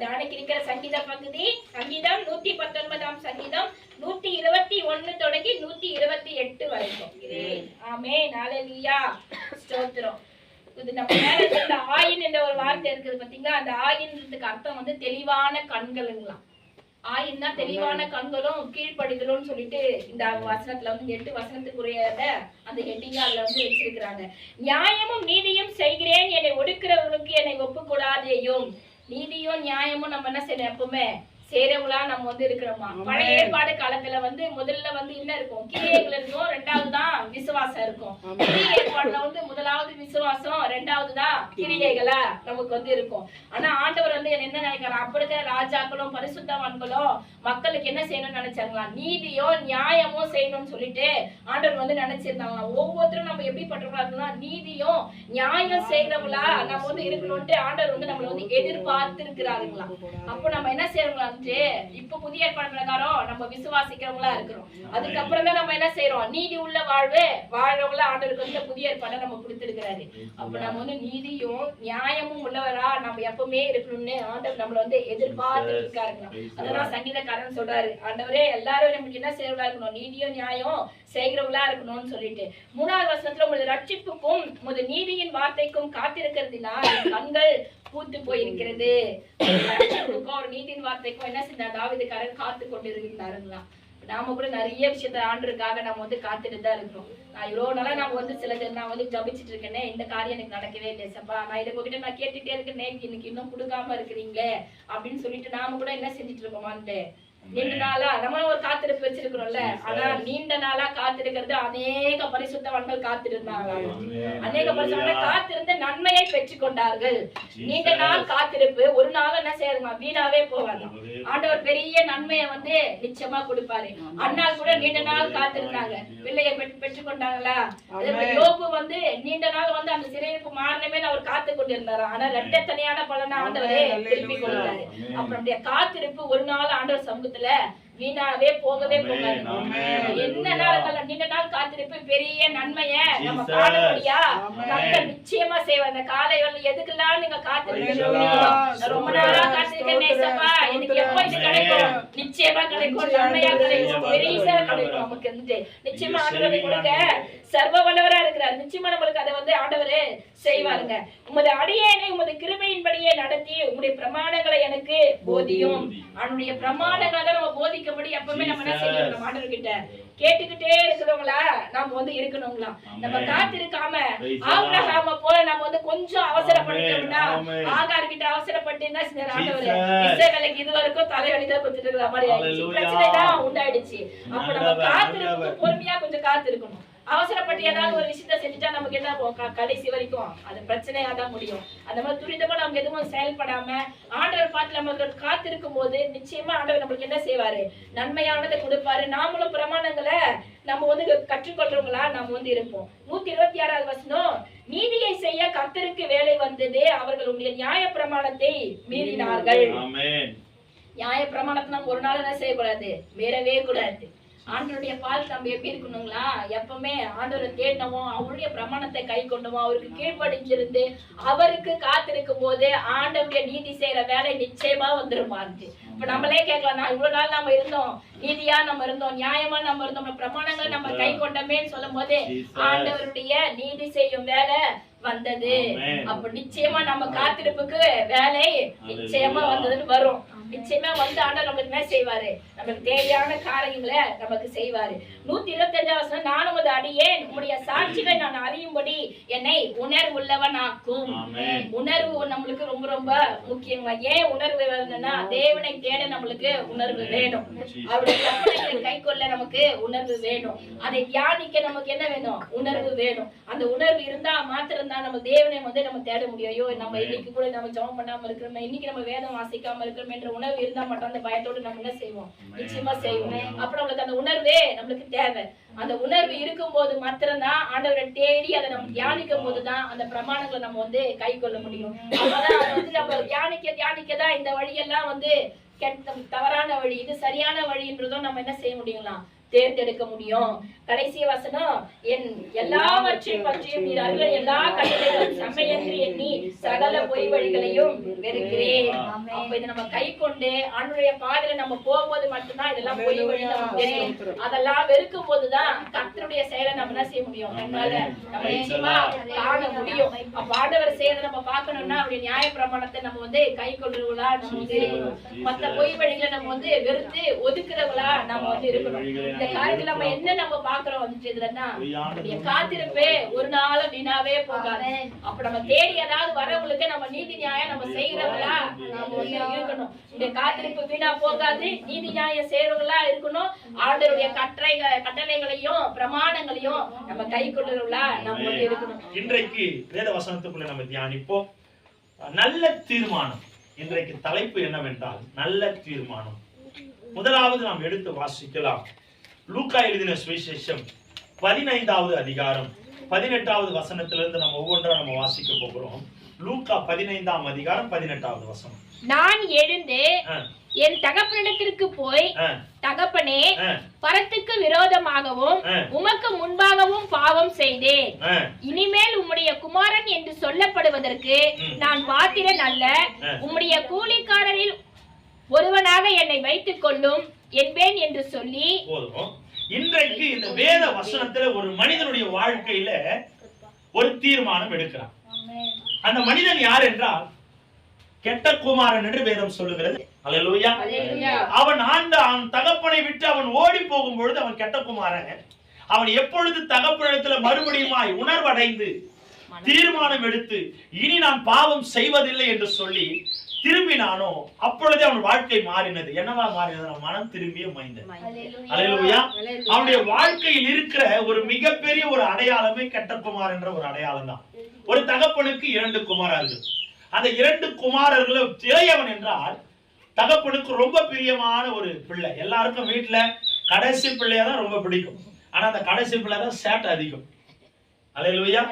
தியானிக்க இருக்கிற சங்கீத பகுதி சங்கீதம் 119 சங்கீதம் 121 தொடங்கி 128 வரைக்கும். ஆமென், ஹல்லேலூயா, ஸ்தோத்திரம். இது நம்ம மேல ஆயின் என்ற ஒரு வார்த்தை இருக்குது பாத்தீங்களா? அந்த ஆயின்றதுக்கு அர்த்தம் வந்து தெளிவான கண்களுங்களாம். ஆயின்னா தெளிவான கண்களும் கீழ்ப்படிதலும் சொல்லிட்டு இந்த வசனத்துல வந்து 8 வசனத்துக்குரிய அந்த ஹெட்டிங்கா அதுல வந்து வச்சிருக்கிறாங்க. நியாயமும் நீதியும் செய்கிறேன், என்னை ஒடுக்கிறவர்களுக்கு என்னை ஒப்பு கூடாதேயும். நீதியும் நியாயமும் நம்ம என்ன செய்யணும், எப்பவுமே சேரவங்களா நம்ம வந்து இருக்கிறோமா. பழைய ஏற்பாடு காலத்துல வந்து முதல்ல வந்து என்ன இருக்கும், கிரியைகள் இருக்கும், ரெண்டாவது தான் விசுவாசம் இருக்கும். புதிய ஏற்பாடுல வந்து முதலாவது விசுவாசம், ரெண்டாவது தான் கிரியைகளா நமக்கு வந்து இருக்கும். ஆனா ஆண்டவர் வந்து என்ன நினைக்கிறார், அப்படி இருக்கிற ராஜாக்களும் பரிசுத்தவான்களும் மக்களுக்கு என்ன செய்யணும்னு நினைச்சாங்களா, நீதியோ நியாயமோ செய்யணும்னு சொல்லிட்டு ஆண்டவர் வந்து நினைச்சிருந்தாங்களா. ஒவ்வொருத்தரும் நம்ம எப்படி பண்றோம்னா நீதியும் நியாயம் செய்யறவங்களா நம்ம வந்து இருக்கணும்ட்டு ஆண்டவர் வந்து நம்மள வந்து எதிர்பார்த்து இருக்கிறாருங்களா. அப்போ நம்ம என்ன செய்யறோங்களா, இப்ப புதிய ஏற்பாடு பிரகாரம் நம்ம விசுவாசிக்கிறவங்களா இருக்கிறோம். அதுக்கப்புறம் தான் நம்ம என்ன செய்யறோம், நீதி உள்ள வாழ்வு வாழ்றவங்கள ஆண்டவருக்கு வந்து புதிய ஏற்பாடை நம்ம கொடுத்திருக்கிறாரு. அப்ப நம்ம வந்து நீதியும் நியாயமும் உள்ளவரா நம்ம எப்பவுமே இருக்கணும்னு ஆண்டவர் நம்மள வந்து எதிர்பார்த்து இருக்காருங்க. அதெல்லாம் சங்கீதக்காரன் சொல்றாரு, ஆண்டவரே எல்லாரும் நமக்கு என்ன செய்யறவங்களா இருக்கணும், நீதியும் நியாயம் செய்கிறவங்களா இருக்கணும்னு சொல்லிட்டு. 3வது வசனத்துல உங்களுடைய ரட்சிப்புக்கும் உங்களுடைய நீதியின் வார்த்தைக்கும் காத்திருக்கிறதுனா கண்கள் பூத்து போயிருக்கிறது. ஒரு நீதியின் வார்த்தைக்கும் என்ன செஞ்சா தாவீதுக்காரர் காத்து கொண்டு இருந்தாருங்களா. நாம கூட நிறைய விஷயத்த ஆண்டருக்காக நம்ம வந்து காத்துட்டு தான் இருக்கிறோம். நான் இவ்வளவு நாளா நம்ம வந்து நான் வந்து ஜபிச்சுட்டு இருக்கேனே, இந்த காரியம் எனக்கு நடக்கவே இல்லை சப்பா, நான் இதை உங்ககிட்ட நான் கேட்டுட்டே இருக்கேனே, இன்னைக்கு இன்னும் கொடுக்காம இருக்கிறீங்களே அப்படின்னு சொல்லிட்டு நாம கூட என்ன செஞ்சுட்டு இருக்கோமான்ட்டு நீண்ட நாளா நம்ம ஒரு காத்திருப்பு வச்சிருக்கிறோம்ல. ஆனா நீண்ட நாளா காத்திருக்கிறது அநேக பரிசுத்தவான்கள் காத்திருந்தாங்க. அநேக பரிசுத்தவான்கள் காத்திருந்த நன்மையை பெற்றுக் கொண்டார்கள். நீண்ட நாள் காத்திருப்பு ஒரு நாள் என்ன செய்யறதுமா, வீணாவே போவாங்க. ஆண்டவர் பெரிய நன்மையை வந்து நிச்சயமா கொடுப்பாரு. அண்ணால் கூட நீண்ட நாள் காத்திருந்தாங்க, பிள்ளையை பெற்றுக் கொண்டாங்களா. யோபு வந்து நீண்ட நாள் வந்து அந்த சிறையிருப்பு மாறணுமே அவர் காத்து கொண்டிருந்தாரு. ஆனா இரட்டத்தனையான பலனை ஆண்டவரே திருப்பி கொடுத்தாரு. அப்புறம் காத்திருப்பு ஒரு நாள் ஆண்டவர் சமூகத்துல வீணாவே போகவே போகாது. என்ன நாள் நீண்ட நாள் காத்திருப்பு பெரிய நன்மையை நம்ம காணக்கூடியா கர்த்தர் நிச்சயமா செய்வார். அந்த காலை வேளை எதுக்கெல்லாம் நீங்க காத்திருக்கீங்க, ரொம்ப நாளா காத்திருக்கேன் நேசப்பா, எனக்கு எப்ப இது கிடைக்கும், நிச்சயமா கிடைக்கும், நன்மையா கிடைக்கும், பெரிய கிடைக்கும். நமக்கு வந்து நிச்சயமா ஆண்டவரை கொடுக்க சர்வ வல்லவரா இருக்கிறார். நிச்சயமா நம்மளுக்கு அதை வந்து ஆண்டவரே செய்வாருங்க. உமது அடியேனை உமது கிருபையின்படியே நடத்தி உங்களுடைய பிரமாணங்களை எனக்கு போதியும். அவனுடைய பிரமாணங்களை தான் நம்ம போதிக்கபடி எப்பவுமே நம்ம என்ன செய்யணும், ஆண்டவர் கிட்ட கேட்டுக்கிட்டே இருக்கிறவங்களா நாம வந்து இருக்கணுங்களா. நம்ம காத்திருக்காம ஆபிரகாம போல நம்ம வந்து கொஞ்சம் அவசரப்பட்டோம்னா, ஆகார் கிட்ட அவசரப்பட்டு என்ன செஞ்சாரு ஆண்டவர், இஸ்ரவேலுக்கு இதுவரைக்கும் தலைவலிதான் கொடுத்துட்டு இருக்கிற மாதிரி ஆயிடுச்சு, பிரச்சனை தான் உண்டாயிடுச்சு. அப்ப நம்ம காத்திருக்க பொறுமையா கொஞ்சம் காத்திருக்கணும். அவசரப்பட்டு ஏதாவது ஒரு விஷயத்த செஞ்சுட்டா நமக்கு என்ன போகும், கடைசி வரைக்கும் அது பிரச்சனையா தான் முடியும். அந்த மாதிரி துரிதமா நமக்கு எதுவும் செயல்படாம ஆண்டவர் பார்த்து நம்ம காத்திருக்கும் போது நிச்சயமா ஆண்டவர் நம்மளுக்கு என்ன செய்வாரு, நன்மையானதை கொடுப்பாரு. நாமளும் பிரமாணங்களை நம்ம வந்து கற்றுக்கொள்றவங்களா நம்ம வந்து இருப்போம். 126வது வசனம், நீதியை செய்ய கர்த்தருக்கு வேலை வந்தது, அவர்களுடைய நியாய பிரமாணத்தை மீறினார்கள். நியாய பிரமாணத்தை நம்ம ஒரு நாள் என்ன செய்யக்கூடாது, மீறவே கூடாது. ஆண்டவருடைய பால் நம்ம எப்படி இருக்கணுங்களா, எப்பவுமே ஆண்டவரை தேடணும், அவருடைய பிரமாணத்தை கை கொண்டோம், அவருக்கு கீழ்ப்படிஞ்சிருந்து அவருக்கு காத்திருக்கும் போது ஆண்டவருடைய நீதி செய்யற வேலை நிச்சயமா வந்துருமா. இப்ப நம்மளே கேட்கலாம், நான் இவ்வளவு நாள் நம்ம இருந்தோம், நீதியா நம்ம இருந்தோம், நியாயமா நம்ம இருந்தோம், பிரமாணங்களை நம்ம கை கொண்டோமேன்னு சொல்லும் போது ஆண்டவருடைய நீதி செய்யும் வேலை வந்தது. அப்ப நிச்சயமா நம்ம காத்திருப்புக்கு வேலை நிச்சயமா வந்ததுன்னு வரும். நிச்சயமா வந்து ஆண்டவர் நமக்கு என்ன செய்வாரு, நமக்கு தேவையான காரியங்களை நமக்கு செய்வாரு. 125 வசனம், நான் உமது அடியேன் உம்முடைய சாட்சிகளை நான் அறியும்படி என்னை உணர்வுள்ளவன் ஆக்கும். உணர்வு நம்மளுக்கு ரொம்ப ரொம்ப முக்கியம். ஏன் உணர்வு வேணும்னா, தேவனை தேட நம்மளுக்கு உணர்வு வேணும், அவருடைய கற்பனைகளை கை கொள்ள நமக்கு உணர்வு வேணும், அதை தியானிக்க நமக்கு என்ன வேணும், உணர்வு வேணும். அந்த உணர்வு இருந்தா மாத்திரம் தான் நம்ம தேவனை வந்து நம்ம தேட முடியும். ஐயோ நம்ம இன்னைக்கு கூட நம்ம ஜெபம் பண்ணாம இருக்கிறோம், இன்னைக்கு நம்ம வேதம் வாசிக்காம இருக்கிறோம் என்ற உணர்வு இருந்தா மட்டும் அந்த பயத்தோடு நம்ம என்ன செய்வோம், நிச்சயமா செய்வோம். அப்புறம் நம்மளுக்கு அந்த உணர்வே நம்மளுக்கு தேவை. அந்த உணர்வு இருக்கும் போது மாத்திரம்தான் ஆண்டவரை தேடி அதை நம்ம தியானிக்கும் போதுதான் அந்த பிரமாணங்களை நம்ம வந்து கை கொள்ள முடியும். அப்பதான் அதை வந்து நம்ம தியானிக்கதான் இந்த வழியெல்லாம் வந்து தவறான வழி, இது சரியான வழின்றதும் நம்ம என்ன செய்ய முடியுங்களா, தேர்ந்தெடுக்க முடியும். கடைசி வசனம், என் எல்லாவற்றையும் பற்றியும் நீர் அருள எல்லா கட்டளைகளும் செம்மையென்று எண்ணி சகல பொய் வழிகளையும் வெறுக்கிறேன். அப்ப இதை நம்ம கை கொண்டு ஆண்டவருடைய பாதையில நம்ம போகும்போது மட்டும்தான் இதெல்லாம் பொய் வழி நமக்கு தெரியும். அதெல்லாம் வெறுக்கும் போதுதான் கர்த்தருடைய செயலை நம்ம என்ன செய்ய முடியும், நம்மளால நம்ம நிச்சயமா காண முடியும். அப்ப ஆண்டவர் செய்யறதை நம்ம பார்க்கணும்னா அவருடைய நியாய பிரமாணத்தை நம்ம கை கொள்றவங்களா நம்ம மத்த பொய் வழிகளை நம்ம வெறுத்து ஒதுக்குறவங்களா நம்ம இருக்கணும். இந்த காரியத்துல நம்ம என்ன நம்ம பாக்குறோம் காத்திருப்பே ஒரு நாளும் வீணாவே போகாது. அப்ப நம்ம தேடி ஏதாவது வரவங்களுக்கு நம்ம நீதி நியாயம் நம்ம செய்யறவங்களா நம்ம இருக்கணும். இந்த காத்திருப்பு வீணா போகாது, நீதி நியாயம் செய்யறவங்களா இருக்கணும். ஆண்டவருடைய கட்டளைகளையும் பிரமாணங்களையும் நம்ம கை கொள்றவங்களா நம்ம இருக்கணும். இன்றைக்கு வேத வசனத்துக்குள்ள நம்ம தியானிப்போம். நல்ல தீர்மானம். இன்றைக்கு தலைப்பு என்னவென்றால் நல்ல தீர்மானம். முதலாவது நாம் எடுத்து வாசிக்கலாம். லூக்கா எழுதின சுவிசேஷம் 15வது அதிகாரம் 18வது வசனத்திலிருந்து நம்ம ஒவ்வொன்றா நம்ம வாசிக்க போகிறோம். லூக்கா 15ஆம் அதிகாரம் 18வது வசனம். நான் எழுந்து என் தகப்பனிடத்திற்கு போய், தகப்பனே, பரத்துக்கு விரோதமாகவும் உமக்கு முன்பாகவும் பாவம் செய்தேன். இனிமேல் உம்முடைய குமாரன் என்று சொல்லப்படுவதற்கு நான் பாத்திரன் அல்ல. உம்முடைய கூலிக்காரரில் ஒருவனாக என்னை வைத்துக் கொள்ளும் என்பேன் என்று சொல்லி. இன்றைக்கு இந்த வேத வசனத்துல ஒரு மனிதனுடைய வாழ்க்கையில ஒரு தீர்மானம் எடுக்கிறான். அந்த மனிதன் யார் என்றால் கெட்ட குமாரன் என்று வேதம் சொல்லுகிறது. அல்லேலூயா. அவன் தகப்பனை விட்டு அவன் ஓடி போகும் பொழுது அவன் கெட்ட குமாரன். அவன் எப்பொழுது தகப்பனிடத்துல மறுபடியுமாய் உணர்வடைந்து தீர்மானம் எடுத்து இனி நான் பாவம் செய்வதில்லை என்று சொல்லி திரும்பினானோ அப்பொழுதே அவன் வாழ்க்கை மாறினது. என்னவா மாறினது? மனம் திரும்பிய மைந்தன். அல்லேலூயா. அவனுடைய வாழ்க்கையில் இருக்கிற ஒரு மிகப்பெரிய ஒரு அடையாளமே கெட்ட குமார் என்ற ஒரு அடையாளம் தான். ஒரு தகப்பனுக்கு 2 குமாரர்கள். அந்த 2 குமாரர்களும் இளையவன் என்றால் தகப்பனுக்கு ரொம்ப பிரியமான ஒரு பிள்ளை. எல்லாருக்கும் வீட்டுல கடைசி பிள்ளையாதான் ரொம்ப பிடிக்கும். ஆனா அந்த கடைசி பிள்ளைதான் சேட்டை அதிகம். அல்லேலூயா.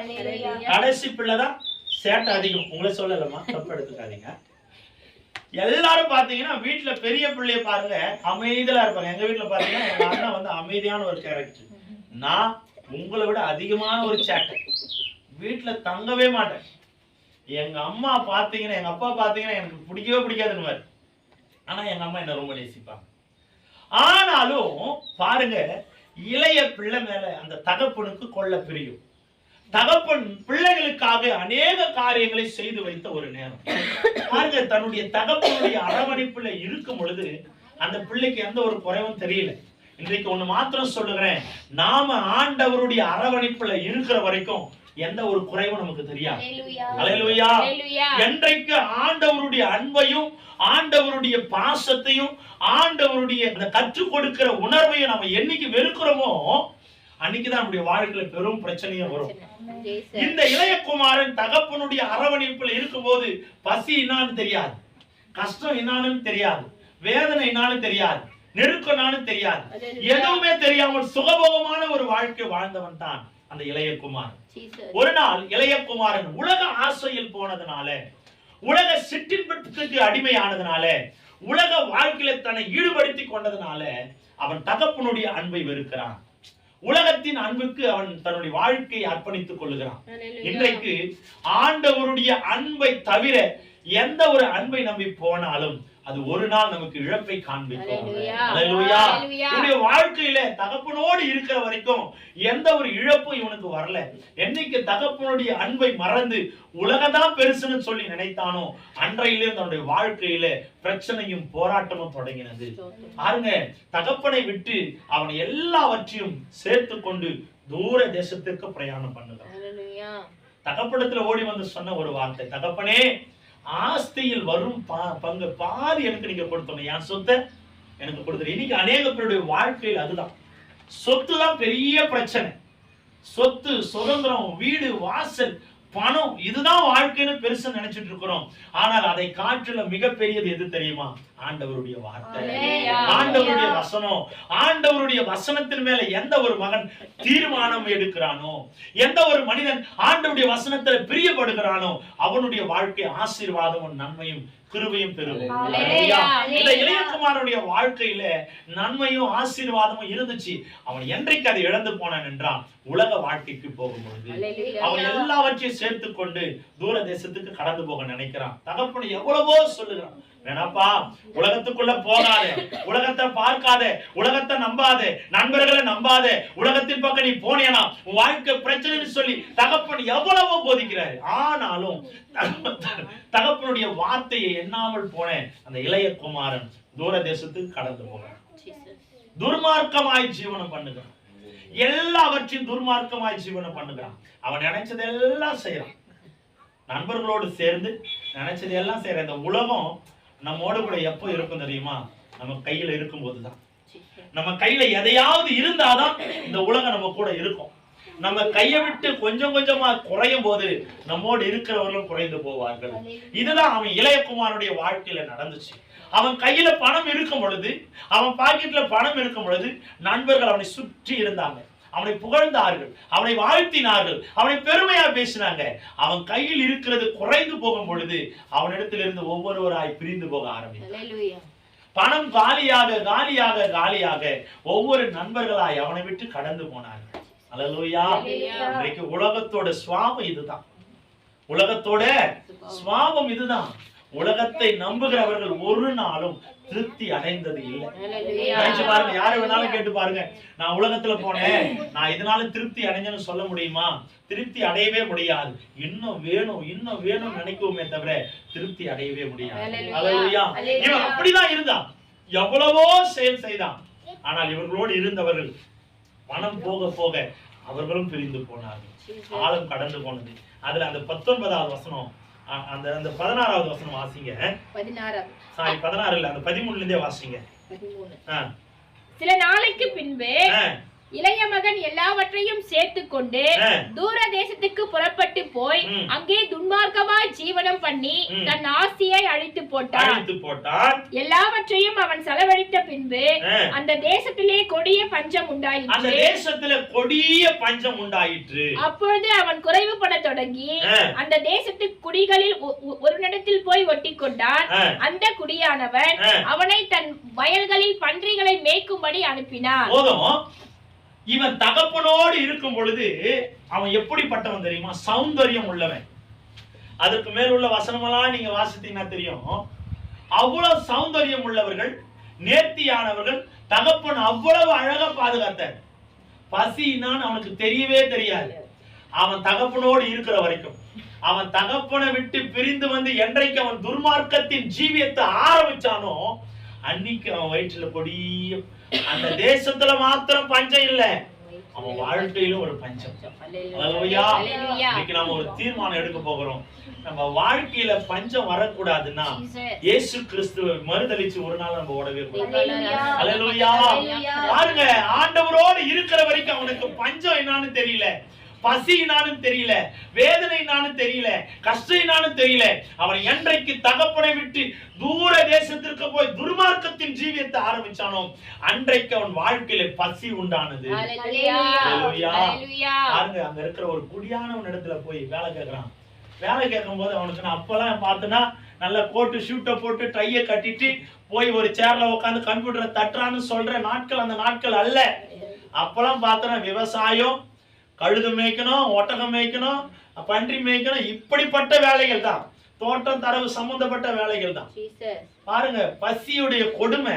கடைசி பிள்ளைதான் சேட்டை அதிகம். உங்களை சொல்லலாமா, தப்பு எடுத்துக்காதீங்க. எல்லாரும் பாத்தீங்கன்னா வீட்டுல பெரிய பிள்ளைய பாருங்க அமைதியா இருப்பாங்க. எங்க வீட்டுல பாத்தீங்கன்னா எங்க அண்ணன் அமைதியான ஒரு கேரக்டர். நான் உங்களை விட அதிகமான ஒரு சேட்டை. வீட்டுல தங்கவே மாட்டேன். எங்க அம்மா பாத்தீங்கன்னா எங்க அப்பா பாத்தீங்கன்னா எனக்கு பிடிக்கவே பிடிக்காதுன்னு. ஆனா எங்க அம்மா என்ன ரொம்ப நேசிப்பாங்க. ஆனாலும் பாருங்க, இளைய பிள்ளை மேல அந்த தகப்பனுக்கு கொள்ள பிரியும். தகப்பன் பிள்ளைகளுக்காக அநேக காரியங்களை செய்து வைத்த ஒரு நேரம். பாருங்க, தன்னுடைய தகப்பனுடைய அரவணைப்புல இருக்கும் பொழுது அந்த பிள்ளைக்கு எந்த ஒரு குறைவும் தெரியல. இன்றைக்கு ஒண்ணு மாத்திரம் சொல்லுகிறேன், நாம ஆண்டவருடைய அரவணைப்புல இருக்கிற வரைக்கும் எந்த ஒரு குறைவும் நமக்கு தெரியாது. அல்லேலூயா. என்றைக்கு ஆண்டவருடைய அன்பையும் ஆண்டவருடைய பாசத்தையும் ஆண்டவருடைய கற்றுக் கொடுக்கிற உணர்வையும் நம்ம என்னைக்கு வெறுக்கிறோமோ அன்னைக்குதான் நம்முடைய வாழ்க்கையில பெரும் பிரச்சனையும் வரும். இந்த இளையகுமாரன் தகப்பனுடைய அரவணைப்புல இருக்கும்போது பசி என்னான்னு தெரியாது, கஷ்டம் என்னான்னு தெரியாது, வேதனை என்னான்னு தெரியாது, நெருக்கம்னு தெரியாது, எதுவுமே தெரியாமல் சுகபோகமான ஒரு வாழ்க்கை வாழ்ந்தவன் தான் அந்த இளையகுமாரன். ஒரு நாள் இளையகுமாரன் உலக ஆசையில் போனதுனால, உலக சிற்றின்பத்துக்கு அடிமையானதுனால, உலக வாழ்க்கையில தன்னை ஈடுபடுத்தி கொண்டதுனால அவன் தகப்பனுடைய அன்பை வெறுக்கிறான். உலகத்தின் அன்புக்கு அவன் தன்னுடைய வாழ்க்கையை அர்ப்பணித்துக் கொள்ளுகிறான். இன்றைக்கு ஆண்டவருடைய அன்பை தவிர எந்த ஒரு அன்பை நம்பி போனாலும் அது ஒரு நாள் நமக்கு இழப்பை காண்பிக்கும். அல்லேலூயா. இவனுடைய வாழ்க்கையில தகப்பனோடு இருக்கிற வரைக்கும் எந்த ஒரு இழப்பும் இவனுக்கு வரல. என்னைக்கு தகப்பனுடைய அன்பை மறந்து உலகதான் பெருசுன்னு சொல்லி நினைத்தானோ அன்றையிலிருந்து அவனுடைய வாழ்க்கையில பிரச்சனையும் போராட்டமும் தொடங்கினது. பாருங்க, தகப்பனை விட்டு அவன் எல்லாவற்றையும் சேர்த்து கொண்டு தூர தேசத்திற்கு பிரயாணம் பண்ணுகிறான். தகப்படத்துல ஓடி வந்து சொன்ன ஒரு வார்த்தை, தகப்பனே, ஆஸ்தியில் வரும் பங்கு பாதி எனக்கு நீங்க கொடுத்தோம், என் சொத்தை எனக்கு கொடுத்துரு. இன்னைக்கு அநேக பேருடைய வாழ்க்கையில் அதுதான், சொத்து தான் பெரிய பிரச்சனை. சொத்து, சுதந்திரம், வீடு, வாசல், பணம், இதுதான் வாழ்க்கைன்னு பெருசா நினைச்சிட்டு இருக்கிறோம். ஆனால் அதை காற்றுல மிகப்பெரியது எது தெரியுமா? ஆண்டவருடைய வார்த்தை, ஆண்டவருடைய வசனம். ஆண்டவருடைய வசனத்தின் மேல எந்த ஒரு மகன் தீர்மானம் எடுக்கிறானோ, எந்த ஒரு மனிதன் ஆண்டவருடைய வசனத்துல பிரியப்படுகிறானோ அவனுடைய வாழ்க்கை ஆசீர்வாதமும் நன்மையும் கிருபையும் பெறுவோம். அல்லேலூயா. இந்த இளையகுமாரனுடைய வாழ்க்கையில நன்மையும் ஆசீர்வாதமும் இருந்துச்சு. அவன் என்றைக்கு அதை இழந்து போனான் என்றால் உலக வாழ்க்கைக்கு போகும்பொழுது அவன் எல்லாவற்றையும் சேர்த்து கொண்டு தூர தேசத்துக்கு கடந்து போக நினைக்கிறான். தகப்பன் எவ்வளவோ சொல்லுகிறான், வேணாப்பா, உலகத்துக்குள்ள போகாத, உலகத்தை பார்க்காத, உலகத்தை நம்பாத, நண்பர்களை நம்பாத, உலகத்தின் பக்கம் நீ போனேனா உன் வாழ்க்கை பிரச்சனைன்னு சொல்லி தகப்பன் எவ்வளவோ போதிக்கிறாரு. ஆனாலும் தகப்பனுடைய வார்த்தையை எண்ணாமல் போன அந்த இளைய குமாரன் தூர தேசத்துக்கு கடந்து போகிறான். துர்மார்க்கமாய் ஜீவனம் பண்ணுகிறான். எல்லாவற்றையும் துர்மார்க்கமாய் ஜீவனம் பண்ணுகிறான். அவன் நினைச்சதெல்லாம் செய்யறான். நண்பர்களோடு சேர்ந்து நினைச்சதெல்லாம் செய்யற. இந்த உலகம் நம்மோட கூட எப்போ இருக்கும் தெரியுமா? நம்ம கையில இருக்கும் போதுதான். நம்ம கையில எதையாவது இருந்தாதான் இந்த உலகம் நம்ம கூட இருக்கும். நம்ம கையை விட்டு கொஞ்சம் கொஞ்சமா குறையும் போது நம்மோடு இருக்கிறவர்களும் குறைந்து போவார்கள். இதுதான் அவன் இளையகுமாரனுடைய வாழ்க்கையில நடந்துச்சு. அவன் கையில பணம் இருக்கும் பொழுது, அவன் பாக்கெட்ல பணம் இருக்கும் பொழுது நண்பர்கள் அவனை சுற்றி இருந்தாங்க, அவனை புகழ்ந்தார்கள், அவனை வாழ்த்தினார்கள், அவனை பெருமையா பேசினாங்க. அவன் கையில் இருக்கிறது குறைந்து போகும் பொழுது அவனிடத்திலிருந்து ஒவ்வொருவராய் பிரிந்து போக ஆரம்பித்தார். பணம் காலியாக காலியாக காலியாக ஒவ்வொரு நண்பர்களாய் அவனை விட்டு கடந்து போனார்கள். அல்லேலூயா. இன்றைக்கு உலகத்தோட சுவாபம் இதுதான். உலகத்தோட சுவாபம் இதுதான். உலகத்தை நம்புகிறவர்கள் ஒரு நாளும் திருப்தி அடைந்தது இல்லை. பாருங்க, யாரை வேணாலும் கேட்டு பாருங்க, நான் உலகத்துல போனேன், நான் இதனால திருப்தி அடைஞ்சேன்னு சொல்ல முடியுமா? திருப்தி அடையவே முடியாது. இன்னும் வேணும் இன்னும் வேணும் நினைக்குவோமே தவிர திருப்தி அடையவே முடியாது. அல்லேலூயா. இவன் அப்படிதான் இருந்தான், எவ்வளவோ செயல் செய்தான். ஆனால் இவர்களோடு இருந்தவர்கள் பணம் போக போக அவர்களும் பிரிந்து போனார்கள். காலம் கடந்து போனது. அதுல அந்த 19வது வசனம், அந்த 16வது வசனம் வாசிங்க. 16 இல்ல, அந்த 13ல இருந்தே வாசிங்க. சில நாளைக்கு பின்பு இளைய மகன் எல்லாவற்றையும் சேர்த்து கொண்டு தூர தேசத்துக்கு புறப்பட்டு போய் அங்கே துன்மார்க்கமாய் ஜீவனம் பண்ணி தன் ஆசையை அழித்து போட்டான். எல்லாவற்றையும் அவன் செலவழித்த பின்பு அந்த தேசத்திலே கொடிய பஞ்சம் உண்டாயிற்று. அப்பொழுது அவன் குறைவுபட தொடங்கி அந்த தேசத்து குடிகளில் ஒரு இடத்தில் போய் ஒட்டி கொண்டான். அந்த குடியானவன் அவனை தன் வயல்களில் பன்றிகளை மேய்க்கும்படி அனுப்பினான். இவன் தகப்பனோடு இருக்கும் பொழுது அவன் எப்படிப்பட்டவன் தெரியுமா? சௌந்தரியம் உள்ளவன். அதுக்கு மேல் உள்ள வசனமெல்லாம் நீங்க வாசித்தீங்கன்னா தெரியும். அவ்வளவு சௌந்தரியம் உள்ளவர்கள், நேர்த்தியானவர்கள். தகப்பன் அவ்வளவு அழகா பாதுகாத்தார். பசினான்னு அவனுக்கு தெரியவே தெரியாது. அவன் தகப்பனோடு இருக்கிற வரைக்கும். அவன் தகப்பனை விட்டு பிரிந்து வந்து என்றைக்கு அவன் துர்மார்க்கத்தின் ஜீவியத்தை ஆரம்பிச்சானோ அன்னைக்கு அவன் வயிற்றுல கொடிய, அந்த தேசத்துல மாத்திரம் பஞ்சம் இல்ல, அவன் வாழ்க்கையிலும் ஒரு பஞ்சம். இன்னைக்கு நாம ஒரு தீர்மானம் எடுக்க போகிறோம். நம்ம வாழ்க்கையில பஞ்சம் வரக்கூடாதுன்னா இயேசு கிறிஸ்துவை மறுதலிச்சு ஒரு நாள் நம்ம ஓடவே கூடாது. அல்லேலூயா. பாருங்க, ஆண்டவரோடு இருக்கிற வரைக்கும் அவனுக்கு பஞ்சம் என்னன்னு தெரியல, பசினாலும் தெரியல, வேதனைனாலும் தெரியல, கஷ்டனாலும் தெரியல. அவன் என்றைக்கு தகப்பனை விட்டு தூர தேசத்திற்கு போய் துர்மார்க்கத்தின் ஜீவியத்தை ஆரம்பிச்சானோ அன்றைக்கு அவன் வாழ்க்கையில பசி உண்டானது. பாருங்க, அங்க இருக்கிற ஒரு குடியானவன் இடத்துல போய் வேலை கேட்கறான். வேலை கேட்கும் போது அவனுக்கு நான் அப்பெல்லாம் பார்த்தனா நல்ல கோட்டு ஷூட்டை போட்டு டையை கட்டிட்டு போய் ஒரு சேர்ல உட்காந்து கம்ப்யூட்டரை தட்டுறான்னு சொல்ற நாட்கள் அந்த நாட்கள் அல்ல. அப்பெல்லாம் பார்த்தனா விவசாயம், கழுது மேய்க்கணும், ஒட்டகம் மேய்க்கணும், பன்றி மேய்க்கணும், இப்படிப்பட்ட வேலைகள் தான். தோட்டம் தரவு சம்பந்தப்பட்ட வேலைகள் தான். பாருங்க, பசியுடைய கொடுமை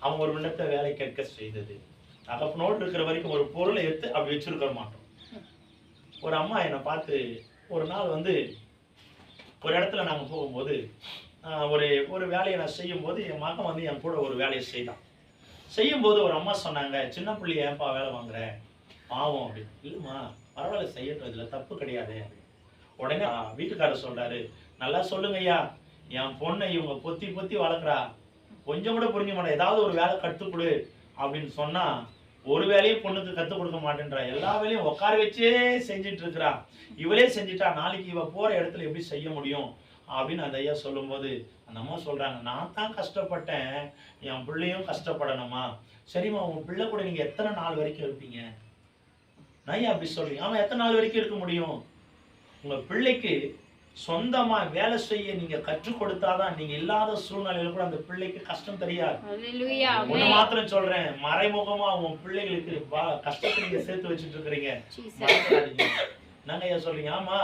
அவன் ஒரு இடத்தை வேலை கேட்க செய்தது. தகப்பனோடு இருக்கிற வரைக்கும் ஒரு பொருளை எடுத்து அப்படி வச்சிருக்க மாட்டோம். ஒரு அம்மா என்னை பார்த்து ஒரு நாள் வந்து ஒரு இடத்துல நாங்க போகும்போது ஒரு வேலையை நான் செய்யும் போது என் மகன் வந்து என் கூட ஒரு வேலையை செய்தான். செய்யும் போது ஒரு அம்மா சொன்னாங்க, சின்ன பிள்ளைய ஏன்பா வேலை வாங்குற, பாவம் அப்படின்னு. இல்லைம்மா, பரவாயில்ல, செய்யட்டும், இதுல தப்பு கிடையாது. உடனே வீட்டுக்காரர் சொல்றாரு, நல்லா சொல்லுங்க ஐயா, என் பொண்ணை இவங்க பொத்தி பொத்தி வளர்க்குறா, கொஞ்சம் கூட புரிஞ்ச மாட்டேன், ஏதாவது ஒரு வேலை கற்றுக்கொடு அப்படின்னு சொன்னா ஒரு வேலையும் பொண்ணுக்கு கற்றுக் கொடுக்க மாட்டேன்றா, எல்லா வேலையும் உட்கார வச்சே செஞ்சுட்டு இருக்கிறா. இவளே செஞ்சுட்டா நாளைக்கு இவ போற இடத்துல எப்படி செய்ய முடியும் அப்படின்னு அந்த ஐயா சொல்லும் போது அந்த அம்மா சொல்றாங்க, நான் தான் கஷ்டப்பட்டேன், என் பிள்ளையும் கஷ்டப்படணுமா? சரிம்மா, உன் பிள்ளை கூட நீங்க எத்தனை நாள் வரைக்கும் இருப்பீங்க? நான் அப்படி சொல்றீங்க. ஆமா, எத்தனை நாள் வரைக்கும் இருக்க முடியும்? உங்க பிள்ளைக்கு சொந்தமா வேலை செய்ய நீங்க கற்றுக் கொடுத்தாதான் நீங்க இல்லாத சூழ்நிலையில கூட அந்த பிள்ளைக்கு கஷ்டம் தெரியாது. ஒண்ணு மாத்திரம் சொல்றேன், மறைமுகமா உங்க பிள்ளைகளுக்கு கஷ்டத்தை நீங்க சேர்த்து வச்சுட்டு இருக்கிறீங்க. என்னங்க ஐயா சொல்றீங்க? ஆமா,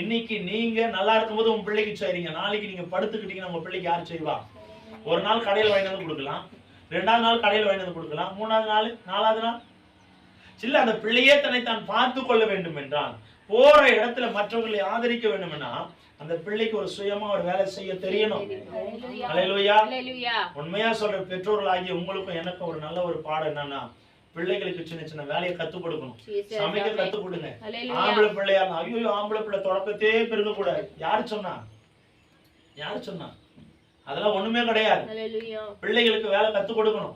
இன்னைக்கு நீங்க நல்லா இருக்கும்போது உங்க பிள்ளைக்கு செய்றீங்க, நாளைக்கு நீங்க படுத்துக்கிட்டீங்கன்னா உங்க பிள்ளைக்கு யாரு செய்வா? ஒரு நாள் கடையில் வாங்கி வந்து கொடுக்கலாம், 2வது நாள் கடையில் வாங்கி வந்து கொடுக்கலாம், 3வது நாள் 4வது நாள் இல்ல. அந்த பிள்ளையே தன்னை தான் பார்த்து கொள்ள வேண்டும் என்றால், போற இடத்துல மற்றவர்களை ஆதரிக்க வேண்டும்னா அந்த பிள்ளைக்கு ஒரு சுயமா ஒரு வேலை செய்ய தெரியணும். அல்லேலூயா. உண்மையா சொல்ற பெற்றோர்களாகிய உங்களுக்கும் எனக்கும் ஒரு நல்ல ஒரு பாடம் என்னன்னா, பிள்ளைகளுக்கு சின்ன சின்ன வேலையை கத்துக் கொடுக்கணும். சமைக்க கத்துக் கொடுங்க. ஆம்பளை பிள்ளையா, ஐயோ ஆம்பளை பிள்ளை தொடக்கத்தையே பெருக கூடாது. யாரு சொன்னா? அதெல்லாம் ஒண்ணுமே கிடையாது. பிள்ளைகளுக்கு வேலை கத்துக் கொடுக்கணும்,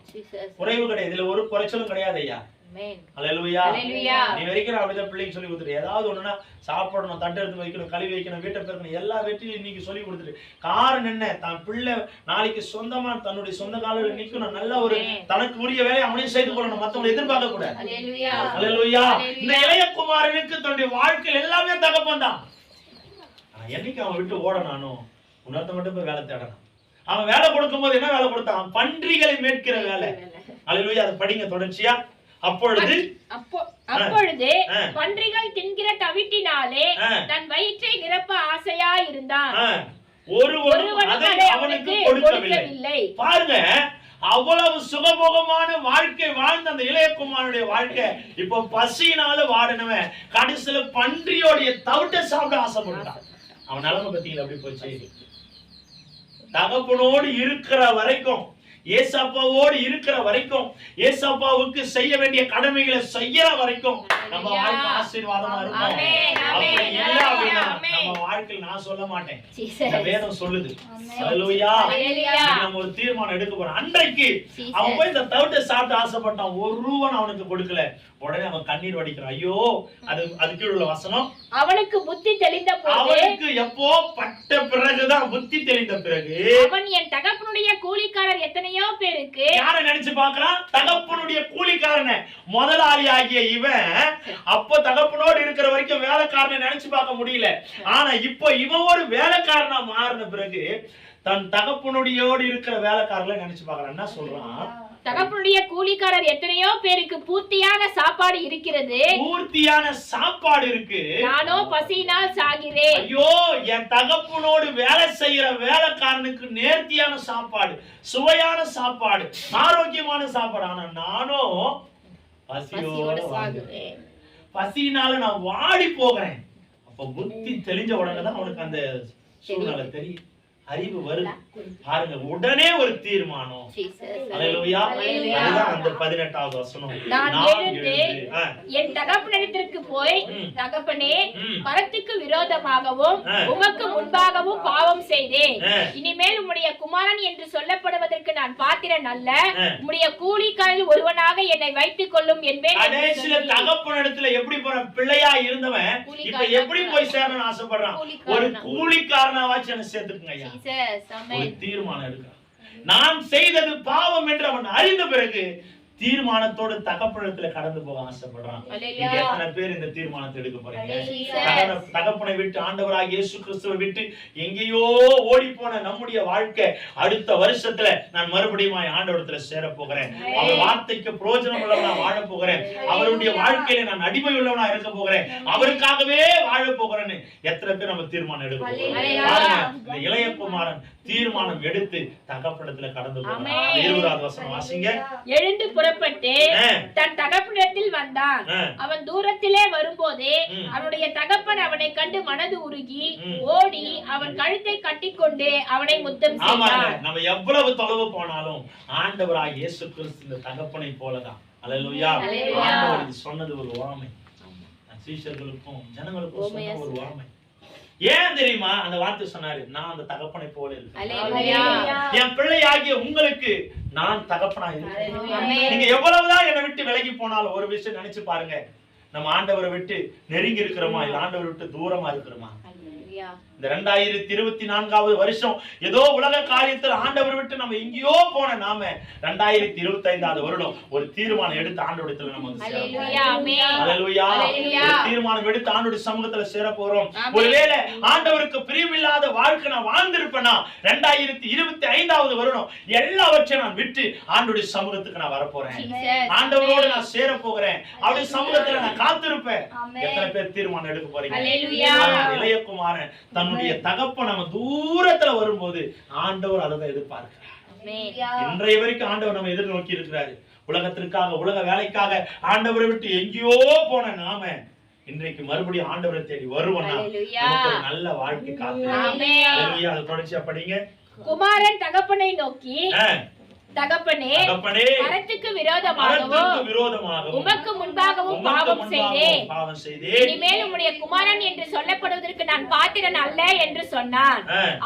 குறைவு கிடையாது, இதுல ஒரு குறைச்சலும் கிடையாது ஐயா. அல்லேலூயா. நீ வரைக்கும் அப்படிதான் பிள்ளைக்கு சொல்லி கொடுத்துட்டு, ஏதாவது ஒண்ணுன்னா சாப்பிடணும், தட்டை எடுத்து வைக்கணும், கழுவி வைக்கணும், வீட்டை பெருக்கணும், எல்லா வெற்றியும் இன்னைக்கு சொல்லி கொடுத்துட்டு, காரணம் என்ன? தான் பிள்ளை நாளைக்கு சொந்தமா தன்னுடைய சொந்த காலில் நிக்கணும், நல்ல ஒரு தனக்கு உரிய வேலையை அவனையும் செய்து கொள்ளணும், மத்தவங்களை எதிர்பார்க்க கூடாது. அல்லேலூயா. இந்த இளைய குமாரனுக்கு தன்னுடைய வாழ்க்கையில் எல்லாமே தகப்பன் தான். என்னைக்கு அவன் விட்டு ஓடனானோ உணர்த்த மட்டும் போய் வேலை தேடணும். அவன் வேலை கொடுக்கும் போது என்ன வேலை கொடுத்தான்? பன்றிகளை மேய்க்கிற வேலை. அல்லேலூயா. அதை படிங்க தொடர்ச்சியா. அப்பொழுது பன்றிகள் தின்கிற தவிட்டினாலே தன் வயிற்றை நிரப்ப ஆசையா இருந்தான், ஒருவரும் அதை அவனுக்கு கொடுக்கவில்லை. பாருங்க, அவ்வளவு சுகபோகமான வாழ்க்கை வாழ்ந்த அந்த இளையகுமாரனுடைய வாழ்க்கை இப்ப பசியினால வாடினவன் கடைசியில பன்றியோடைய தவிட்டை சாப்பிட ஆசைப்பட்டான். அவன் நிலைமை பத்தீங்களா எப்படி போச்சு? தகப்பனோடு இருக்கிற வரைக்கும், ஏசப்பாவோடு இருக்கிற வரைக்கும், ஏசப்பாவுக்கு செய்ய வேண்டிய கடமைகளை செய்யற வரைக்கும் நம்ம வாழ்க்கை ஆசீர்வாதமா இருக்கும். அப்படி இல்ல அப்படின்னா நம்ம வாழ்க்கையில் நான் சொல்ல மாட்டேன், இந்த வேதம் சொல்லுது. அல்லேலூயா. நம்ம ஒரு தீர்மானம் எடுக்க போறோம். அன்றைக்கு அவன் போய் இந்த தவிட்டை சாப்பிட்டு ஆசைப்பட்டான், ₹1 அவனுக்கு கொடுக்கல. உடனே அவன் கண்ணீர் வடிக்கிறான். ஐயோ, அதுக்கு உள்ள வசனம், அவனுக்கு புத்தி தெளிந்த போது, அவனுக்கு எப்போ பட்ட பிறகுதான் புத்தி தெளிந்த பிறகு, அவன் என் தகப்பனுடைய கூலிக்காரர் எத்தனையோ பேருக்கு, யாரை நினைச்சு பார்க்கறான்? தகப்பனுடைய கூலிக்காரனை. முதலாளி ஆகிய இவன் அப்ப தகப்பனோடு இருக்கிற வரைக்கும் வேலைக்காரனை நினைச்சு பார்க்க முடியல. ஆனா இப்ப இவன் ஒரு வேலைக்காரனா மாறின பிறகு தன் தகப்பனுடையோடு இருக்கிற வேலைக்காரர்களை நினைச்சு பார்க்கறான். என்ன சொல்றான்? தகப்பனுடைய கூலிக்காரர் எத்தனையோ பேருக்கு பூர்த்தியான சாப்பாடு இருக்கிறது, பூர்த்தியான சாப்பாடு இருக்கு, நானோ பசியினால் சாகிறேன். ஐயோ, என் தகப்பனோடு வேலை செய்யற வேலைக்காரனுக்கு நேர்த்தியான சாப்பாடு, சுவையான சாப்பாடு, ஆரோக்கியமான சாப்பாடு, ஆனா நானும் பசியோட சாகிறேன், பசியினால நான் வாடி போகிறேன். அப்ப புத்தி தெளிஞ்ச உடனே தான் அவனுக்கு அந்த சூழ்நிலை தெரியும், அறிவு வருது. பாருங்க, உடனே ஒரு தீர்மானம். அல்லேலூயா. அதுதான் அந்த 18வது வசனம். நான் எழுந்து என் தகப்பனிடத்திற்கு போய், தகப்பனே, மரத்துக்கு விரோதமாகவும் உமக்கு முன்பாகவும் பாவம் செய்தேன், இனிமேல் உம்முடைய குமாரன் என்று சொல்லப்படுவதற்கு நான் பாத்திரன் அல்ல, உம்முடைய கூலிக்காரில் ஒருவனாக என்னை வைத்துக் கொள்ளும் என்பேன். கடைசில தகப்பனிடத்துல எப்படி போற பிள்ளையா இருந்தவன் இப்ப எப்படி போய் சேரணும்னு ஆசைப்படுறான்? ஒரு கூலிக்காரனாவாச்சு என்ன சேர்த்துக்குங்க ஐயா. ஒரு தீர்மானம் எடுக்கிறான். நான் செய்தது பாவம் என்று அவன் அறிந்த பிறகு தீர்மானத்தோடு தகப்பனிடத்துல கடந்து போக ஆசைப்படுறான். எத்தனை பேர் இந்த தீர்மானத்தை எடுக்க போறீங்க? தகப்பனை விட்டு, ஆண்டவராகிய இயேசு கிறிஸ்துவை விட்டு எங்கேயோ ஓடி போன நம்முடைய வாழ்க்கை அடுத்த வருஷத்துல நான் மறுபடியும் ஆண்டவரத்துல சேர போகிறேன், அவர் வார்த்தைக்கு பிரயோஜனம் உள்ளவனா வாழ போகிறேன், அவருடைய வாழ்க்கையில நான் அடிமை உள்ளவனா இருக்க போகிறேன், அவருக்காகவே வாழ போகிறேன்னு எத்தனை பேர் நம்ம தீர்மானம் எடுக்க போகிறோம்? இந்த இளையகுமாரன் தீர்மானம் எடுத்து தகப்பனிடத்துல கடந்து போகிறான். 20வது வசனம் வாசிங்க. எழுந்து புறப்பட்டு தன் தகப்பனிடத்தில் வந்தான். அவன் தூரத்திலே வரும்போதே அவனுடைய தகப்பன் அவனை கண்டு மனது உருகி ஓடி அவன் கழுத்தை கட்டிக்கொண்டு அவனை முத்தம் செய்தான். நம்ம எவ்வளவு தொலைவு போனாலும் ஆண்டவராகிய இயேசு கிறிஸ்து இந்த தகப்பனை போலதான். அல்லேலூயா. ஆண்டவர் சொன்னது ஒரு உவமை, சீஷர்களுக்கும் ஜனங்களுக்கும் சொன்ன ஒரு உவமை. ஏன் தெரியுமா அந்த வார்த்தை சொன்னாரு? நான் அந்த தகப்பனை போல இருக்கேன், என் பிள்ளையாகிய உங்களுக்கு நான் தகப்பனா இருக்கேன். நீங்க எவ்வளவுதான் என்னை விட்டு விலகி போனாலும் ஒரு விஷயம் நினைச்சு பாருங்க, நம்ம ஆண்டவரை விட்டு நெருங்கி இருக்கிறோமா இல்ல ஆண்டவரை விட்டு தூரமா இருக்கிறோமா? இந்த 2024வது வருஷம் ஏதோ உலக காரியத்தில் ஆண்டவர் விட்டு நம்ம எங்கேயோ போன நாம 2025வது வருடம் ஒரு தீர்மானம் எடுத்து ஆண்டவரிடத்துல நம்ம வந்து சேரணும். ஹல்லேலூயா. ஒரு தீர்மானம் எடுத்து ஆண்டவருடைய சமூகத்துல சேர போறோம். ஒருவேளை ஆண்டவருக்கு பிரியமில்லாத வாழ்க்கை நான் வாழ்ந்திருப்பேனா 2025வது வருடம் எல்லாவற்றையும் நான் விட்டு ஆண்டவருடைய சமூகத்துக்கு நான் வர போறேன். ஆண்டவரோடு நான் சேர போகிறேன். அவருடைய சமூகத்துல நான் காத்திருப்பேன். எத்தனை பேர் தீர்மானம் எடுக்க போறீங்க? இளையகுமாரன் தன்னுடைய தகப்பன் நம்ம தூரத்துல வரும்போது ஆண்டவர் அதை தான் எதிர்பார்க்கிறார். இன்றைய வரைக்கும் ஆண்டவர் நம்ம எதிர்நோக்கி இருக்கிறாரு. உலகத்திற்காக உலக வேலைக்காக ஆண்டவரை விட்டு எங்கேயோ போன நாம இன்றைக்கு மறுபடியும் ஆண்டவரை தேடி வருவோம்னா நல்ல வாழ்க்கை காத்து. அதை தொடர்ச்சியா படிங்க. குமாரன் தகப்பனை நோக்கி, தகப்பனே, மரத்துக்கு விரோதமாகவும் உமக்கு முன்பாகவும் பாவம் செய்தேன். இனிமேல் உம்முடைய குமாரன் என்று சொல்லப்படுவதற்கு நான் பாத்திரன் அல்ல என்று சொன்னான்.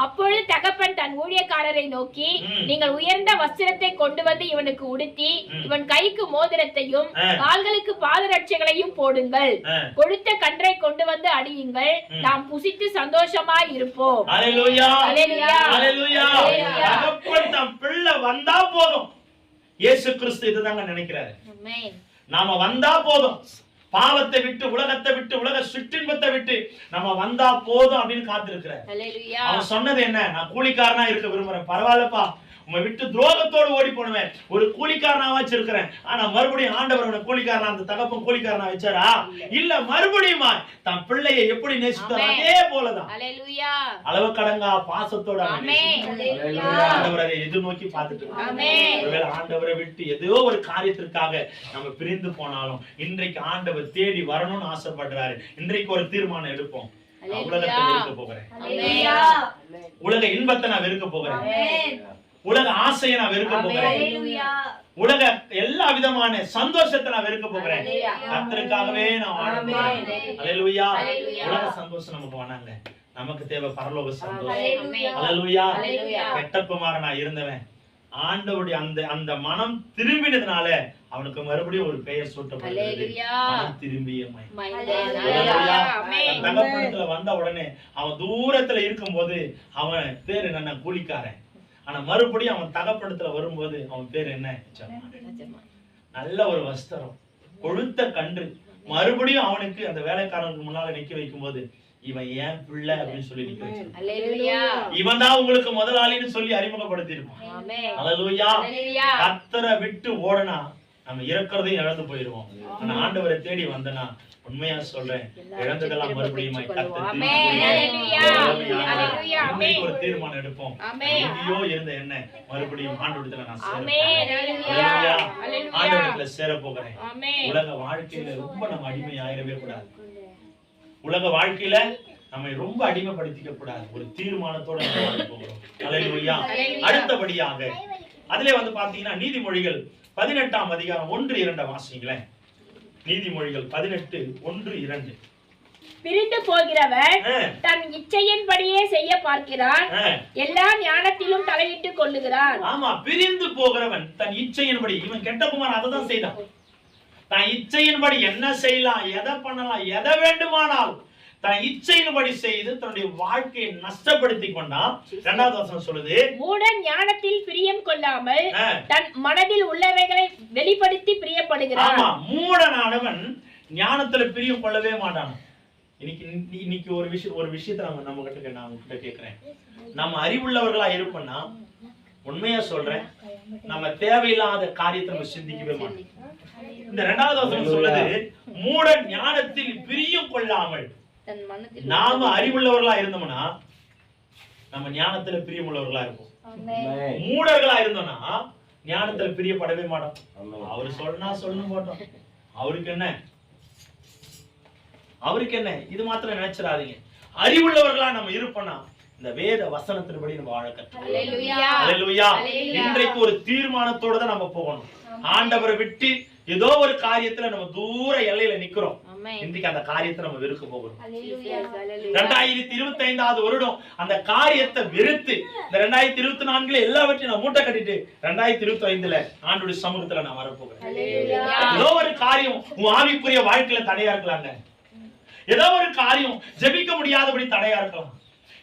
அப்பொழுது தகப்பன் தன் ஊழியக்காரரை நோக்கி, நீங்கள் உயர்ந்த வஸ்திரத்தை கொண்டு வந்து இவனுக்கு உடுத்தி இவன் கைக்கு மோதிரத்தையும் கால்களுக்கு பாதரட்சைகளையும் போடுங்கள். கொழுத்த கன்றை கொண்டு வந்து அடியுங்கள். நாம் புசித்து சந்தோஷமாய் இருப்போம். வந்தா போதும். இயேசு கிறிஸ்து இதுதாங்க நினைக்கிறாரு. நாம வந்தா போதும். பாவத்தை விட்டு உலகத்தை விட்டு உலக சுற்றின்பத்தை விட்டு நம்ம வந்தா போதும் அப்படின்னு காத்திருக்கிறார். அவன் சொன்னது என்ன? நான் கூலிக்காரனா இருக்க விரும்புறேன். பரவாயில்லப்பா, உங்களை விட்டு துரோகத்தோடு ஓடி போடுவேன். ஒரு கூலிக்காரனா வச்சிருக்கிறேன். ஆனா மறுபடியும் ஆண்டவர் அவனை கூலிக்காரனா, அந்த தகப்பன் கூலிக்காரனா வச்சாரா? இல்ல, மறுபடியும் தன் பிள்ளையை எப்படி நேசித்தார் அதே போலதான் அளவு கடங்கா பாசத்தோட ஆண்டவர் அதை எதிர்நோக்கி பார்த்துட்டு இருக்கார். ஒருவேளை ஆண்டவரை விட்டு ஏதோ ஒரு காரியத்திற்காக நம்ம பிரிந்து போனாலும் இன்றைக்கு ஆண்டவர் தேடி வரணும்னு ஆசைப்படுறாரு. இன்றைக்கு ஒரு தீர்மானம் எடுப்போம். உலகத்தை வெறுக்க போகிறேன். உலக இன்பத்தை நான் வெறுக்க போகிறேன். உலக ஆசையை நான் வெறுக்க போகிறேன். உலக எல்லா விதமான சந்தோஷத்தை நான் வெறுக்க போகிறேன். கர்த்தருக்காகவே நான் வாழ போறேன். அல்லேலூயா. உலக சந்தோஷம் நமக்கு வேணாங்க. நமக்கு தேவை பரலோக சந்தோஷம். அல்லேலூயா. கெட்ட குமாரனா இருந்தவன் ஆண்டவருடைய அந்த மனம் திரும்பினதுனால அவனுக்கு மறுபடியும் ஒரு பெயர் சூட்டப்படுகிறது. மனம் திரும்பிய தகப்பனத்துல வந்த உடனே அவன் தூரத்துல இருக்கும் போது அவன் பேர் என்ன? கூலிக்காரன். ஆனா மறுபடியும் அவன் தகப்பனத்துல வரும்போது அவன் பேர் என்ன? நல்ல ஒரு வஸ்திரம், கொழுத்த கன்று. மறுபடியும் அவனுக்கு அந்த வேலைக்காரனுக்கு முன்னால நிக்க வைக்கும் போது இவன் ஏன் பிள்ளை அப்படின்னு சொல்லி நிக்க வச்சிருக்கான். இவன் தான் உங்களுக்கு முதலாளின்னு சொல்லி அறிமுகப்படுத்தி இருப்பான். அல்லேலூயா. கர்த்தரை விட்டு ஓடனா நம்ம இறக்குறதையும் இழந்து போயிருவோம். ஆனா ஆண்டவரை தேடி வந்தனா உண்மையா சொல்றேன், இழந்ததெல்லாம் மறுபடியும் ஒரு தீர்மானம் எடுப்போம். எங்கேயோ இருந்த என்ன மறுபடியும் ஆண்டவரிடத்துல நான் ஆண்டவரிடத்துல சேர போகிறேன். உலக வாழ்க்கையில ரொம்ப நம்ம அடிமை ஆயிடவே கூடாது. உலக வாழ்க்கையில நம்மை ரொம்ப அடிமைப்படுத்திக்க கூடாது. ஒரு தீர்மானத்தோட நம்ம வாழ போகிறோம். அல்லேலூயா. அடுத்தபடியாக அதுல பாத்தீங்கன்னா நீதிமொழிகள் 18ஆம் அதிகாரம் 1-2 வாசிங்களேன். நீதிமொழிகள் 18:1-2. பிரிந்து போகிறவன் தன் இச்சையின்படியே செய்ய பார்க்கிறான், எல்லா ஞானத்திலும் தலையிட்டுக் கொள்ளுகிறான். ஆமா, பிரிந்து போகிறவன் தன் இச்சையின்படி. இவன் கெட்ட குமாரன் அதை தான் செய்தான். தன் இச்சையின்படி என்ன செய்யலாம், எதை பண்ணலாம், எதை வேண்டுமானால் தன் இச்சையின்படி செய்து தன்னுடைய வாழ்க்கையை நஷ்டப்படுத்தி கொண்டான். 2வது வசனம் சொல்லுது, மூடன் ஞானத்தில் பிரியம் கொள்ளாமல் தன் மனதில் உள்ளவைகளை வெளிப்படுத்தி பிரியப்படுகிறான். ஆமா, மூடனானவன் ஞானத்துல பிரியம் கொள்ளவே மாட்டான். இன்னைக்கு ஒரு விஷயத்தை நம்ம கிட்ட நான் உங்ககிட்ட கேட்கிறேன். நம்ம அறிவுள்ளவர்களா இருப்போம்னா உண்மையா சொல்றேன், நம்ம தேவையில்லாத காரியத்தை நம்ம சிந்திக்கவே மாட்டோம். இந்த 2வது வசனம் சொல்லுது, மூடன் ஞானத்தில் பிரியம் கொள்ளாமல். நாம அறிவுள்ளவர்களா இருந்தோம்னா நம்ம ஞானத்துல பிரியமுள்ளவர்களா இருப்போம். மூடர்களா இருந்தோம்னா ஞானத்துல பிரியப்படவே மாட்டோம். அவரு சொன்னா சொல்லணும் போட்டோம், அவருக்கு என்ன இது மாத்திரம் நினைச்சிடாதீங்க. அறிவுள்ளவர்களா நம்ம இருப்போம்னா இந்த வேத வசனத்தின்படி நம்ம வாழ கத்துக்கணும். இன்றைக்கு ஒரு தீர்மானத்தோட தான் நம்ம போகணும். ஆண்டவரை விட்டு ஏதோ ஒரு காரியத்துல நம்ம தூர எல்லையில நிக்கிறோம். இன்றைக்கு அந்த காரியத்தை நம்ம வெறுக்க போகிறோம். 2025வது வருடம் அந்த காரியத்தை வெறுத்து இந்த 2024ல எல்லாவற்றையும் நான் மூட்டை கட்டிட்டு 2025ல ஆண்டவருடைய சமூகத்துல நான் வரப்போகிறேன். ஏதோ ஒரு காரியம் உன் ஆவிக்குரிய வாழ்க்கையில தடையா இருக்கலாங்க. ஏதோ ஒரு காரியம் ஜெபிக்க முடியாதபடி தடையா இருக்கலாம்.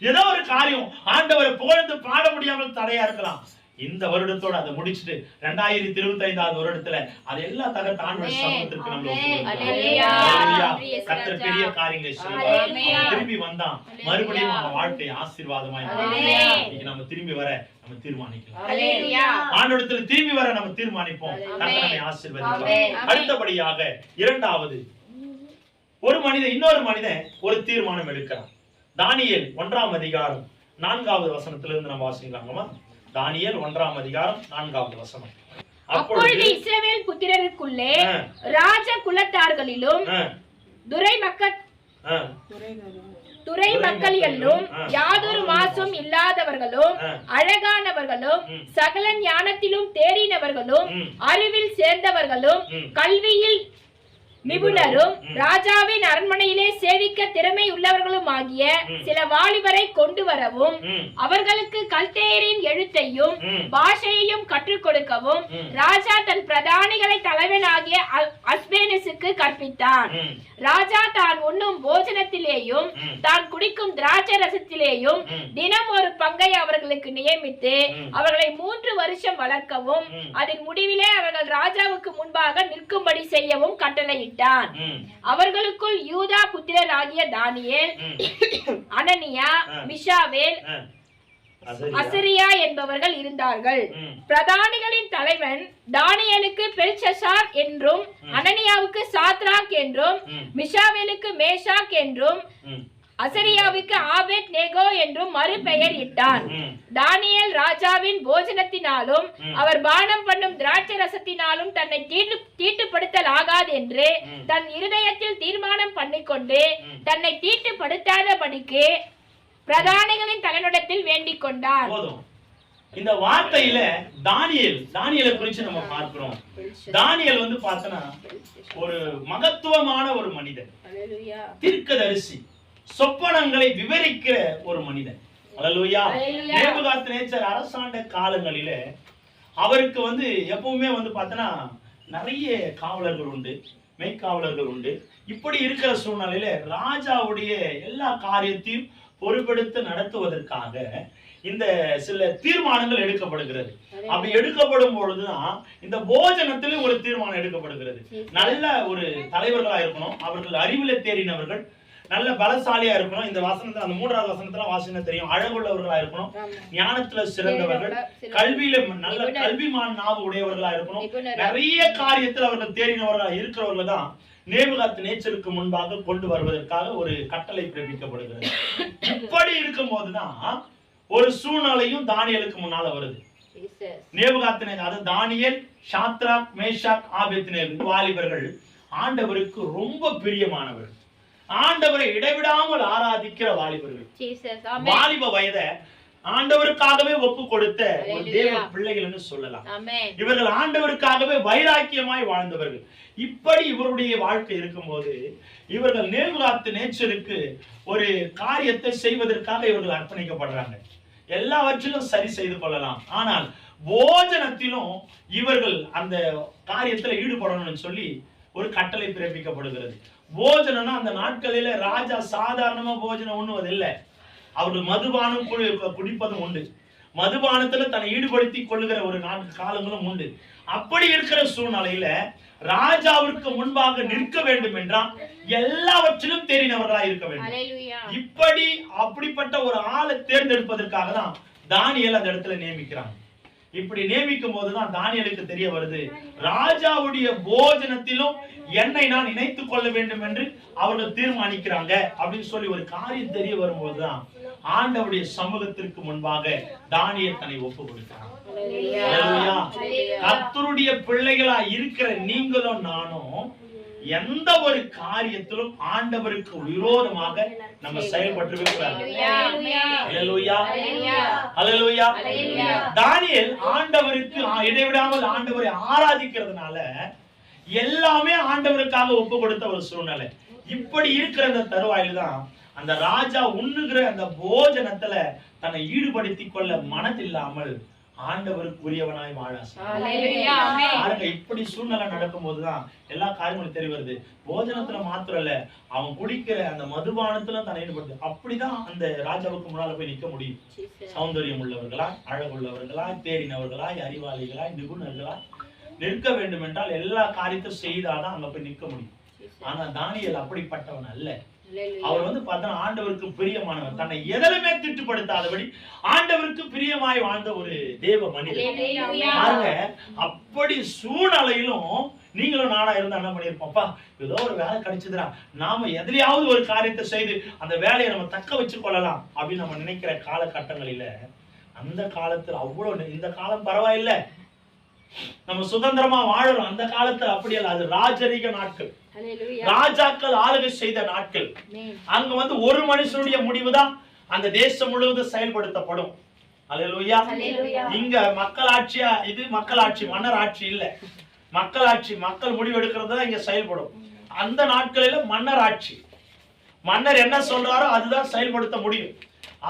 ஏதோ ஒரு காரியம் ஆண்டவரை புகழ்ந்து பாட முடியாமல் தடையா இருக்கலாம். இந்த வருடத்தோட அதை முடிச்சுட்டு 2025 வருடத்துல அது எல்லா தகர்த்து ஆண்டவர் சமூகத்திற்கு நம்ம கர்த்தர் பெரிய காரியங்களை செய்வார். திரும்பி வந்தான் மறுபடியும் நம்ம வாழ்க்கை ஆசீர்வாதமாய் இன்னைக்கு நம்ம திரும்பி வர நம்ம தீர்மானிக்கலாம். ஆண்டவரத்துல திரும்பி வர நம்ம தீர்மானிப்போம். கர்த்தர் நம்மை ஆசீர்வதிப்பார். அடுத்தபடியாக இரண்டாவது, ஒரு மனிதன் இன்னொரு மனிதன் ஒரு தீர்மானம் எடுக்கிறான். தானியேல் 1ஆம் அதிகாரம் 4வது வசனத்திலிருந்து நம்ம வாசிக்கலாமா? தானியேல் 1ஆம் அதிகாரம் 4வது வசனம். அப்பொழுது இஸ்ரவேல் புத்திரருக்குள்ளே ராஜ குலத்தார்களிலும் துறை மக்களிலும் யாதொரு மாசும் இல்லாதவர்களும் அழகானவர்களும் சகல ஞானத்திலும் தேறினவர்களும் அறிவில் சேர்ந்தவர்களும் கல்வியில் நிபுணரும் ராஜாவின் அரண்மனையிலே சேவிக்க திறமை உள்ளவர்களும் ஆகிய சில வாலிபரை கொண்டு வரவும் அவர்களுக்கு கல்தேயரின் எழுத்தையும் பாஷையையும் கற்றுக் கொடுக்கவும் ராஜா தன் பிரதானிகளை தலைவனாகிய அஸ்பேனஸுக்கு கற்பித்தான். ராஜா தான் உண்ணும் போஜனத்திலேயும் தான் குடிக்கும் திராட்சை ரசத்திலேயும் தினம் ஒரு பங்கை அவர்களுக்கு நியமித்து அவர்களை 3 வருஷம் வளர்க்கவும் அதன் முடிவிலே அவர்கள் ராஜாவுக்கு முன்பாக நிற்கும்படி செய்யவும் கட்டளையிட்டார். அவர்களுக்குள் யூதா புத்திரர் ஆகிய தானியேல், அனனியா, மிஷாவேல், அசரியா என்பவர்கள் இருந்தார்கள். பிரதானிகளின் தலைவன் தானியேலுக்கு பெல்ஷாசார் என்றும், அனனியாவுக்கு சாத்ராக் என்றும், மிஷாவேலுக்கு மேஷாக் என்றும், அசரியாவுக்கு ஆபேத் நேகோ என்றும் மறுபெயர் இட்டான். தானியேல் ராஜாவின் போஜனத்தினாலும் அவர் பானம் பண்ணும் திராட்சை ரசத்தினாலும் தன்னை தீட்டுப்படுத்தல் ஆகாது என்று தன் இருதயத்தில் தீர்மானம் பண்ணிக்கொண்டு தன்னை தீட்டுப்படுத்தாதபடிக்கு பிரதானிகளின் தலைவனிடத்தில் வேண்டிக் கொண்டார். இந்த வார்த்தையில தானியேலை குறித்து நம்ம பார்க்கிறோம். தானியேல் வந்து பார்த்தனா ஒரு மகத்துவமான ஒரு மனிதன், தீர்க்கதரிசி, சொப்பனங்களை விவரிக்கிற ஒரு மனிதன். அல்லேலூயா. நேபுகாத்நேச்சர் அரசாண்ட காலங்களில அவருக்கு வந்து எப்பவுமே வந்து பார்த்தனா நிறைய காவலர்கள் உண்டு, மெய்க்காவலர்கள் உண்டு. இப்படி இருக்கிற சூழ்நிலையில ராஜாவுடைய எல்லா காரியத்தையும் பொறுப்பெடுத்து நடத்துவதற்காக இந்த சில தீர்மானங்கள் எடுக்கப்படுகிறது. அப்படி எடுக்கப்படும் பொழுதுதான் இந்த போஜனத்திலும் ஒரு தீர்மானம் எடுக்கப்படுகிறது. நல்ல ஒரு தலைவர்களா இருக்கணும், அவர்கள் அறிவில தேறினவர்கள், நல்ல பலசாலியா இருக்கணும். இந்த வசனத்துல அந்த 3வது வசனத்துல வாசனை தெரியும், அழகுள்ளவர்களா இருக்கணும், ஞானத்துல சிறந்தவர்கள், கல்வியில நல்ல கல்விமான் நாவு உடையவர்களா இருக்கணும். நிறைய காரியத்தில் அவர்கள் தேறினவர்களா இருக்கிறவர்கள் தான் நேபுகாத்நேச்சருக்கு முன்பாக கொண்டு வருவதற்காக ஒரு கட்டளை பிறப்பிக்கப்படுகிறது. இப்படி இருக்கும் போதுதான் ஒரு சூழ்நிலையும் தானியேலுக்கு முன்னால வருது. நேபுகாத்நேச்சர், அது தானியேல், சாத்ராக், மேஷாக், ஆபேத்நேகோ வாலிபர்கள் ஆண்டவருக்கு ரொம்ப பிரியமானவர்கள், ஆண்டவரை இடைவிடாமல் ஆராதிக்கிற வாலிபர்கள். வாலிப வயதை ஆண்டவருக்காகவே ஒப்பு கொடுத்த ஒரு தேவ பிள்ளைகள் என்று சொல்லலாம். இவர்கள் ஆண்டவருக்காகவே வைராக்கியமாய் வாழ்ந்தவர்கள். இப்படி இவருடைய வாழ்க்கை இருக்கும்போது இவர்கள் நேபுகாத்நேச்சருக்கு ஒரு காரியத்தை செய்வதற்காக இவர்கள் அர்ப்பணிக்கப்படுறாங்க. எல்லாவற்றிலும் சரி செய்து கொள்ளலாம், ஆனால் போஜனத்திலும் இவர்கள் அந்த காரியத்துல ஈடுபடணும்னு சொல்லி ஒரு கட்டளை பிறப்பிக்கப்படுகிறது. போஜனம்னா அந்த நாட்களில ராஜா சாதாரணமா போஜனம் உண்ணுவதில்லை, அவர்கள் மதுபானம் குடிப்பதும் உண்டு, மதுபானத்துல தன்னை ஈடுபடுத்தி கொள்ளுகிற ஒரு காலங்களும் உண்டு. அப்படி இருக்கிற சூழ்நிலையில ராஜாவிற்கு முன்பாக நிற்க வேண்டும் என்றால் எல்லாவற்றிலும் தேறினவர்களா இருக்க வேண்டும். இப்படி அப்படிப்பட்ட ஒரு ஆளை தேர்ந்தெடுப்பதற்காக தான் தானியேல் அந்த இடத்துல நியமிக்கிறாங்க. இப்படி நியமிக்கும் போதுதான் தானியேலுக்கு தெரிய வருது, ராஜாவுடைய போஜனத்திலும் என்னை நான் இணைத்துக் கொள்ள வேண்டும் என்று அவர்கள் தீர்மானிக்கிறாங்க அப்படின்னு சொல்லி ஒரு காரியம் தெரிய வரும்போதுதான் ஆண்டவருடைய சமூகத்திற்கு முன்பாக தானியேல் தன்னை ஒப்பு கொடுக்கிறான். கர்த்தருடைய பிள்ளைகளா இருக்கிற நீங்களும் நானும் எந்த ஒரு காரியத்திலும் ஆண்டவருக்கு விரோதமாக நம்ம செயல்பட்டு தானியேல் ஆண்டவருக்கு இடைவிடாமல் ஆண்டவரை ஆராதிக்கிறதுனால எல்லாமே ஆண்டவருக்காக ஒப்பு கொடுத்த ஒரு சூழ்நிலை. இப்படி இருக்கிற அந்த தருவாயில தான் அந்த ராஜா உண்ணுகிற அந்த போஜனத்துல தன்னை ஈடுபடுத்திக் கொள்ள மனதில்லாமல் ஆண்டவருக்குரியவனாய் வாழ ஹalleluya ஆமென். பாருங்க, இப்படி சூழ்நிலை நடக்கும் போதுதான் எல்லா காரியங்களும் தெரிய வருது. போஜனத்துல மாத்திரம் இல்ல, அவன் குடிக்கிற அந்த மதுபானத்துல தன்னை ஈடுபடுது. அப்படிதான் அந்த ராஜாவுக்கு முன்னால போய் நிக்க முடியும். சௌந்தரியம் உள்ளவர்களா, அழகுள்ளவர்களா, தேறினவர்களா, அறிவாளிகளா, நிபுணர்களா நிற்க வேண்டும் என்றால் எல்லா காரியத்தையும் செய்தாதான் அங்க போய் நிக்க முடியும். ஆனா தானியேல் அப்படிப்பட்டவன் அல்ல. அவர் வந்து பார்த்தா ஆண்டவருக்கு பிரியமானவர், தன்னை எதிலுமே திட்டுப்படுத்தாதபடி ஆண்டவருக்கு பிரியமாய் வாழ்ந்த ஒரு தேவ மனிதன். பாருங்க, அப்படி சூழ்நிலையிலும் நீங்களும் நானா இருந்தா என்ன பண்ணிருப்போம்ப்பா, ஏதோ ஒரு வேலை கிடைச்சதுடா, நாம எதிலையாவது ஒரு காரியத்தை செய்து அந்த வேலையை நம்ம தக்க வச்சு கொள்ளலாம் அப்படின்னு நம்ம நினைக்கிற காலகட்டங்களில, அந்த காலத்துல அவ்வளவு, இந்த காலம் பரவாயில்ல, நம்ம சுதந்திரமா வாழறோம். அந்த காலத்துல அப்படி அல்ல, அது ராஜரீக நாட்கள், ராஜாக்கள் ஆளுகை செய்த நாட்கள். அங்க வந்து ஒரு மனுஷனுடைய முடிவுதான் அந்த தேசம் முழுவதும் செயல்படுத்தப்படும். அல்லேலூயா. இங்க மக்களாட்சியா, இது மக்களாட்சி, மன்னர் ஆட்சி இல்ல. மக்களாட்சி, மக்கள் முடிவு எடுக்கிறது தான் இங்க செயல்படும். அந்த நாட்களில மன்னர் ஆட்சி, மன்னர் என்ன சொல்றாரோ அதுதான் செயல்படுத்த முடியும்.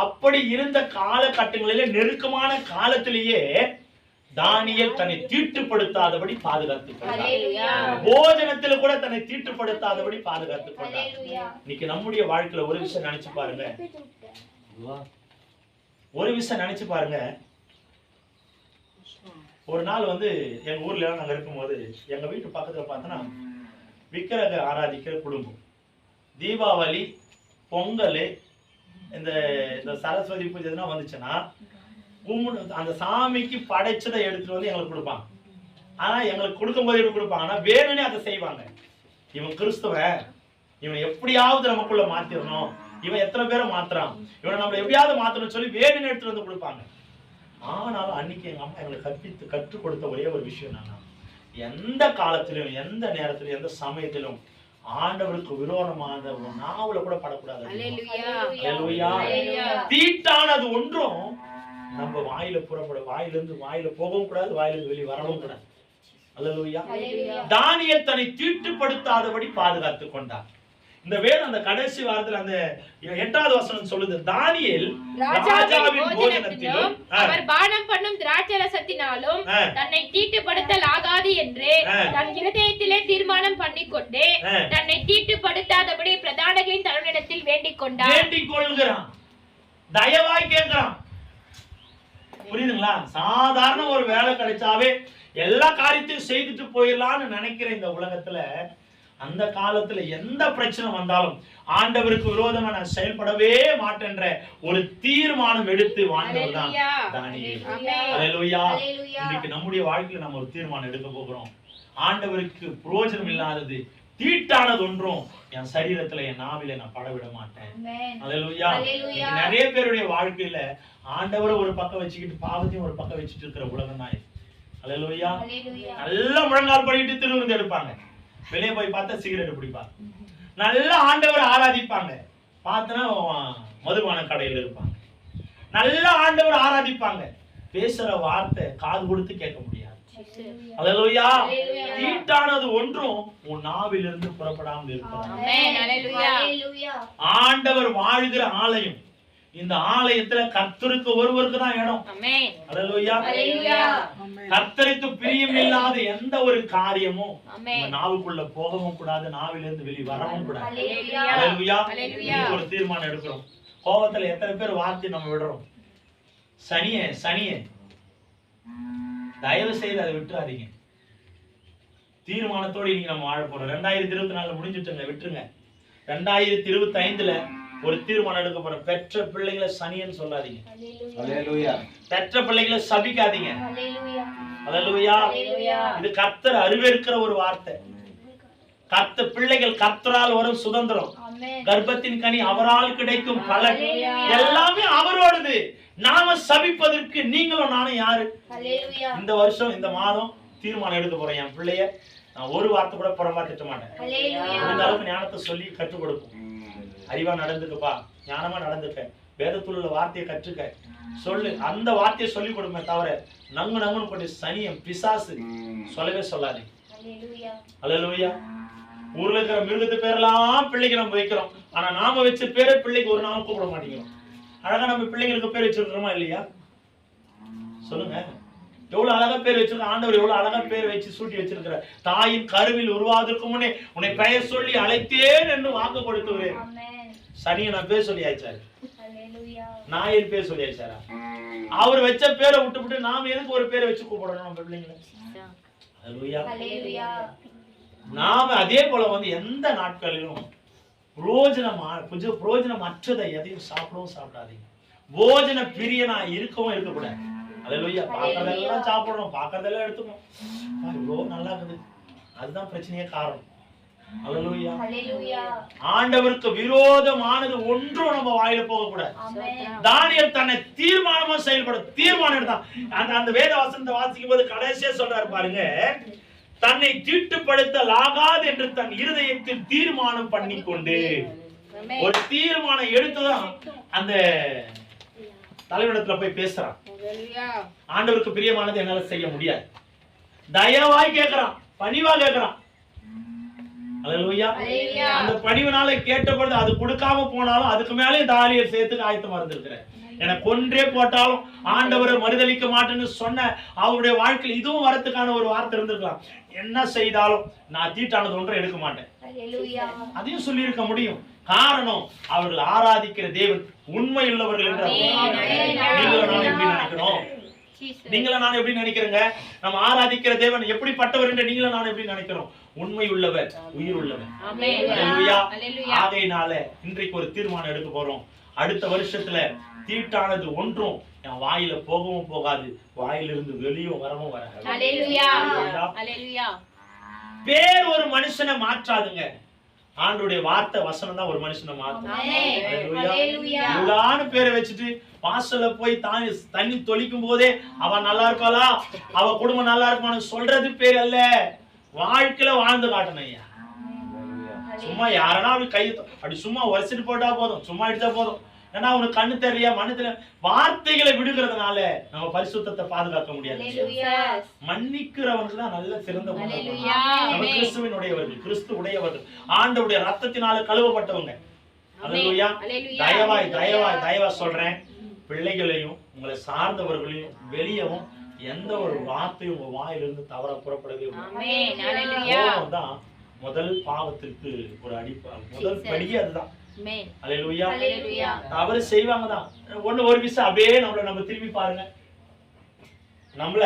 அப்படி இருந்த காலகட்டங்களிலே, நெருக்கமான காலத்திலேயே தானியேல் தன்னை தீட்டுப்படுத்தாதபடி பாதுகாத்துக் கொண்டார். போஜனத்துல கூட தன்னை தீட்டுப்படுத்தாதபடி பாதுகாத்துக் கொண்டார். இன்னைக்கு நம்முடைய வாழ்க்கையில ஒரு விஷயம் நினைச்சு பாருங்க, ஒரு விஷயம் நினைச்சு பாருங்க. ஒரு நாள் வந்து எங்க ஊர்ல நாங்க இருக்கும்போது, எங்க வீட்டு பக்கத்துல பார்த்தோன்னா விக்கிரக ஆராதிக்கிற குடும்பம். தீபாவளி, பொங்கல், இந்த சரஸ்வதி பூஜை வந்துச்சுன்னா அந்த சாமிக்கு படைச்சதை எடுத்துட்டு வந்து எங்களுக்கு கொடுப்பாங்க. ஆனா எங்களுக்கு கொடுக்கும்போது எப்படி கொடுப்பாங்க, ஆனா வேணும்னே அதை செய்வாங்க. இவன் கிறிஸ்துவன், இவன் எப்படியாவது நமக்குள்ள மாத்திரணும், இவன் எத்தனை பேரை மாத்துறான், இவனை நம்ம எப்படியாவது மாத்தணும்னு சொல்லி வேணும்னு எடுத்துட்டு வந்து கொடுப்பாங்க. ஆனாலும் அன்னைக்கு எங்க அம்மா எங்களுக்கு கற்றுக் கொடுத்த ஒரே ஒரு விஷயம் என்னன்னா, எந்த காலத்திலும், எந்த நேரத்திலும், எந்த சமயத்திலும் ஆண்டவருக்கு விரோதமான ஒரு நாவல கூட படக்கூடாது. தீட்டானது ஒன்றும் நம்ம வாயில புறப்பட, வாயிலிருந்து வாயில போகவும் கூடாது, வாயிலிருந்து வெளியே வரவும் கூடாது. அல்லேலூயா. தானியேல் தன்னை தீட்டுப்படுத்தாதபடி பாதுகாத்துக் கொண்டார். இந்த வேதம் அந்த கடைசி வாரத்துல அந்த 8வது வசனம் சொல்லுது, தானியேல் ராஜாவின் போஜனத்திலும் அவர் பானம் பண்ணும் திராட்சரசத்தினாலும் தன்னை தீட்டுப்படுத்தல் ஆகாது என்று தன் இருதயத்திலே தீர்மானம் பண்ணிக்கொண்டு தன்னை தீட்டுப்படுத்தாதபடி பிரதானிகளின் தலைவனிடத்தில் வேண்டிக் கொள்கிறான். தயவாய் கேட்கிறான். புரியுதுங்களா? சாதாரண ஒரு வேலை கிடைச்சாவே எல்லா காரியத்தையும் செய்துட்டு போயிடலாம்னு நினைக்கிற இந்த உலகத்துல, அந்த காலத்துல எந்த பிரச்சனை வந்தாலும் ஆண்டவருக்கு விரோதமா நான் செயல்படவே மாட்டேன்ற ஒரு தீர்மானம் எடுத்து வாழ்ந்தவர் தான் தானியேல். அல்லேலூயா. இன்னைக்கு நம்முடைய வாழ்க்கையில நம்ம ஒரு தீர்மானம் எடுக்க போகிறோம். ஆண்டவருக்கு பிரயோஜனம் இல்லாதது, தீட்டானது ஒன்றும் என் சரீரத்துல, என் நாவில நான் படவிட மாட்டேன். அல்லேலூயா. நிறைய பேருடைய வாழ்க்கையில ஆண்டவரை ஒரு பக்கம் வச்சுக்கிட்டு பாவத்தையும் ஒரு பக்கம் வச்சுட்டு இருக்கிற உலகம் தான். அல்லேலூயா. நல்லா முழங்கால் படிட்டு திருவிருந்து எடுப்பாங்க, வெளியே போய் பார்த்தா சிகரெட் பிடிப்பாங்க. நல்லா ஆண்டவரை ஆராதிப்பாங்க, பார்த்தனா மதுபான கடையில் இருப்பாங்க. நல்லா ஆண்டவரை ஆராதிப்பாங்க, பேசுற வார்த்தை காது கொடுத்து கேட்க முடியாது. அல்லேலூயா. தீட்டானது ஒன்றும் உன் நாவிலிருந்து புறப்படாமல் இருக்கிறது. ஆண்டவர் வாழ்கிற ஆலயம், இந்த ஆலயத்துல கர்த்தருக்கு ஒருவருக்கு தான் இடம். அல்லேலூயா. கர்த்தருக்கு பிரியம் இல்லாத எந்த ஒரு காரியமும் நாவுக்குள்ள போகவும் கூடாது, நாவிலிருந்து வெளியே வரவும் கூடாது. அல்லேலூயா. ஒரு தீர்மானம் எடுக்கிறோம். கோபத்துல எத்தனை பேர் வார்த்தை நம்ம விடுறோம். சனியே தயவு செய்து அதை விட்டுறாதீங்க. தீர்மானத்தோடு இன்னைக்கு நம்ம வாழ போறோம். 2024 முடிஞ்சிட்டுங்க, விட்டுருங்க. 2025ல ஒரு தீர்மானம் எடுக்க போறோம். பெற்ற பிள்ளைகளை சனியன்னு சொல்லாதீங்க. அல்லேலூயா. பெற்ற பிள்ளைகளை சபிக்காதீங்க. அல்லேலூயா. இது கர்த்தர் அருவருக்கிற ஒரு வார்த்தை. கர்த்தர் பிள்ளைகள் கர்த்தரால் வரும் சுதந்திரம், கர்ப்பத்தின் கனி அவரால் கிடைக்கும் பலன் எல்லாமே அவரோடது. நாம சபிப்பதற்கு நீங்களும் நானும் யாரு? இந்த வருஷம், இந்த மாதம் தீர்மானம் எடுக்க போறேன். என் பிள்ளைய நான் ஒரு வார்த்தை கூட புறமா திட்ட மாட்டேன். இந்த அளவுக்கு ஞானத்தை சொல்லி கற்றுக் கொடுப்போம். அறிவா நடந்துக்கப்பா, ஞானமா நடந்துக்க, வேதத்துல உள்ள வார்த்தையை கற்றுக்க சொல்லு. அந்த வார்த்தையை சொல்லி கொடுமே தவிர நங்குன்னு கொண்டு சனியம் பிசாசு சொல்லவே சொல்லாது. அல்லேலூயா. ஊர்ல இருக்கிற மிருகத்து பேரெல்லாம் பிள்ளைக்கு நம்ம வைக்கிறோம், ஆனா நாம வச்ச பேரை பிள்ளைக்கு ஒரு நாள் கூப்பிட மாட்டேங்கிறோம். அழகா நம்ம பிள்ளைங்களுக்கு பேர் வச்சிருக்கிறோமா இல்லையா? சொல்லுங்க. எவ்வளவு அழகா பேர் வச்சிருக்க ஆண்டவர், எவ்வளவு அழகா பேர் வச்சு சூட்டி வச்சிருக்கிற. தாயின் கருவில் உருவாவதற்கு முன்னே உன்னை பெயர் சொல்லி அழைத்தேன் என்று வாக்கு கொடுத்துகிறேன். சனியை நான் பேர் சொல்லி ஆயிச்சாரு, நாயின் பேர் சொல்லி ஆயிச்சாரா? அவர் வச்ச பேரை விட்டு நாம எதுக்கு ஒரு பேரை வச்சு கூப்பிடணும் நம்ம பிள்ளைங்களை? நாம அதே போல எந்த நாட்களிலும் புரோஜனமற்றதை எதையும் சாப்பிடவும் சாப்பிடாதீங்க. போஜன பிரியனா இருக்கவும் இருக்கக்கூடாது. அல்லேலூயா. பாக்குறதெல்லாம் சாப்பிடணும், பாக்குறதெல்லாம் எடுத்துக்கணும். இவ்வளோ நல்லா இருக்குது, அதுதான் பிரச்சனையே காரணம். அல்லேலூயா. ஆண்டவருக்கு விரோதமானது ஒன்றும் நம்ம வாயில போக கூடாது. தானியேல் தன்னை தீர்மானமா செயல்படும், தீர்மானம் எடுத்தான். அந்த வேத வசனத்தை வாசிக்கும் போது கடைசியா சொல்றாரு பாருங்க, தன்னை தீட்டுப்படுத்தலாகாது என்று தன் இருதயத்தில் தீர்மானம் பண்ணிக்கொண்டு. ஒரு தீர்மானம் எடுத்துதான் அந்த தலைவனிடத்துல போய் பேசுறான். ஆண்டவருக்கு பிரியமானது என்னால செய்ய முடியாது. தயவாய் கேட்கிறான், பணிவா கேட்கிறான். அல்லேலூயா. அந்த பணிவினால கேட்டபொழுது அது கொடுக்காம போனாலும் அதுக்கு மேலே தானியேல் சேர்த்துக்கு ஆயத்தமா இருந்திருக்கிறேன். எனக்கு கொன்றே போட்டாலும் ஆண்டவரை மறுதலிக்க மாட்டேன்னு சொன்ன அவருடைய வாழ்க்கையில் இதுவும் வரத்துக்கான ஒரு வார்த்தை இருந்திருக்கலாம். என்ன செய்தாலும் நான் தீட்டானது ஒன்றை எடுக்க மாட்டேன், அதையும் சொல்லி இருக்க முடியும். காரணம், அவர்கள் ஆராதிக்கிற தேவன் உண்மை உள்ளவர்கள் என்று. நீங்களும் நான் எப்படி நினைக்கிறேங்க? நம்ம ஆராதிக்கிற தேவன் எப்படிப்பட்டவர் என்று நீங்களும் நான் எப்படி நினைக்கிறோம்? உண்மை உள்ளவர், உயிர் உள்ளவர். ஆகையினால இன்றைக்கு ஒரு தீர்மானம் எடுக்க போறோம். அடுத்த வருஷத்துல தீட்டானது ஒன்றும் என் வாயில போகவும் போகாது, வாயிலிருந்து வெளியும் வரவும் வராது. பேர் ஒரு மனுஷனை மாற்றாதுங்க, ஆண்டவருடைய வார்த்தை வசனம் தான் ஒரு மனுஷனை மாற்றும். பேரை வச்சுட்டு வாசல்ல போய் தண்ணி தொளிக்கும் போதே அவ நல்லா இருப்பாளா, அவ குடும்பம் நல்லா இருப்பான்னு சொல்றது பேர் அல்ல, வாழ்க்கையில வாழ்ந்து காட்டணும் ஐயா. சும்மா யாரனா அப்படி கை அப்படி சும்மா உரைச்சிட்டு போட்டா போதும், சும்மா எடுத்தா போதும். ஏன்னா அவனுக்கு கண்ணு தெரியல, மண்ணு தெரியல. வார்த்தைகளை விடுகிறதுனால நம்ம பரிசுத்தத்தை பாதுகாக்க முடியாது. மன்னிக்கிறவனுக்கு தான் நல்ல சிறந்த நம்ம கிறிஸ்துவின் உடையவர்கள், கிறிஸ்து உடையவர்கள், ஆண்டவருடைய ரத்தத்தினால கழுவப்பட்டவங்க. அல்லேலூயா. தயவாய் தயவாய் தயவா சொல்றேன், பிள்ளைகளையும் உங்களை சார்ந்தவர்களையும் வெளியவும் எந்த ஒரு வார்த்தையும் உங்க வாயிலிருந்து தவற புறப்படவே தான் முதல் பாவத்திற்கு ஒரு முதல் படியே அதுதான். அல்லேலூயா. தவறு செய்வாங்க தான். ஒரு விஷயம் அப்படியே நம்ம திரும்பி பாருங்க, நம்மள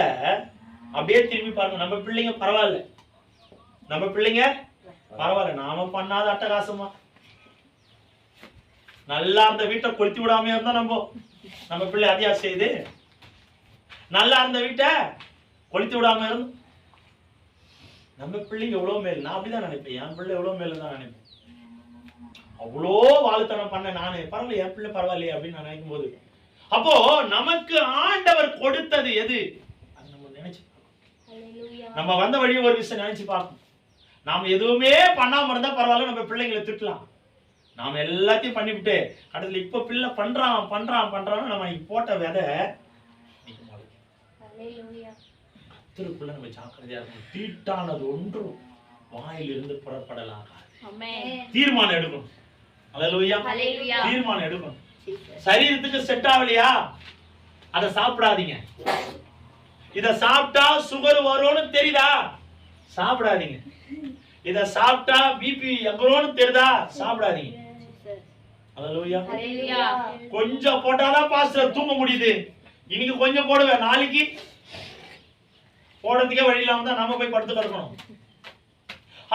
அப்படியே திரும்பி பாருங்க. நம்ம பிள்ளைங்க பரவாயில்ல, நம்ம பிள்ளைங்க பரவாயில்ல, நாம பண்ணாத அட்டகாசமா நல்லா இருந்த வீட்டை கொளுத்தி விடாம இருந்தா நம்ம பிள்ளை அதிகா செய்து, நல்லா இருந்த வீட்டை கொளுத்தி விடாம இருந்தோம் நம்ம பிள்ளைங்க எவ்வளவு மேல். நான் அப்படிதான் நினைப்பேன், என் பிள்ளை எவ்வளவு மேல தான் நினைப்பேன். அவ்வளோ வாழ்த்தனம் பண்ண நானு பரவாயில்ல, என் பிள்ளை பரவாயில்லையே அப்படின்னு நான் நினைக்கும் போது, அப்போ நமக்கு ஆண்டவர் கொடுத்தது எது அது நம்ம நினைச்சு நம்ம வந்த வழியை ஒரு விஷயம் நினைச்சு பார்க்கணும். நாம எதுவுமே பண்ணாம இருந்தா பரவாயில்ல, நம்ம பிள்ளைங்களை திட்டலாம். நாம எல்லாத்தையும் பண்ணிவிட்டு கடைசியில் இப்ப பிள்ளை பண்றான்னு நம்ம போட்ட விதை கர்த்தருக்குள்ள நம்ம ஜாக்கிரதையா இருக்கணும். தீட்டானது ஒன்றும் வாயிலிருந்து புறப்படலாகாது. தீர்மானம் எடுக்கணும். அல்லேலூயா. தீர்மானம் எடுக்கணும். சரீரத்துக்கு செட் ஆகலையா அதை சாப்பிடாதீங்க. இத சாப்பிட்டா சுகர் வரும்னு தெரியுதா, சாப்பிடாதீங்க. இத சாப்பிட்டா பிபி எங்கரோன்னு தெரியுதா, சாப்பிடாதீங்க. அல்லேலூயா. கொஞ்சம் போட்டாதான் பாஸ்டர் தூங்க முடியுது. இன்னைக்கு கொஞ்சம் போடுவேன், நாளைக்கு போடுறதுக்கே வழி இல்லாம தான் நாம போய் படுத்து கிடக்கணும்.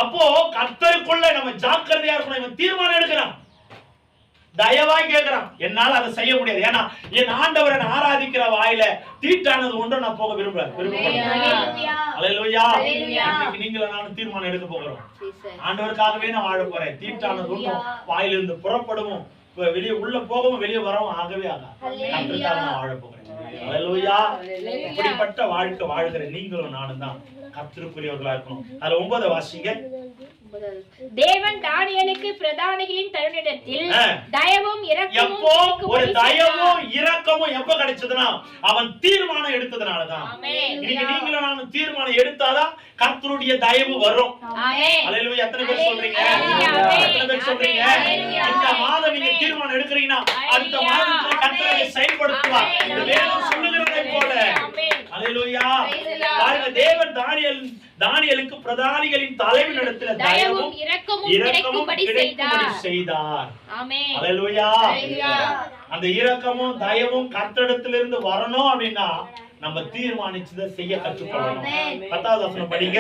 அப்போ கர்த்தருக்குள்ள நம்ம ஜாக்கிரதையா இருக்கணும். இவன் தீர்மானம் எடுக்கிறான், தயவாய் கேட்கிறான், என்னால அதை செய்ய முடியாது. ஏன்னா என் ஆண்டவரை ஆராதிக்கிற வாயில தீட்டானது ஒன்றும் நான் போக விரும்புறேன். நீங்களும் நானும் தீர்மானம் எடுக்க போகிறோம். ஆண்டவருக்காகவே நான் வாழ போறேன். தீட்டானது ஒன்றும் வாயிலிருந்து புறப்படவும் வெளியே உள்ள போகவும் வெளியே வரவும் ஆகவே ஆகாது. நான் வாழ போகிறேன். அல்லேலூயா. இப்படிப்பட்ட வாழ்க்கை வாழ்கிற நீங்களும் நானும் தான் கர்த்தருக்குரியவர்களா இருக்கணும். அதுல 9 வாசிங்க. தேவன் தானியேலுக்கு பிரதானிகளின் தலைவனிடத்தில் தயவும் இரக்கமும் எப்ப கிடைச்சதுன்னா அவன் தீர்மானம் எடுத்ததுனாலதான். இன்னைக்கு நீங்களும் நானும் தீர்மானம் எடுத்தாதான் கர்த்தருடைய தயவு வரும். அல்லேலூயா. எத்தனை பேர் சொல்றீங்க? எத்தனை பேர் சொல்றீங்க? இந்த மாதம் நீங்க தீர்மானம் எடுக்கிறீங்கன்னா அடுத்த மாதத்துல கர்த்தரை செயல்படுத்துவார். வேதம் சொல்லுகிறதை போல அல்லேலூயா. பாருங்க, தேவன் தானியேலுக்கு பிரதானிகளின் தலைவனிடத்தில் தயவும் இரக்கமும் கிடைக்கும்படி செய்தார். ஆமென். அல்லேலூயா. அந்த இரக்கமும் தயவும் கர்த்தரிடத்திலிருந்து வரணும் அப்படின்னா நம்ம தீர்மானிச்சதை செய்ய கற்றுக்கொள்ளணும். 10வது வசனம் படிங்க.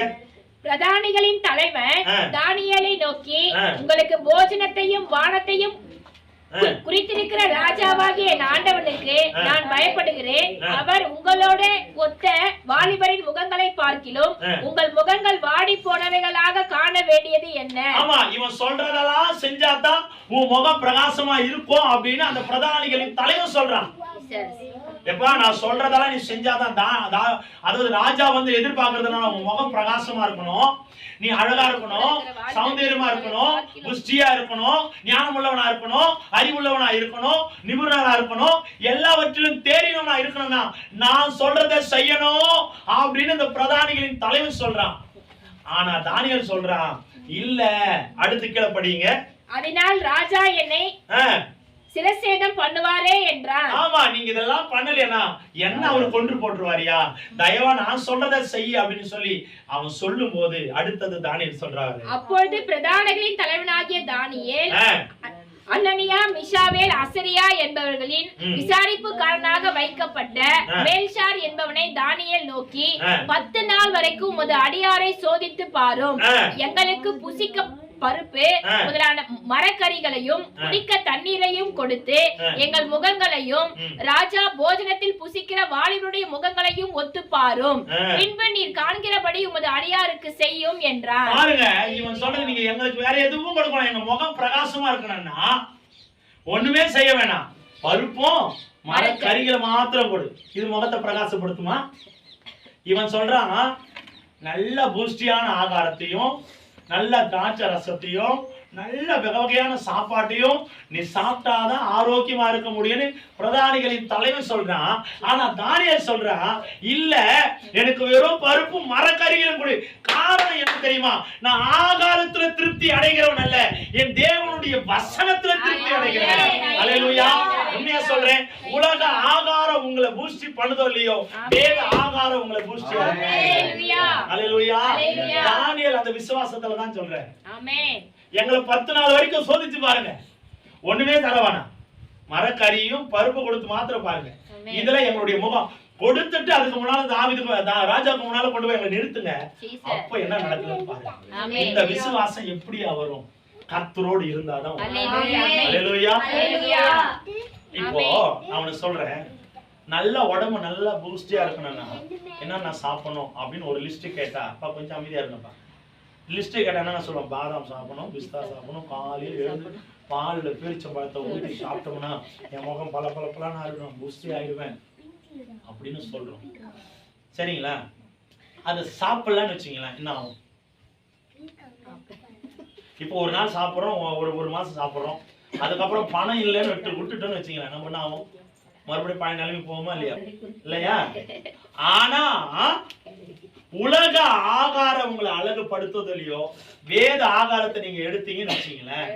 பிரதானிகளின் தலைவன் தானியேலை நோக்கி, உங்களுக்கு போஜனத்தையும் வானத்தையும் குறித்திருக்கிற ராஜாவாகிய என் ஆண்டவனுக்கு நான் பயப்படுகிறேன். அவர் உங்களோட ஒத்த வாலிபரின் முகங்களை பார்க்கிலும் உங்கள் முகங்கள் வாடி போனவைகளாக காண வேண்டியது என்ன? ஆமா, இவன் சொல்றதெல்லாம் செஞ்சாதான் உன் முகம் பிரகாசமா இருக்கும் அப்படின்னு அந்த பிரதானிகளின் தலைவன் சொல்றான். எப்பா, நான் சொல்றதெல்லாம் நீ செஞ்சாதான் அதாவது ராஜா வந்து எதிர்பார்க்கறதுனால உன் முகம் பிரகாசமா இருக்கணும், நீ அழகா இருக்கணும், சௌந்தரியமா இருக்கணும், புஷ்டியா இருக்கணும், ஞானமுள்ளவனா இருக்கணும், அறிவுள்ளவனா இருக்கணும், நிபுணரா இருக்கணும், எல்லாவற்றிலும் தேறினவனா இருக்கணும்னா நான் சொல்றதை செய்யணும் அப்படின்னு இந்த பிரதானிகளின் தலைவன் சொல்றான். ஆனா தானியேல் சொல்றான், இல்ல. அடுத்து கீழே படிங்க. அதனால் ராஜா என்னை சிரசேதம் பண்ணுவாரே என்றான். ஆமா, நீங்க இதெல்லாம் பண்ணலையா என்ன அவரு கொன்று போட்டுருவாரியா? தயவா நான் சொல்றதை செய்ய அப்படின்னு சொல்லி அவன் சொல்லும் போது அடுத்தது தானியேல் சொல்றாரு. அப்பொழுது பிரதானிகளின் தலைவனாகிய தானியேல் அனனியா, மிஷாவேல், அசரியா என்பவர்களின் விசாரிப்புக்காரனாக வைக்கப்பட்ட பெல்ஷார் என்பவனை தானியேல் நோக்கி, 10 நாள் வரைக்கும் உமது அடியாரை சோதித்து பாரும். எங்களுக்கு புசிக்க பருப்பு முதலான மரக்கறிகளையும் குடிக்க தண்ணீரையும் கொடுத்து எங்கள் முகங்களையும் ராஜா போஜனத்தில் புசிக்கிற வாலிபருடைய முகங்களையும் ஒத்து பாரும். பின்பு நீர் காண்கிறபடி உமது அடியாருக்கு செய்யும் என்றார். பாருங்க, இவன் சொல்றது நீங்க எங்களுக்கு வேற எதுவும் கொடுக்கணும், எங்க முகம் பிரகாசமா இருக்கணும்னா ஒண்ணுமே செய்ய வேணாம், பருப்பும் மரக்கறிகளை மாத்திரம் கொடு. இது முகத்தை பிரகாசப்படுத்துமா? இவன் சொல்றான், நல்ல பூஷ்டியான ஆகாரத்தையும் நல்ல திராட்சை ரசத்தையும் நல்ல வகையான சாப்பாட்டையும் நீ சாப்பிட்டாதான் ஆரோக்கியமா இருக்க முடியும்னு பிரதானிகளின் தலைவன் சொல்றான். ஆனா தானியேல் சொல்றான், இல்ல, எனக்கு வெறும் பருப்பு மரக்கறிகளும் கொடு. காரணம் என்ன தெரியுமா? நான் ஆகாரத்துல திருப்தி அடைகிறவன் அல்ல, என் தேவனுடைய வசனத்துல திருப்தி அடைகிறேன். அல்லேலூயா. உண்மையா சொல்றேன், உலக ஆகாரம் உங்களை பூஸ்டி பண்ணுதோ இல்லையோ, வேத ஆகாரம் உங்களை பூஸ்டி பண்ணும். அல்லேலூயா. தானியேல் அந்த விசுவாசத்துல தான் சொல்றேன். ஆமென். எங்களை 10 நாள் வரைக்கும் சோதிச்சு பாருங்க, ஒண்ணுமே தரவானா, மரக்கறியும் பருப்பு கொடுத்து மாத்திரம் பாருங்க. இதுல எங்களுடைய முகம் கொடுத்துட்டு அதுக்கு முன்னால ராஜாவுக்கு முன்னால கொண்டு போய் எங்களை நிறுத்துங்க, அப்ப என்ன நடக்குதுன்னு பாருங்க. இந்த விசுவாசம் எப்படியா வரும்? கர்த்தரோடு இருந்தாதான். அல்லேலூயா. இப்போ அவனை சொல்றேன், நல்ல உடம்பு நல்லா பூஸ்டியா இருக்கணும்னா என்ன நான் சாப்பிடணும் அப்படின்னு ஒரு லிஸ்ட் கேட்டா, அப்பா கொஞ்சம் அமைதியா இருங்கப்பா. லிஸ்ட் கேட்டா என்ன சொல்லுவோம்? பாதாம் சாப்பிடணும், பிஸ்தா சாப்பிடணும், காலையில் எழுந்து பாலில் பேரிச்சம்பழத்தை ஊற்றி சாப்பிட்டோம்னா என் முகம் பல பலப்பெல்லாம் ஆயிடும், பூஸ்டி ஆயிடுவேன் அப்படின்னு சொல்றோம். சரிங்களா? அதை சாப்பிடலான்னு வச்சுங்களேன், என்ன ஆகும்? இப்போ ஒரு நாள் சாப்பிட்றோம், ஒரு மாசம் சாப்பிட்றோம், அதுக்கப்புறம் பணம் இல்லைன்னு விட்டுட்டோன்னு வச்சுங்களேன், நம்ம என்ன ஆகும்? மறுபடியும் பழைய நிலைமை போவோமா இல்லையா? ஆனா உலக ஆகாரம் உங்களை அழகுபடுத்துவது இல்லையோ, வேத ஆகாரத்தை நீங்க எடுத்தீங்கன்னு வச்சீங்களேன்,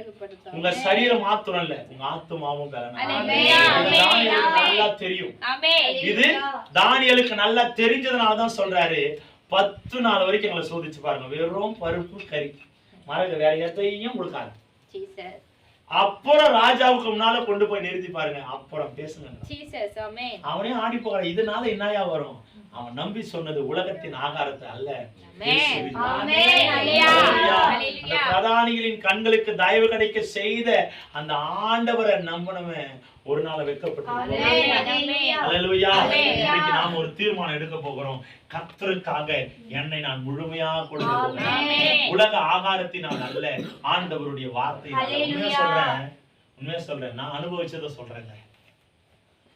உங்க சரீரம் மாத்திரம் இல்ல, உங்க ஆத்துமாவும் நல்லா தெரியும். இது தானியேலுக்கு நல்லா தெரிஞ்சதுனாலதான் சொல்றாரு, 10 நாள் வரைக்கும் எங்களை சோதிச்சு பாருங்க, வெறும் பருப்பு கறி மரக வேற எதையும் கொடுக்காது. அப்புறம் ராஜாவுக்கு முன்னால கொண்டு போய் நிறுத்தி பாருங்க, அப்புறம் பேசுங்க. அவனே ஆடி போகிற. இதனால என்னையா வரும்? அவன் நம்பி சொன்னது உலகத்தின் ஆகாரத்தை அல்ல, பிரதானிகளின் கண்களுக்கு தயவு கிடைக்க செய்த அந்த ஆண்டவரை நம்பினவன் ஒரு நாள் வெட்கப்பட்டு. அல்லேலூயா. இன்னைக்கு நாம் ஒரு தீர்மானம் எடுக்க போகிறோம், கர்த்தருக்காக என்னை நான் முழுமையாக கொடுக்க போகிறேன், உலக ஆகாரத்தினால் அல்ல, ஆண்டவருடைய வார்த்தையினால். உண்மையா சொல்றேன், நான் அனுபவிச்சதை சொல்றேங்க,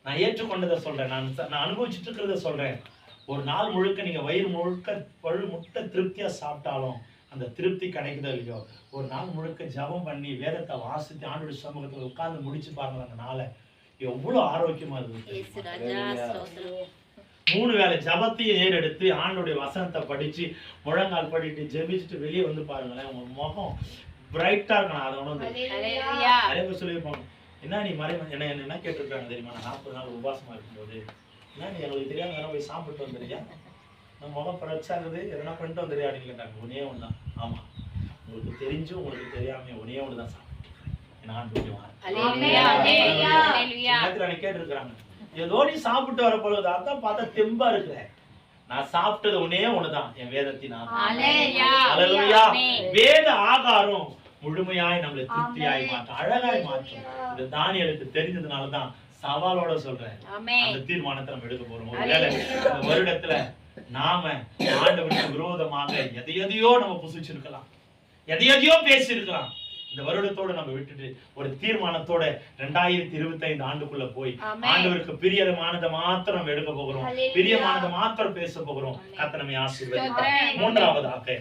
நான் ஏற்றுக்கொண்டதை சொல்றேன், நான் அனுபவிச்சுட்டு இருக்கிறத சொல்றேன். ஒரு நாள் முழுக்க நீங்க வயிறு முழுக்க பழு முட்டை திருப்தியா சாப்பிட்டாலும் அந்த திருப்தி கிடைக்குதோ இல்லையோ, ஒரு நாள் முழுக்க ஜபம் பண்ணி வேதத்தை வாசித்து ஆண்டவருடைய சமூகத்துல உட்கார்ந்து முடிச்சு பாருங்க, அந்த நாளை எவ்வளவு ஆரோக்கியமா இருக்கு. 3 வேளை ஜபத்தையும் ஏறெடுத்து ஆண்டவருடைய வசனத்தை படிச்சு முழங்கால் படிட்டு ஜெபிச்சுட்டு வெளியே வந்து பாருங்களேன், உங்க முகம் பிரைட்டா இருக்கணும். அதை உணர்ந்து நிறைய பேர் சொல்லியிருப்பாங்க, என்ன நீ என்ன கேட்டிருக்காங்க தெரியுமா? நான் 40 நாள் உபவாசமா இருக்கும்போது எங்களுக்கு தெரியாம எதனா போய் சாப்பிட்டு வந்துடுறியா, நம்ம முகம் பிரச்சாருது எதனா பண்ணிட்டு வந்துடுறியா அப்படின்னு கேட்டாங்க. ஒன்னே ஒண்ணுதான். ஆமா, உங்களுக்கு தெரிஞ்சும் உங்களுக்கு தெரியாம ஒன்னே ஒண்ணுதான் கேட்டு இருக்கிறாங்க. ஏதோ நீ சாப்பிட்டு வர பொழுது அதான் பார்த்தா தெம்பா இருக்கிற. நான் சாப்பிட்டது ஒன்னே ஒண்ணுதான், என் வேதத்தினால். வேத ஆகாரம் முழுமையாய் நம்மளை திருப்தியாய் மாற்றும், அழகாய் மாற்றும். இந்த தானியலுக்கு தெரிஞ்சதுனாலதான் சவாலோட சொல்றேன், அந்த தீர்மானத்தை நம்ம எடுக்க போறோம். ஒருவேளை இந்த வருடத்துல நாம ஆண்டவருக்கு விரோதமாக எதையோ நம்ம புசிச்சிருக்கலாம், எதையோ பேசியிருக்கலாம். இந்த வருடத்தோட நம்ம விட்டுட்டு ஒரு தீர்மானத்தோட 2025 ஆண்டுக்குள்ள போய் ஆண்டவருக்கு பிரியமானதை மாத்திரம் நம்ம எடுக்க போகிறோம், பிரியமானதை மாத்திரம் பேச போகிறோம். கர்த்தர் நம்மை ஆசீர்வதிப்பார். மூன்றாவதாக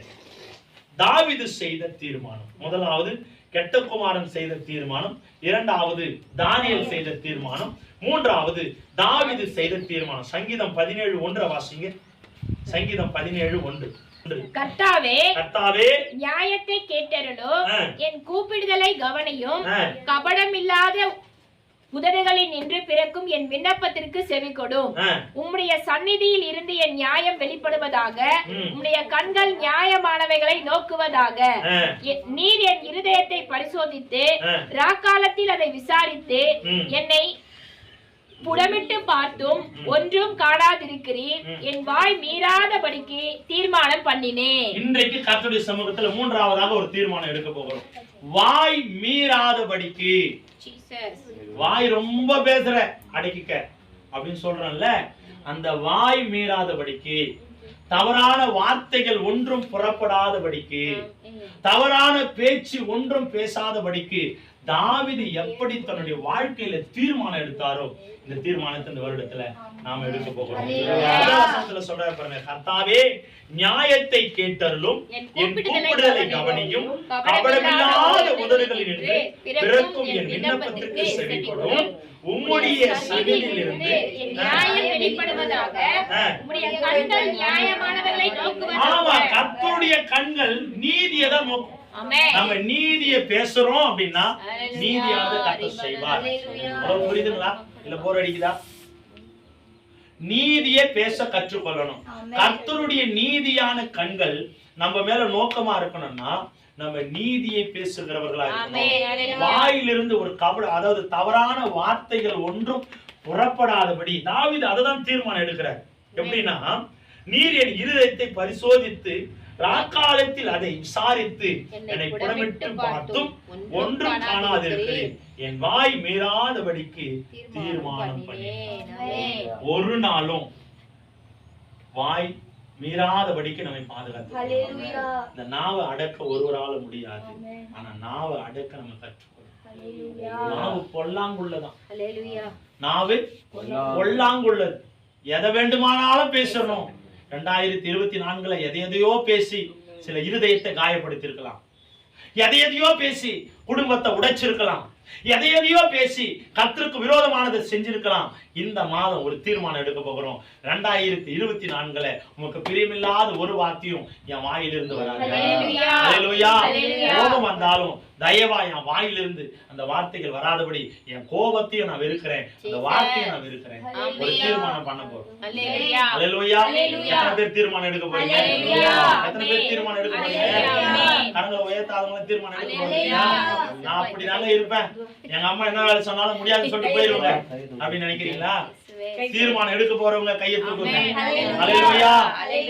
தாவீது செய்த தீர்மானம். முதலாவது கெட்ட குமாரன் செய்த தீர்மானம், இரண்டாவது தானியேல் செய்த தீர்மானம், மூன்றாவது தாவீது செய்த தீர்மானம். சங்கீதம் 17:1 வாசிங்க. சங்கீதம் 17:1. கர்த்தாவே, கர்த்தாவே, நியாயத்தை கேட்டருளும், என் கூப்பிடுதலை கவனியும், கபடமில்லாத உதடுகளில் நின்று பிறக்கும் என் விண்ணப்பத்திற்கு செவி கொடும். உம்முடைய சந்நிதியில் இருந்து என் நியாயம் வெளிப்படுவதாக, உம்முடைய கண்கள் நியாயமானவைகளை நோக்குவதாக. நீர் என் இருதயத்தை பரிசோதித்து ராக்காலத்தில் அதை விசாரித்து என்னை புடமிட்டு பார்த்தும் ஒன்றும் காணாதிருக்கிறீர். என் வாய் மீறாதபடிக்கு தீர்மானம் பண்ணினேன். இன்றைக்கு கர்த்தருடைய சமூகத்துல மூன்றாவதாக ஒரு தீர்மானம் எடுக்க போகிறோம். வாய் மீறாதபடிக்கு. வாய் ரொம்ப பேசுற, அடக்கிக்க அப்படின்னு சொல்றேன்ல, அந்த வாய் மீறாதபடிக்கு, தவறான வார்த்தைகள் ஒன்றும் புறப்படாதபடிக்கு, தவறான பேச்சு ஒன்றும் பேசாதபடிக்கு தாவீது எப்படி தன்னுடைய வாழ்க்கையில தீர்மானம் எடுத்தாரோ, இந்த தீர்மானத்தை இந்த வருடத்துல நாம எடுக்க போகிறோம். சொல்ற பாருங்க, கர்த்தாவே நியாயத்தை கேட்டருளும், என் கூப்பிடுதலை கவனியும், கபடமில்லாத உதடுகளில் நின்று பிறக்கும் என் விண்ணப்பத்திற்கு செவி கொடும். உம்முடைய சந்நிதியில் இருந்து நியாயம் வெளிப்படுவதாக, உம்முடைய கண்கள் நியாயமானவைகளை நோக்குவதாக. ஆமா, கர்த்தருடைய கண்கள் நீதியை தான் நோக்கும். நம்ம நீதியை பேசுறோம் அப்படின்னா நீதியாக கர்த்தர் செய்வார். புரியுதுங்களா? இல்ல போர் அடிக்குதா? நீதியை பேச கற்றுக்கொள்ளணும். கர்த்தருடைய நீதியான கண்கள் நம்ம மேல நோக்கமா இருக்கணும்னா நம்ம நீதியை பேசுகிறவர்களா இருக்கணும். வாயிலிருந்து ஒரு அதாவது தவறான வார்த்தைகள் ஒன்றும் புறப்படாதபடி தாவீது அததான் தீர்மானம் எடுக்கிறார். எப்படின்னா, நீர் என் இருதயத்தை பரிசோதித்து ராக்காலத்தில் அதை விசாரித்து என்னை புறமிட்டு பார்த்தும் ஒன்றும் காணாதிருக்கிறேன். என் வாய் மீறாதபடிக்கு தீர்மானம் பண்ணேன். ஒரு நாளும் வாய் மீறாதபடிக்கு நம்மை பாதுகாத்து. இந்த நாவை அடக்க ஒருவரால முடியாது, ஆனா நாவை அடக்க நம்ம கற்றுக்கொள்ளணும். நாவு பொல்லாங்குள்ளதான். நாவு பொல்லாங்குள்ளது. எதை வேண்டுமானாலும் பேசணும். 2024 எதையோ பேசி சில இருதயத்தை காயப்படுத்தி இருக்கலாம், எதையோ பேசி குடும்பத்தை உடைச்சிருக்கலாம், எதையோ பேசி கர்த்தருக்கு விரோதமானதை செஞ்சிருக்கலாம். இந்த மாதம் ஒரு தீர்மானம் எடுக்க போகிறோம். 2024 உமக்கு பிரியமில்லாத ஒரு வார்த்தையும் என் வாயிலிருந்து வராது. அல்லேலூயா. கோபம் வந்தாலும் தயவா என் வாயிலிருந்து அந்த வார்த்தைகள் வராதபடி என் கோபத்தையும் நான் வெறுக்கிறேன், அந்த வார்த்தையை நான் வெறுக்கிறேன். ஒரு தீர்மானம் பண்ண போறோம். அல்லேலூயா. எத்தனை பேர் தீர்மானம் எடுக்க போறீங்க? எத்தனை பேர் தீர்மானம் எடுக்க போறீங்க? கரங்களை உயர்த்தாதவங்க தீர்மானம் எடுக்க போறீங்க. நான் அப்படிதாங்க இருப்பேன், எங்க அம்மா என்ன வேலை சொன்னாலும் முடியாதுன்னு சொல்லிட்டு போயிருவாங்க அப்படின்னு நினைக்கிறீங்களா? தீர்மானம் எடுக்க போறவங்க கையை தூக்குங்க. அல்லேலூயா.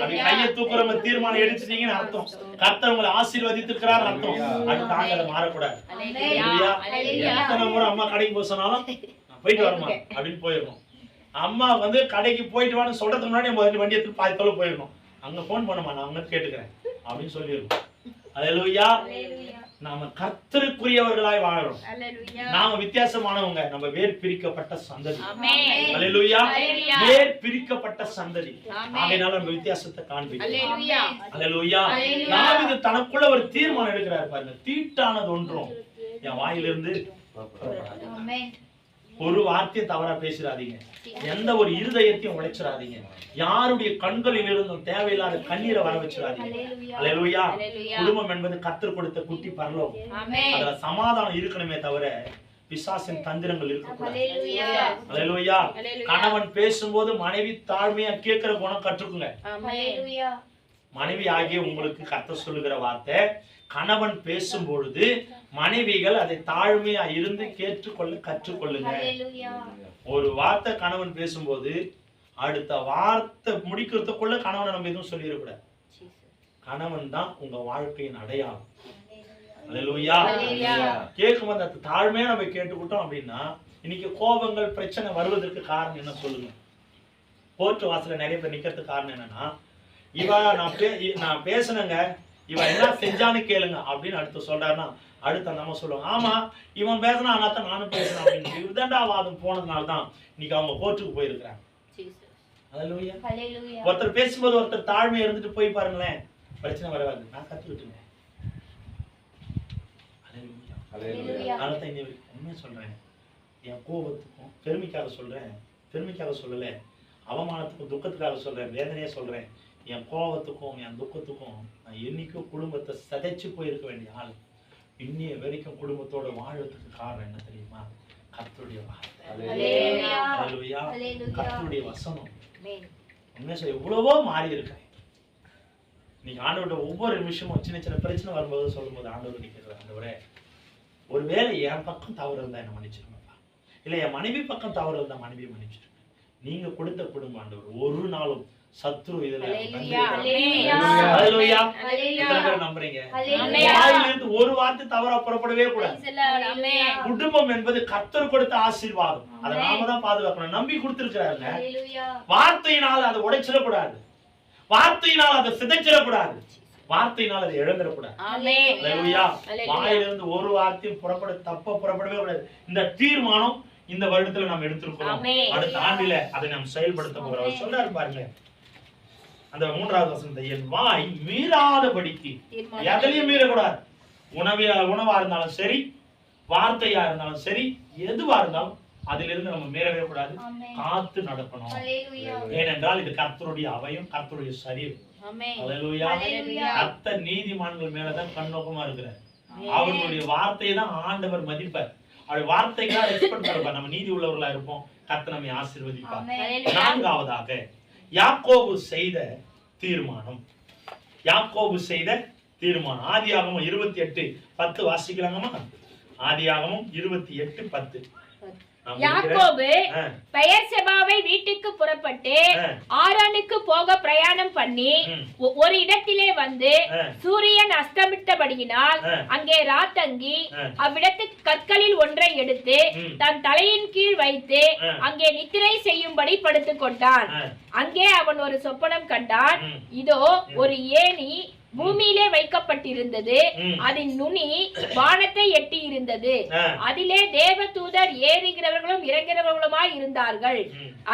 அப்படி கையை தூக்குறவங்க தீர்மானம் எடுத்துட்டீங்கன்னு அர்த்தம். கர்த்தர் உங்களை ஆசீர்வதித்திருக்கிறார் அர்த்தம். அது தாங்க மாறக்கூடாது. எத்தனை முறை அம்மா கடைக்கு போக சொன்னாலும் நான் போயிட்டு வரமா அப்படின்னு போயிடணும். அம்மா கடைக்கு போயிட்டு வான்னு சொல்றதுக்கு முன்னாடி நம்ம வண்டி எடுத்து பாதி தொலை போயிடணும். அங்க போன் பண்ணுமா, நான் அவங்க கேட்டுக்கிறேன் அப்படின்னு சொல்லிடுவோம். அல்லேலூயா. நாம கர்த்தருக்குரியவர்களாய் வாழறோம். நாம வித்தியாசமானவங்க. நம்ம வேர் பிரிக்கப்பட்ட சந்ததி. அல்லேலூயா. வேர் பிரிக்கப்பட்ட சந்ததி. ஆகையால நம்ம வித்தியாசத்தை காண்பிக்கிறோம். அல்லேலூயா. தாவீது தனக்குள்ள ஒரு தீர்மானம் எடுக்கிறார் பாருங்க. தீட்டானது ஒன்றும் என் வாயிலிருந்து ஒரு வார்த்தையை தவறா பேசிடாதீங்க. எந்த ஒரு இருதயத்தையும் உடைச்சிடாதீங்க. யாருடைய கண்களில் இருந்தும் தேவையில்லாத கண்ணீரை வர வச்சிடாதீங்க. அல்லேலூயா. குடும்பம் என்பது கர்த்தர் கொடுத்த குட்டி பரலோகம். அதுல சமாதானம் இருக்கணுமே தவிர பிசாசின் தந்திரங்கள் இருக்கக்கூடாது. ஹல்லேலூயா. அல்லேலூயா. ஹல்லேலூயா. கணவன் பேசும்போது மனைவி தாழ்மையா கேட்கிற குணம் கற்றுக்குங்க. ஹல்லேலூயா. மனைவி ஆகிய உங்களுக்கு கர்த்தர் சொல்லுகிற வார்த்தை, கணவன் பேசும்பொழுது மனைவிகள் அதை தாழ்மையா இருந்து கேட்டுக்கொள்ள கற்றுக்கொள்ளுங்க. ஒரு வார்த்தை கணவன் பேசும்போது அடுத்த வார்த்தை முடிக்கிறதுக்குள்ள கணவனை நம்ம எதுவும் சொல்லிடக்கூடாது. கணவன் தான் உங்க வாழ்க்கையின் அடையாளம். அல்லேலூயா. கேட்கும் அந்த தாழ்மையா நம்ம கேட்டுக்கிட்டோம் அப்படின்னா இன்னைக்கு கோபங்கள் பிரச்சனை வருவதற்கு காரணம் என்ன சொல்லுங்க? கோர்ட்டு வாசல்ல நிறைய பேர் நிக்கிறதுக்கு காரணம் என்னன்னா, நான் பேசினேங்க, இவன் என்ன செஞ்சான்னு கேளுங்க அப்படின்னு அடுத்து சொல்றாருன்னா அடுத்த நம்ம சொல்லுவாங்க, ஆமா இவன் பேசினா தான் நானும் பேசினேன் அப்படின்னு விதண்டாவாதம் போனதுனால தான் இன்னைக்கு அவங்க கோர்ட்டுக்கு போயிருக்கிறாங்க. அல்லேலூயா. ஒருத்தர் பேசும்போது ஒருத்தர் தாழ்மை இருந்துட்டு போய் பாருங்களேன், பிரச்சனை வராது. நான் கத்துக்கிட்டுங்க. அதனால உண்மையை சொல்றேன், என் கோபத்துக்கும் பெருமைக்காக சொல்றேன், பெருமைக்காக சொல்லல, அவமானத்துக்கும் துக்கத்துக்காக சொல்றேன், வேதனையா சொல்றேன். என் கோபத்துக்கும் என் துக்கத்துக்கும் நான் என்னைக்கும் குடும்பத்தை சதைச்சு போயிருக்க வேண்டிய ஆள் இன்னைய வரைக்கும் குடும்பத்தோட வாழறதுக்கு காரணம் என்ன தெரியுமா? கர்த்தருடைய வார்த்தை. அல்லேலூயா. கர்த்தருடைய வசனம். உண்மையா சொல்ல எவ்வளவோ மாறி இருக்கேன். நீங்க ஆண்டவர்கிட்ட ஒவ்வொரு நிமிஷமும் சின்ன சின்ன பிரச்சனை வரும்போது சொல்லும்போது ஆண்டவர் நிற்கிறது, ஆண்டவரே ஒருவேளை என் பக்கம் தவறு இருந்தா என்ன மன்னிச்சிருங்கப்பா, இல்ல என் மனைவி பக்கம் தவறு இருந்தா மனைவியை மன்னிச்சிருங்க. நீங்க கொடுத்த குடும்பம் ஆண்டவர் ஒரு நாளும் சத்ரு இதுல நம்புறீங்க. வாயிலிருந்து ஒரு வார்த்தை தவறா புறப்படவே கூடாது. குடும்பம் என்பது கர்த்தர் கொடுத்த ஆசீர்வாதம், அதை நாம தான் பாதுகாக்கணும். நம்பி கொடுத்திருக்கிறாருங்க. வார்த்தையினால் அதை உடைச்சிடக்கூடாது, வார்த்தையினால் அதை சிதைச்சிடக்கூடாது, வார்த்தையினால் அதை இழந்துடக்கூடாது. வாயிலிருந்து ஒரு வார்த்தையும் புறப்படவே கூடாது. இந்த தீர்மானம் இந்த வருடத்துல நாம் எடுத்திருக்கிறோம். அடுத்த ஆண்டில அதை நாம் செயல்படுத்த போகிறோம். சொல்றாரு பாருங்க அந்த 3வது வசனத்தை, என் வாய் மீறாதபடிக்கு எதையும் மீறக்கூடாது. உணவா இருந்தாலும் சரி, வார்த்தையா இருந்தாலும் சரி, எதுவா இருந்தாலும் அதிலிருந்து நம்ம மீறவே கூடாது, காத்து நடக்கணும். ஏனென்றால் இது கர்த்தருடைய அவையும் கர்த்தருடைய சரீரம். அல்லேலூயா. கர்த்தர் நீதிமான்கள் மேலதான் கண்ணோக்கமா இருக்கிறார். அவர்களுடைய வார்த்தையை தான் ஆண்டவர் மதிப்பார். அவருடைய வார்த்தைகளா ரெஸ்பெக்ட் பண்ணுவார். நம்ம நீதி உள்ளவர்களா இருப்போம், கர்த்தர் நம்மை ஆசீர்வதிப்பார். 4வது யாக்கோபு செய்த தீர்மானம். யாக்கோபு செய்த தீர்மானம். ஆதியாகமம் 28:10 வாசிக்கலாங்கம்மா. ஆதியாகமம் 28:10. யாக்கோபு பெயர்செபாவை வீட்டுக்கு புறப்பட்டு ஆரானுக்கு போக பிரயாணம் பண்ணி ஒரு இடத்திலே வந்து சூரியன் அஸ்தமித்தபடியினால் அங்கே ராத்தங்கி அவ்விடத்து கற்களில் ஒன்றை எடுத்து தன் தலையின் கீழ் வைத்து அங்கே நித்திரை செய்யும்படி படுத்துக் கொண்டான். அங்கே அவன் ஒரு சொப்பனம் கண்டான். இதோ ஒரு ஏணி பூமியிலே வைக்கப்பட்டிருந்தது, அதன் நுனி வானத்தை எட்டி இருந்தது, அதிலே தேவதூதர் ஏறுகிறவர்களும் இறங்குகிறவர்களுமாய் இருந்தார்கள்.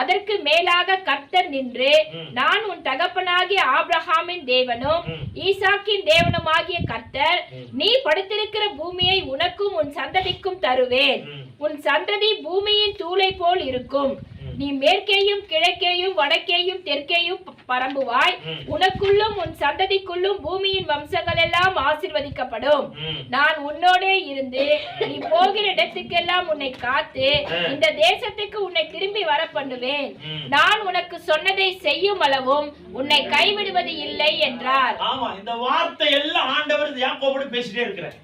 அதற்கு மேலாக கர்த்தர் நின்று, நான் உன் தகப்பனாகிய ஆபிரகாமின் தேவனும் ஈசாக்கின் தேவனுமாகிய கர்த்தர், நீ படுத்திருக்கிற பூமியை உனக்கும் உன் சந்ததிக்கும் தருவேன், உன் சந்ததி பூமியின் தூளை போல் இருக்கும், நீ மேற்கேயும் கிழக்கேயும் வடக்கேயும் தெற்கேயும் பரம்புவாய், உனக்குள்ளும் உன் சந்ததிக்குள்ளும் பூமியின் வம்சங்கள் எல்லாம் ஆசீர்வதிக்கப்படும். நான் உன்னோடே இருந்து நீ போகிற இடத்துக்கெல்லாம் உன்னை காத்து இந்த தேசத்துக்கு உன்னை திரும்பி வர பண்ணுவேன். நான் உனக்கு சொன்னதை செய்யும் அளவும் உன்னை கைவிடுவது இல்லை என்றார். ஆமா, இந்த வார்த்தை எல்லாம் ஆண்டவர் யாக்கோபோடு பேசிட்டே இருக்கிறார்.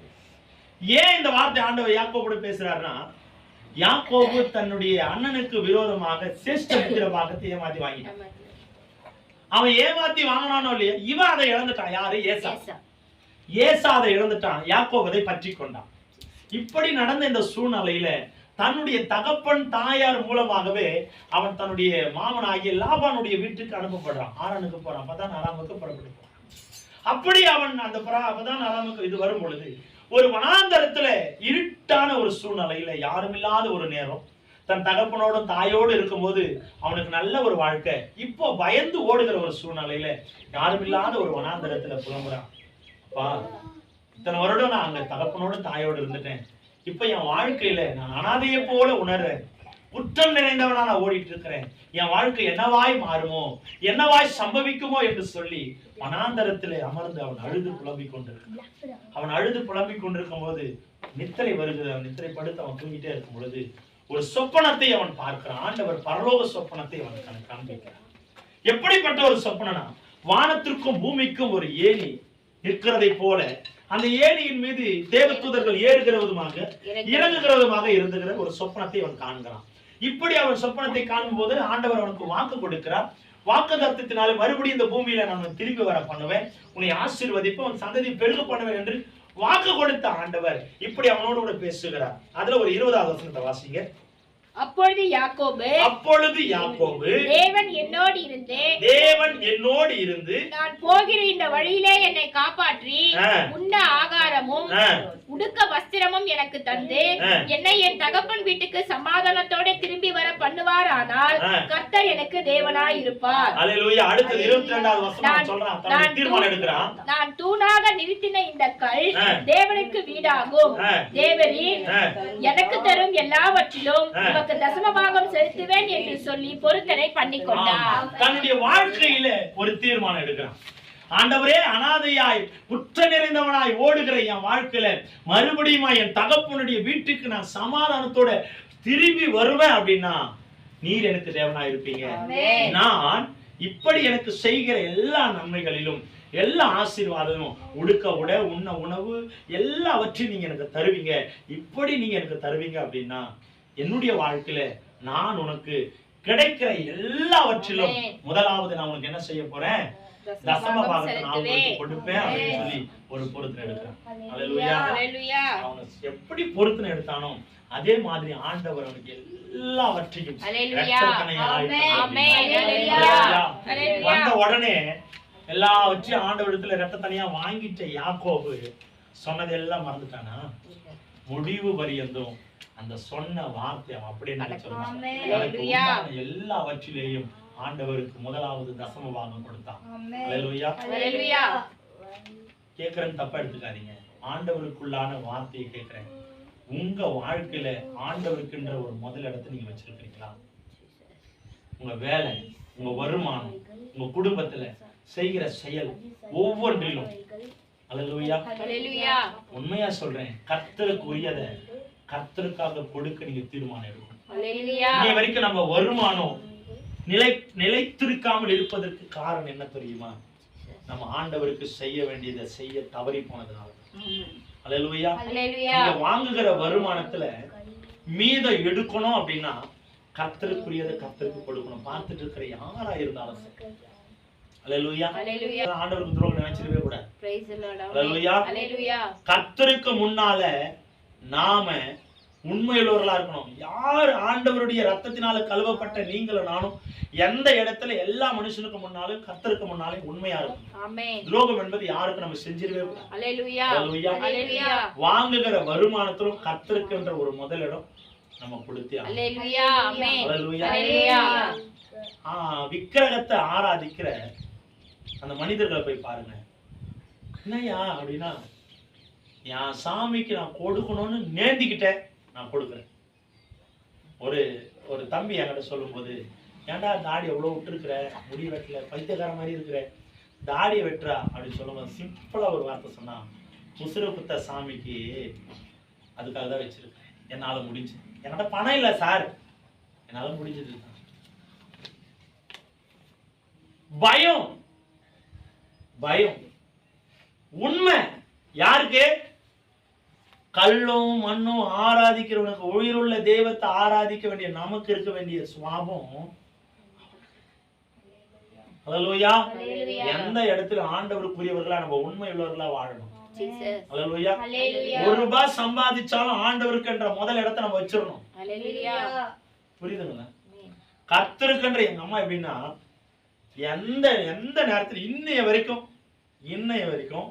ஏன் இந்த வார்த்தை ஆண்டவர் யாக்கோபோடு பேசுறாருன்னா, யாக்கோபு தன்னுடைய அண்ணனுக்கு விரோதமாக சிரேஷ்ட முத்திர பாகத்தை ஏமாத்தி வாங்கிட்டான். அவன் ஏமாத்தி வாங்கினானோ இல்லையா, இவன் அதை இழந்துட்டான். யாரு? ஏசா அதை இழந்துட்டான். யாக்கோபு அதை பற்றி கொண்டான். இப்படி நடந்த இந்த சூழ்நிலையில தன்னுடைய தகப்பன் தாயார் மூலமாகவே அவன் தன்னுடைய மாமனாகிய லாபானுடைய வீட்டுக்கு அனுப்பப்படுறான். ஆரானுக்கு போறான். அப்பதான் அராமுக்கு புறப்பட்டு போறான். அப்படி அவன் அந்த அப்பதான் அராமுக்கு இது வரும் பொழுது ஒரு வனாந்தரத்துல இருட்டான ஒரு சூழ்நிலையில யாரும் இல்லாத ஒரு நேரம், தன் தகப்பனோட தாயோடு இருக்கும்போது அவனுக்கு நல்ல ஒரு வாழ்க்கை, இப்போ பயந்து ஓடுகிற ஒரு சூழ்நிலையில யாரும் இல்லாத ஒரு வனாந்தரத்துல புலம்புறான். அப்பா, இத்தனை வருடம் நான் அங்க தகப்பனோட தாயோடு இருந்துட்டேன், இப்ப என் வாழ்க்கையில நான் அனாதையை போல உணர்றேன், குற்றம் நிறைந்தவனா நான் ஓடிட்டு இருக்கிறேன், என் வாழ்க்கை என்னவாய் மாறுமோ, என்னவாய் சம்பவிக்குமோ என்று சொல்லி வனாந்தரத்திலே அமர்ந்து அவன் அழுது புலம்பிக் கொண்டிருக்கிறான். அவன் அழுது புலம்பிக் கொண்டிருக்கும் போது நித்திரை வருகிறது. அவன் நித்திரை படுத்து அவன் தூங்கிட்டே இருக்கும் பொழுது ஒரு சொப்பனத்தை அவன் பார்க்கிறான். ஆண்டவர் பரலோக சொப்பனத்தை அவன் காண்பிக்கிறான். எப்படிப்பட்ட ஒரு சொப்பனா, வானத்திற்கும் பூமிக்கும் ஒரு ஏணி நிற்கிறதை போல அந்த ஏணியின் மீது தேவதூதர்கள் ஏறுகிறதுமாக இறங்குகிறதுமாக இருந்துகிற ஒரு சொப்பனத்தை அவன் காண்கிறான். இப்படி அவன் சொப்பனத்தை காணும் போது ஆண்டவர் அவனுக்கு வாக்கு கொடுக்கிறார். வாக்குத்தத்தத்தினாலே மறுபடியும் இந்த பூமியில நான் திரும்பி வர பண்ணுவேன், உன்னை ஆசீர்வதிப்பேன், உன் சந்ததி பெருக பண்ணுவேன் என்று வாக்கு கொடுத்த ஆண்டவர் இப்படி அவனோடு கூட பேசுகிறார். அதுல ஒரு 20வது வசனத்தை வாசிங்க. அப்பொழுது யாக்கோபு தேவன் என்னோடு இருந்து நான் போகிற இந்த வழியிலே என்னை காப்பாற்றி உண்ண ஆகாரமும் உடுக்க வஸ்திரமும் எனக்கு தந்து என்னை என் தகப்பன் வீட்டுக்கு சமாதானத்தோட திரும்பி வர பண்ணுவாரானால் கர்த்தர் எனக்கு தேவனாய் இருப்பார். அல்லேலூயா. அடுத்து 22வது வசனம் சொல்றான், தன்னுடைய தீர்மானம் எடுக்கிறான். நான் தூணாக நிறுத்தின இந்த கல் தேவனுக்கு வீடாகும். தேவரீர் எனக்கு தரும் எல்லாவற்றிலும் தசமபாகம் செலுத்துவேன் என்று சொல்லி பொருத்தனை பண்ணி கொண்டார். தன்னுடைய வாழ்க்கையில ஒரு தீர்மானம் எடுக்கிறான். ஆண்டவரே, அனாதையாய் குற்ற நிறைந்தவனாய் ஓடுகிற என் வாழ்க்கையில மறுபடியும் என் தகப்பனுடைய வீட்டுக்கு நான் சமாதானத்தோட திரும்பி வருவேன் அப்படின்னா நீர் எனக்கு தேவனாய் இருப்பீங்க. நான் இப்படி எனக்கு செய்கிற எல்லா நன்மைகளிலும் எல்லா ஆசீர்வாதமும், உடுக்க உட, உண்ண உணவு எல்லாவற்றையும் நீங்க எனக்கு தருவீங்க. இப்படி நீங்க எனக்கு தருவீங்க அப்படின்னா என்னுடைய வாழ்க்கையில நான் உனக்கு கிடைக்கிற எல்லாவற்றிலும் முதலாவது நான் உனக்கு என்ன செய்ய போறேன், தசம பாகத்தை நான் உனக்கு கொடுப்பேன் அப்படின்னு சொல்லி ஒரு பொருத்தனை எடுக்கிறான். அல்லேலூயா. அவன் எப்படி பொருத்தனை எடுத்தானோ அதே மாதிரி ஆண்டவர் அவனுக்கு எல்லாவற்றையும் வந்த உடனே எல்லாவற்றையும் ஆண்டவரிடத்துல இரட்ட தனியா வாங்கிட்ட யாக்கோபு சொன்னதெல்லாம் மறந்துட்டானா, முடிவு பரியந்தம் அந்த சொன்ன வார்த்தை அவன் அப்படியே நினைச்சான். எல்லாவற்றிலேயும் ஆண்டவருக்கு முதலாவது தசம பாகம் கொடுத்தான். அல்லேலூயா. கேக்குறேன்னு தப்பா எடுத்துக்காதீங்க, ஆண்டவருக்குள்ளான வார்த்தையை கேட்கிறேன். உங்க வாழ்க்கையில ஆண்டவருக்குன்ற ஒரு முதல் இடத்தை நீங்க வச்சிருக்கீங்களா? உங்க வேலை, உங்க வருமானம், உங்க குடும்பத்துல செய்கிற செயல் ஒவ்வொன்றிலும் அல்லேலூயா. உண்மையா சொல்றேன், கர்த்தருக்கு உரியதை கர்த்தருக்காக கொடுக்க நீங்க தீர்மானம் எடுக்கணும். இன்னை வரைக்கும் நம்ம வருமானம் நிலைத்திருக்காமல் இருப்பதற்கு காரணம் என்ன தெரியுமா? நம்ம ஆண்டவருக்கு செய்ய வேண்டியதை செய்ய தவறி போனதுனால. அல்லேலூயா. நீங்க வாங்குகிற வருமானத்துல மீதம் எடுக்கணும் அப்படின்னா கர்த்தருக்குரியதை கர்த்தருக்கு கொடுக்கணும். பார்த்துட்டு இருக்கிற யாரா இருந்தாலும் அல்லேலூயா. ஆண்டவருக்கு துரோகம் நினைச்சிடவே கூடாது. அல்லேலூயா. கர்த்தருக்கு முன்னால நாம உண்மையுள்ளவர்களா இருக்கணும். யார் ஆண்டவருடைய ரத்தத்தினால கழுவப்பட்ட நீங்களும் நானும் எந்த இடத்துல எல்லா மனுஷனுக்கு முன்னாலும் கர்த்தருக்கு முன்னாலே உண்மையா இருக்கும். துரோகம் என்பது யாருக்கு நம்ம செஞ்சிடவே கூடாது. வாங்குகிற வருமானத்திலும் கர்த்தருக்கு என்ற ஒரு முதலிடம் நம்ம கொடுத்தே. விக்கிரகத்தை ஆராதிக்கிற அந்த மனிதர்களை போய் பாருங்க. என்னையா அப்படின்னா, என் சாமிக்கு நான் கொடுக்கணும்னு நேர்ந்திக்கிட்டேன், நான் கொடுக்குறேன். ஒரு தம்பி என்கிட்ட சொல்லும் போது, ஏன்டா தாடி எவ்வளவு விட்டுருக்குற, முடி வெட்டல, பைத்தியக்கார மாதிரி இருக்கிற, தாடியை வெட்டுறா அப்படின்னு சொல்லும்போது சிம்பிளா ஒரு வார்த்தை சொன்னா, உசுறு குத்த சாமிக்கு அதுக்காக தான் வச்சிருக்கேன், என்னால முடிஞ்சு. என்னோட பணம் இல்லை சார், என்னால முடிஞ்சது. பயம் உண்மை யாருக்கு? கல்லும் மண்ணும் ஆராதிக்கிறவனுக்கு, உயிருள்ள தெய்வத்தை ஆராதிக்க வேண்டிய நமக்கு இருக்க வேண்டிய சுவாபம். அல்லேலூயா. எந்த இடத்துல ஆண்டவருக்குரியவர்களா நம்ம உண்மை உள்ளவர்களா வாழணும். அல்லேலூயா. ₹1 சம்பாதிச்சாலும் ஆண்டவருக்கு என்ற முதல் இடத்தை நம்ம வச்சிடணும். புரியுதுங்களா? கர்த்தருக்குன்ற எங்க அம்மா எப்படின்னா, எந்த நேரத்துல இன்னைய வரைக்கும்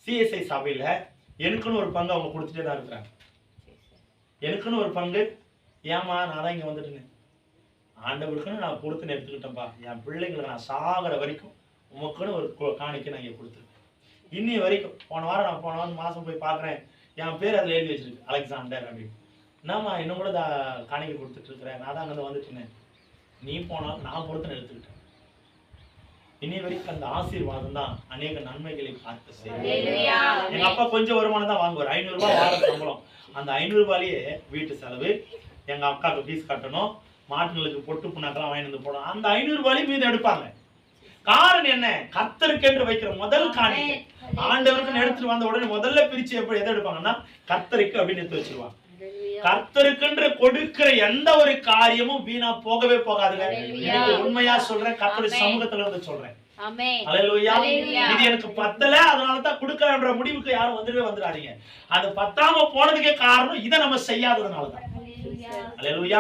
சிஎஸ்ஐ சபையில எனக்குன்னு ஒரு பங்கு அவங்க கொடுத்துட்டே தான் இருக்கிறாங்க. எனக்குன்னு ஒரு பங்கு, ஏமா நான் தான் இங்க வந்துட்டேன், ஆண்டவருக்குன்னு நான் கொடுத்துன்னு எடுத்துக்கிட்டேன்ப்பா, என் பிள்ளைங்களை நான் சாகிற வரைக்கும் உமக்குன்னு ஒரு காணிக்கை நான் இங்க கொடுத்துருக்கேன். இன்னைய வரைக்கும் போன வாரம் மாசம் போய் பாக்குறேன், என் பேர் அதுல எழுதி வச்சிருக்கு, அலெக்சாண்டர் அப்படின்னு. என்னம்மா இன்னும் கூட காணிக்கை கொடுத்துட்டு இருக்கிறேன், நான் தான் அங்கே வந்துட்டேன், நீ போனாலும் நான் பொறுத்தனை எடுத்துக்கிட்டேன். இனி வரைக்கும் அந்த ஆசீர்வாதம் தான் அநேக நன்மைகளை பார்த்து செய்யும். எங்க அப்பா கொஞ்சம் வருமானம் தான் வாங்குவார், 500 ரூபாய் வார சம்பளம். அந்த 500 ரூபாயிலேயே வீட்டு செலவு, எங்க அக்காவுக்கு ஃபீஸ் கட்டணும், மாட்டுங்களுக்கு பொட்டு புண்ணாக்கெல்லாம் வாங்கி வந்து போடணும். அந்த 500 ரூபாயிலையும் மீது எடுப்பாங்க. காரணம் என்ன? கர்த்தருக்கு என்று வைக்கிற முதல் காணிக்கை. ஆண்டவருக்கு எடுத்துட்டு வந்த உடனே முதல்ல பிரிச்சு எப்படி எதை எடுப்பாங்கன்னா கர்த்தருக்கு அப்படின்னு எடுத்து வச்சிருவாங்க. கர்த்தருக்குன்ற கொடுக்கிற எந்த ஒரு காரியமும் வீணா போகவே போகாதுங்க. உண்மையா சொல்றேன், கர்த்தருடைய சமூகத்துல இருந்து சொல்றேன். அல்லேலூயா. இது எனக்கு பத்தல, அதனாலதான் கொடுக்கறன்ற முடிவுக்கு யாரும் வந்துடாதீங்க. அது பத்தாம போனதுக்கே காரணம் இதை நம்ம செய்யாததுனாலதான். அல்லேலூயா.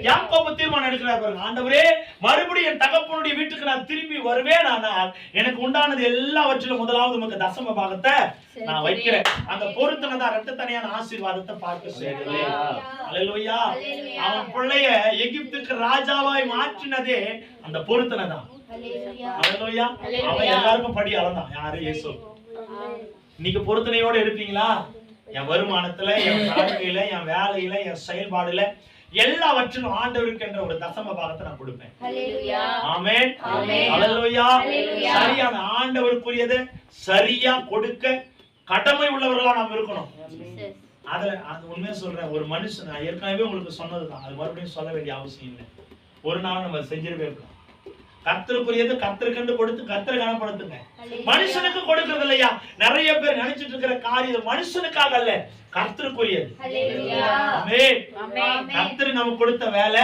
யாக்கோபு தீர்மானம் எடுக்கிறார் பாருங்க, ஆண்டவரே மறுபடியும் என் தகப்பனுடைய வீட்டுக்கு நான் திரும்பி வருவேன், ஆனால் எனக்கு உண்டானது எல்லாவற்றிலும் முதலாவது உமக்கு தசம பாகத்தை நான் வைக்கிறேன். அந்த பொருத்தனை தான் இரட்டத்தனையான ஆசீர்வாதத்தை பார்க்க செய்யுது. அல்லேலூயா. அவன் பிள்ளைய எகிப்துக்கு ராஜாவாய் மாற்றினதே அந்த பொருத்தனை தான். அல்லேலூயா. அவன் எல்லாருக்கும் படி அளந்தான். யாரு? இயேசு. இன்னைக்கு பொருத்தனையோட இருப்பீங்களா? என் வருமானத்துல, என் வாழ்க்கையில, என் வேலையில, என் செயல்பாடுல எல்லாவற்றிலும் ஆண்டவருக்கு என்ற ஒரு தசம பாகத்தை நான் கொடுப்பேன். ஆமென். அல்லேலூயா. சரியான ஆண்டவருக்குரியதை சரியா கொடுக்க கடமை உள்ளவர்களா நாம் இருக்கணும். அது உண்மையா சொல்றேன், ஒரு மனுஷன் நான் ஏற்கனவே உங்களுக்கு சொன்னதுதான், அது மறுபடியும் சொல்ல வேண்டிய அவசியம் இல்லை. ஒரு நாள் நம்ம செஞ்சிருவே இருக்கலாம். கர்த்தருக்குரியது கர்த்தருக்கு கொடுத்து கர்த்தரை கனப்படுத்துங்க. மனுஷனுக்கு கொடுக்கிறது இல்லையா? நிறைய பேர் நினைச்சிட்டு இருக்கிற காரியம் மனுஷனுக்காக அல்ல, கர்த்தருக்குரியது. கர்த்தர் நமக்கு கொடுத்த வேலை,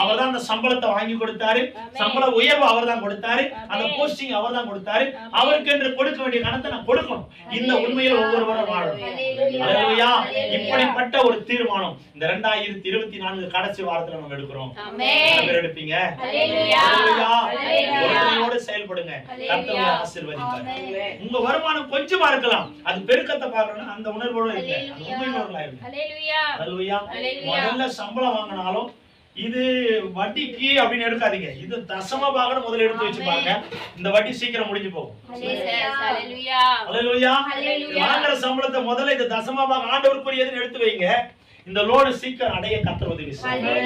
அவர் தான் அந்த சம்பளத்தை வாங்கி கொடுத்தாரு, சம்பள உயர்வு அவர் தான் கொடுத்தாரு, அந்த போஸ்டிங் அவர் தான் கொடுத்தாரு. அவருக்கு என்று கொடுக்க வேண்டிய கணத்தை நான் கொடுக்கணும். இந்த உண்மையில் ஒவ்வொருவரும் வாழணும். அல்லேலூயா. இப்படிப்பட்ட ஒரு தீர்மானம் இந்த 2024 கடைசி வாரத்துல நம்ம எடுக்கிறோம். எடுப்பீங்க. ஒருத்தனையோடு செயல்படுங்க. கர்த்தர் ஆசீர்வதிப்பார். உங்க வருமானம் கொஞ்சமா இருக்கலாம், அது பெருக்கத்தை பார்க்கணும், அந்த உணர்வோட இருங்க. முதல்ல சம்பளம் வாங்கினாலும் இது வட்டிக்கு அப்படின்னு எடுக்காதீங்க. இது தசம பாகம் முதல்ல எடுத்து வச்சு பாருங்க. இந்த வட்டி சீக்கிரம் முடிஞ்சு போகும். அல்லேலூயா. வாங்குற சம்பளத்தை முதல்ல இந்த தசம பாகம் ஆண்டவருக்குரியதுன்னு எடுத்து வைங்க. இந்த லோடு சீக்கிரம் அடைய கர்த்தர் உதவி செய்வார்.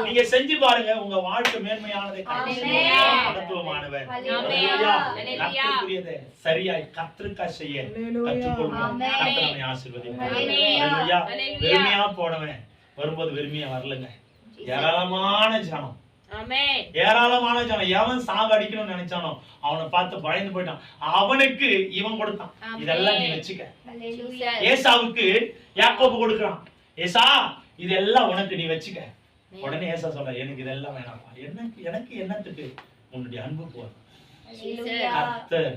நீங்க செஞ்சு பாருங்க, உங்க வாழ்க்கை மேன்மையானதை மகத்துவமானவர். கர்த்தருக்குரியதை சரியாய் கர்த்தருக்கா செய்ய கற்றுக்கொள்வோம். கர்த்தர் நம்மை ஆசீர்வதிப்பார். அல்லேலூயா. வெறுமையா போனவன் வரும்போது வெறுமையா வரலங்க. ஏராளமான ஜனம், ஏராளமான ஜனம். எவன் சாக அடிக்கணும்னு நினைச்சானோ அவனை பார்த்து பயந்து போயிட்டான். அவனுக்கு இவன் கொடுத்தான். இதெல்லாம் நீ வச்சுக்க. ஏசாவுக்கு யாக்கோபு கொடுக்கிறான். ஏசா இதெல்லாம் உனக்கு, நீ வச்சுக்க. உடனே ஏசா சொல்ற, எனக்கு இதெல்லாம் வேணாம்ப்பா, எனக்கு என்னத்துக்கு, உன்னுடைய அன்பு போதும். கர்த்தர்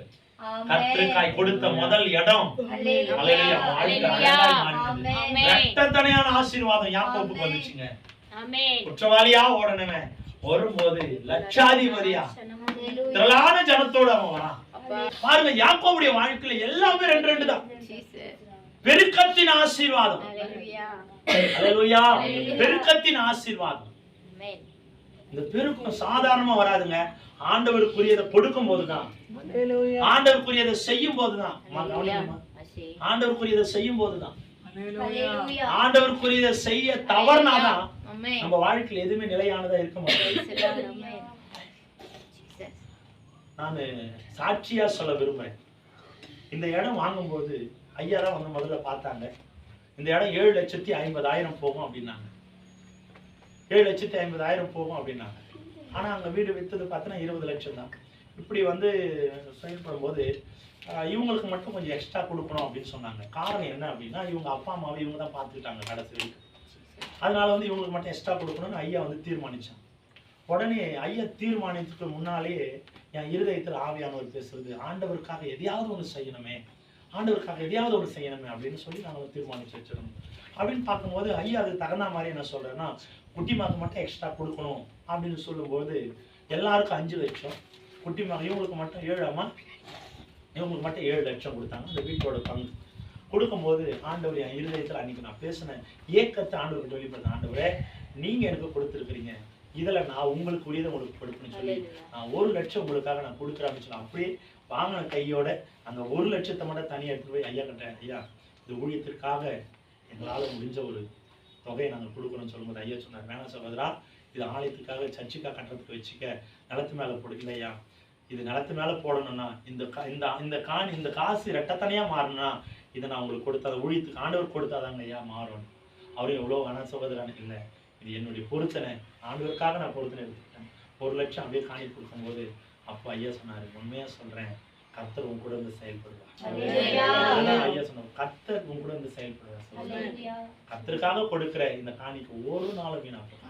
கர்த்தருக்காய் கொடுத்த முதல் இடம் இரட்டத்தனையான ஆசீர்வாதம் யாக்கோபுக்கு வந்துச்சுங்க. குற்றவாளியா ஓடனவன் வரும்போது லட்சாதிபதியா திரளான ஜனத்தோடு அவன் வரான். பாருங்க, யாக்கோபுடைய வாழ்க்கையில எல்லாமே 2 தான். பெருக்கத்தின் ஆசீர்வாதம். அல்லேலூயா. பெருக்கத்தின் ஆசீர்வாதம். இந்த பெருக்கம் சாதாரணமா வராதுங்க. ஆண்டவருக்குரியதை கொடுக்கும் போதுதான், ஆண்டவருக்குரியதை செய்யும் போதுதான், ஆண்டவருக்குரியதை செய்யும் போதுதான், ஆண்டவருக்குரியதை செய்ய தவறுனாதான் நம்ம வாழ்க்கையில் எதுவுமே நிலையானதா இருக்க முடியாது. நான் சாட்சியா சொல்ல விரும்புறேன். இந்த இடம் வாங்கும்போது ஐயா தான் வந்து முதல்ல பார்த்தாங்க. இந்த இடம் 7,50,000 போகும் அப்படின்னாங்க. 7,50,000 போகும் அப்படின்னாங்க. ஆனா அங்க வீடு வித்தது பார்த்தீங்கன்னா 20 லட்சம் தான். இப்படி வந்து செயல்படும் போது இவங்களுக்கு மட்டும் கொஞ்சம் எக்ஸ்ட்ரா கொடுக்கணும் அப்படின்னு சொன்னாங்க. காரணம் என்ன அப்படின்னா, இவங்க அப்பா அம்மாவை இவங்க தான் பார்த்துக்கிட்டாங்க கடைசி வரைக்கும். அதனால வந்து இவங்களுக்கு மட்டும் எக்ஸ்ட்ரா கொடுக்கணும்னு ஐயா வந்து தீர்மானிச்சான். உடனே ஐயா தீர்மானித்துக்கு முன்னாலேயே என் இருதயத்தில் ஆவியானவர் பேசுறது, ஆண்டவருக்காக எதையாவது ஒன்று செய்யணுமே, ஆண்டவருக்காக எதையாவது ஒன்று செய்யணுமே அப்படின்னு சொல்லி நாங்கள் தீர்மானிச்சு வச்சிருக்கோம். அப்படின்னு பார்க்கும்போது ஐயா அதுக்கு தகுந்த மாதிரி என்ன சொல்றேன்னா, குட்டிமாக்கு மட்டும் எக்ஸ்ட்ரா கொடுக்கணும் அப்படின்னு சொல்லும்போது எல்லாருக்கும் 5 லட்சம், குட்டிமாக்கு இவங்களுக்கு மட்டும் 7 அம்மா இவங்களுக்கு மட்டும் 7 லட்சம் கொடுத்தாங்க. அந்த வீட்டோட பங்கு கொடுக்கும்போது ஆண்டவர் என் இருதயத்தில் அன்னைக்கு நான் பேசினேன் ஏக்கத்தை ஆண்டவர்கிட்ட வெளிப்படுத்த, ஆண்டவரே நீங்க எனக்கு கொடுத்துருக்கிறீங்க, இதுல நான் உங்களுக்கு உரியதை உங்களுக்கு கொடுக்கணும்னு சொல்லி நான் 1 லட்சம் உங்களுக்காக நான் கொடுக்குறேன்னு சொல்லி அப்படியே வாங்கின கையோட அந்த 1 லட்சத்தை மட்டும் தனியாக எடுத்து போய் ஐயா கிட்ட, ஐயா இந்த ஊழியத்திற்காக எங்களால் முடிஞ்ச ஒரு தொகையை நாங்கள் கொடுக்கணும்னு சொல்லும்போது ஐயா சொன்னார், வேணாம் சகோதரா, இது ஆலயத்துக்காக சர்ச்சுக்காக கட்டுறதுக்கு வச்சுக்க, நிலத்து மேலே போடுக்கலையா, இது நிலத்து மேலே போடணும்னா இந்த காசு ரெட்டத்தனையா மாறணும்னா இதை நான் உங்களுக்கு கொடுத்த ஊழியத்துக்கு ஆண்டவர் கொடுத்தாதாங்க ஐயா மாறும். அவரும் எவ்வளோ வேணாம் சகோதரான்னு இல்லை, இது என்னுடைய பொருத்தனை, ஆண்டவருக்காக நான் பொருத்தனை எடுத்துக்கிட்டேன். 1 லட்சம் அப்படியே காணி கொடுக்கும்போது அப்போ ஐயா சொன்னாரு, உண்மையா சொல்றேன், கர்த்தர் உன் கூட இருந்து செயல்படுவார். ஐயா சொன்னார், கர்த்தர் உன் கூட இருந்து செயல்படுவார். கர்த்தருக்காக கொடுக்கிற இந்த காணிக்கு ஒரு நாளும் வீணாக்கும்.